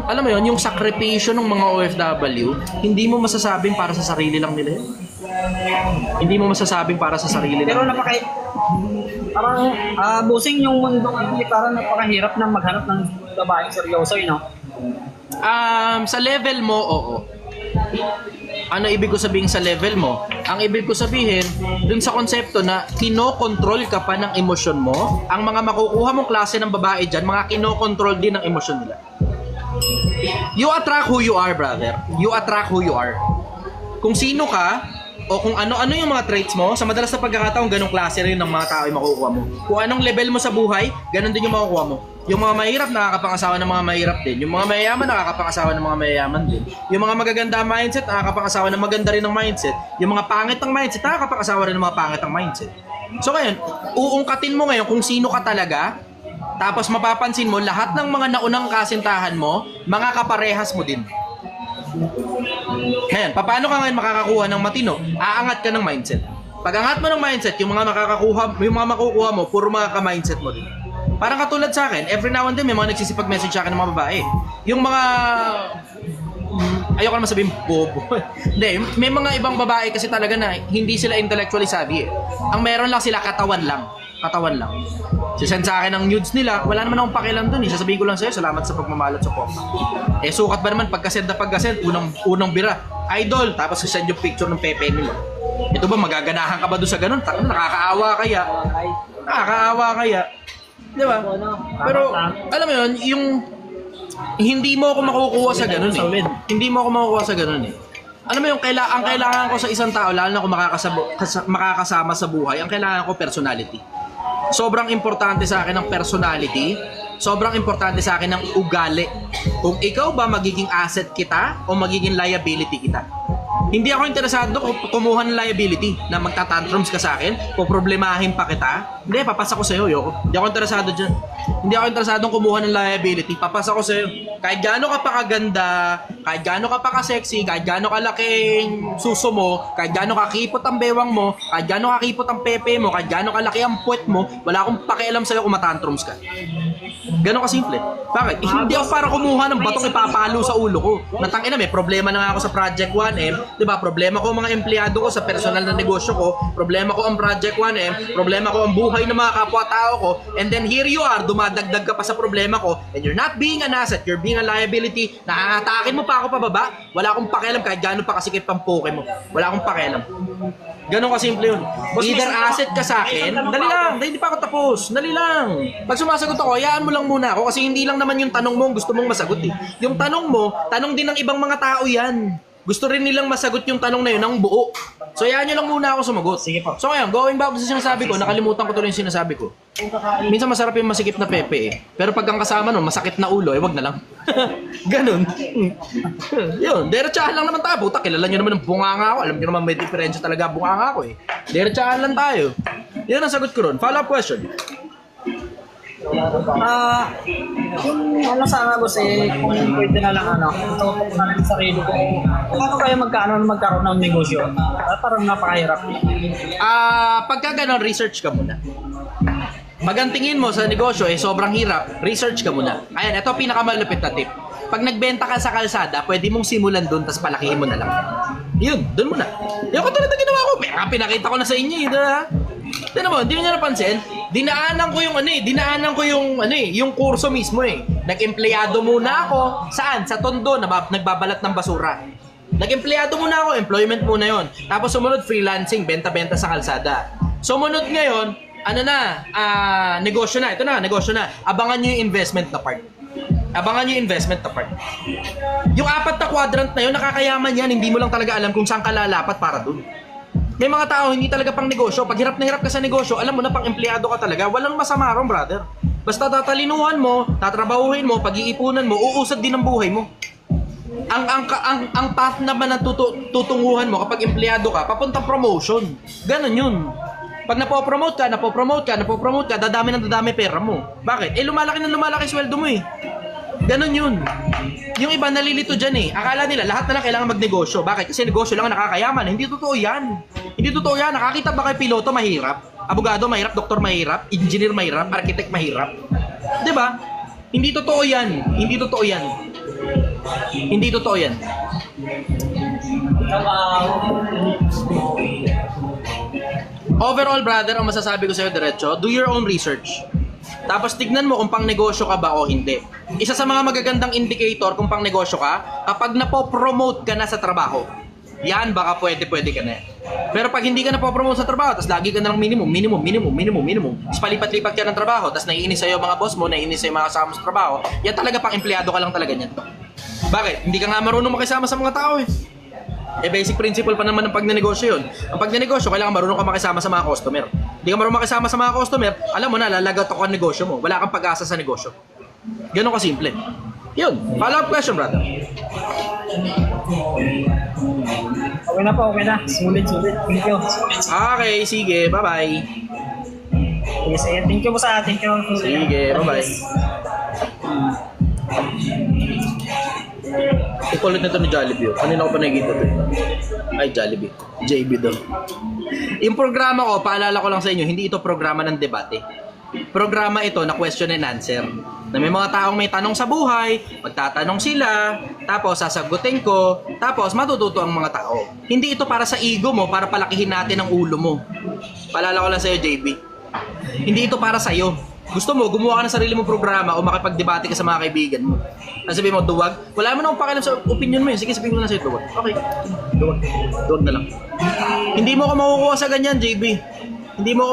Alam mo yun, yung sakripisyo ng mga OFW, hindi mo masasabing para sa sarili lang nila yun. Hindi mo masasabing para sa sarili Pero lang. Parang, busing yung mundo ngayon, parang napakahirap na maghanap ng babaeng seryoso, you know? Sa level mo, oo. Ano ibig ko sabihin sa level mo? Ang ibig ko sabihin, dun sa konsepto na kinokontrol ka pa ng emosyon mo, ang mga makukuha mong klase ng babae dyan, mga kinokontrol din ng emosyon nila. You attract who you are, brother. You attract who you are. Kung sino ka, o kung ano-ano yung mga traits mo, sa madalas na pagkakataon, ganong klase rin ng mga tao yung makukuha mo. Kung anong level mo sa buhay, ganon din yung makukuha mo. Yung mga mahirap, nakakapangasawa ng mga mahirap din. Yung mga mayayaman, nakakapangasawa ng mga mayayaman din. Yung mga magaganda ang mindset, nakakapangasawa ng maganda rin ang mindset. Yung mga pangit ang mindset, nakakapangasawa rin ng mga pangit ang mindset. So ngayon, uungkatin mo ngayon kung sino ka talaga, tapos mapapansin mo, lahat ng mga naunang kasintahan mo, mga kaparehas mo din. Ngayon, paano ka ngayon makakakuha ng matino? Aangat ka ng mindset. Pag angat mo ng mindset, yung mga makukuha mo, puro mga ka-mindset mo din. Parang katulad sa akin, every now and then may mga nagsisipag-message sa akin ng mga babae. Yung mga... ayoko naman sabihin bobo. Hindi, may mga ibang babae kasi talaga na hindi sila intellectually savvy eh. Ang meron lang sila, katawan lang. Katawan lang. Sisend sa akin ang nudes nila, wala naman akong pakialam dun eh. Sasabihin ko lang sa'yo, salamat sa pagmamahal at support. Sukat ba naman pagkasend na pagkasend, unang bira, idol, tapos sisend yung picture ng pepe nila. Ito ba, magaganahan ka ba doon sa ganun? Nakakaawa kaya? Nakakaawa kaya? Di ba? Pero, alam mo yun, yung hindi mo ako makukuha sa ganun eh. Hindi mo ako makukuha sa ganun eh. Alam mo yung ang kailangan ko sa isang tao, lalo na kung makakasama sa buhay, ang kailangan ko personality. Sobrang importante sa akin ang personality. Sobrang importante sa akin ang ugali. Kung ikaw ba magiging asset kita o magiging liability kita. Hindi ako interesado kumuha ng liability na magtatantrums ka sa akin, poproblemahin pa kita. Hindi, papasa ko sa'yo, Yoko. Hindi ako interesado dyan. Hindi ako interesado kumuha ng liability, papasa ko sa'yo. Kahit gaano ka pa kaganda, kahit gaano ka pa ka-sexy, kahit gaano kalaking suso mo, kahit gaano kakipot ang bewang mo, kahit gaano kakipot ang pepe mo, kahit gaano kalaki ang puwet mo, wala akong pakialam sa'yo kung matantrums ka. Ganon kasimple. Bakit? Hindi ako para kumuha ng batong ipapalo sa ulo ko. Natangina, may problema na nga ako sa Project 1M. Diba? Problema ko ang mga empleyado ko sa personal na negosyo ko. Problema ko ang Project 1M. Problema ko ang buhay ng mga kapwa-tao ko. And then here you are, dumadagdag ka pa sa problema ko. And you're not being an asset, you're being a liability. Nakakatakin mo pa ako pababa. Wala akong pakialam kahit gano'n pa kasikip ang poke mo. Wala akong pakialam. Ganon kasimple yun. Either asset ka sa akin, dali lang, hindi pa ako tapos. Dali lang. Pag sumasagot ako, hayaan mo lang muna ako kasi hindi lang naman yung tanong mo gusto mong masagot eh. Yung tanong mo, tanong din ng ibang mga tao yan. Gusto rin nilang masagot yung tanong na yun ng buo. So hayaan nyo lang muna ako sumagot. Sige po. So ngayon, going back sa sinasabi ko, nakalimutan ko tuloy yung sinasabi ko. Minsan masarap yung masikip na pepe eh. Pero pag ang kasama nun, masakit na ulo, eh wag na lang. Ganon. Yun, diretsahan lang naman tayo. Puta, kilala nyo naman ang bunganga ako. Alam nyo naman may diferensya talaga bunganga ako eh. Diretsahan lang tayo. Yun ang sagot ko ron. Follow-up question. Yung ano sana boss eh, kung pwede na lang ito na lang sa sarili ko. Paano kayo magkaroon ng negosyo? Parang napakahirap. Pagka ganon, research ka muna. Magantingin mo sa negosyo eh sobrang hirap, research ka muna. Ayan, ito pinakamalupit na tip. Pag nagbenta ka sa kalsada, pwede mong simulan doon tapos palakihin mo na lang. Yun, doon muna. Yung katulad na ginawa ko, pinakita ko na sa inyo eh. Tignan mo, hindi nyo napansin? Dinaanan ko yung kurso mismo eh. Nag-empleyado muna ako. Saan? Sa Tondo, nagbabalat ng basura. Nag-empleyado muna ako, employment muna yon. Tapos sumunod freelancing, benta-benta sa kalsada. Sumunod ngayon, negosyo na. Ito na, negosyo na. Abangan nyo yung investment na part. Yung 4 na quadrant na yun, nakakayaman yan. Hindi mo lang talaga alam kung saan ka lalapat para dun. May mga tao hindi talaga pang negosyo. Pag hirap na hirap ka sa negosyo, alam mo na pang empleyado ka talaga. Walang masama ron, brother. Basta tatalinuhan mo, tatrabahuhin mo, pag-iipunan mo, uusad din ang buhay mo. Ang path naman ng tutunguhan mo kapag empleyado ka, papuntang promotion. Ganon yun. Pag napopromote ka, dadami pera mo. Bakit? Lumalaki sweldo mo eh. Ganon yun. Yung iba nalilito dyan eh. Akala nila lahat na lang kailangan magnegosyo. Bakit? Kasi negosyo lang ang nakakayaman. Hindi totoo yan. Nakakita ba kayo piloto mahirap? Abogado mahirap? Doktor mahirap? Engineer mahirap? Architect mahirap? Diba? Hindi totoo yan. Overall, brother, ang masasabi ko sa'yo diretso, do your own research. Tapos tignan mo kung pang negosyo ka ba o hindi. Isa sa mga magagandang indicator kung pang negosyo ka, kapag napopromote ka na sa trabaho. Yan, baka pwede ka na. Pero pag hindi ka napopromote sa trabaho, tapos lagi ka na lang minimum. Tapos palipat-lipat ka ng trabaho, tapos naiinis sa'yo mga boss mo, naiinis sa'yo mga kasama sa trabaho, yan talaga pang empleyado ka lang talaga niyan. Bakit? Hindi ka nga marunong makisama sa mga tao eh. Basic principle pa naman ng pagnenegosyo yun. Ang pagnenegosyo, kailangan marunong ka makisama sa mga customer. Hindi ka marunong makisama sa mga customer, alam mo na, lalagat ako ang negosyo mo. Wala kang pag-asa sa negosyo. Ganon ka simple. Yun. Follow-up question, brother. Okay na. Sulit. Thank you. Okay, sige. Bye-bye. Sige. Thank you po sa atin. Sige, bye-bye. Ikulit na ito ni Jollibee. Kanina ko pa nakikita ito. Ay, Jollibee. JB daw. Yung programa ko, paalala ko lang sa inyo, hindi ito programa ng debate. Programa ito na question and answer. Na may mga taong may tanong sa buhay, magtatanong sila, tapos sasagutin ko, tapos matututo ang mga tao. Hindi ito para sa ego mo, para palakihin natin ang ulo mo. Paalala ko lang sa iyo, JB. Hindi ito para sa iyo. Gusto mo, gumawa ka ng sarili mong programa o makipagdebate ka sa mga kaibigan mo. Sabihin mo, duwag. Wala mo na akong pakialam sa opinion mo yun. Sige, sabihin ko na sa'yo, duwag. Okay. Duwag na lang. Hindi mo ako makukuha sa ganyan, JB. Hindi mo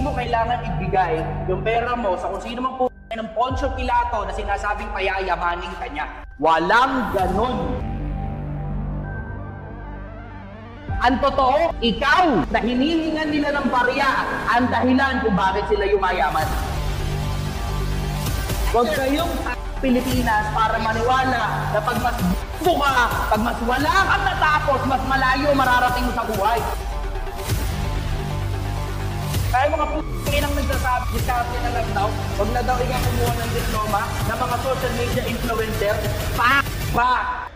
mo kailangan ibigay yung pera mo sa kung sino mang po ng Poncio Pilato na sinasabing payayamanin ka niya. Walang ganon. Ang totoo, ikaw na hinihingan nila ng barya ang dahilan kung bakit sila yumayaman. Huwag kayong Pilipinas para maniwala na pag mas buka, pag mas wala kang natapos, mas malayo mararating mo sa buhay. Kaya mga p***in ang nagsasabi, diskarte na lang daw, huwag na daw ikaw kumuha ng diploma ng mga social media influencer. Pa!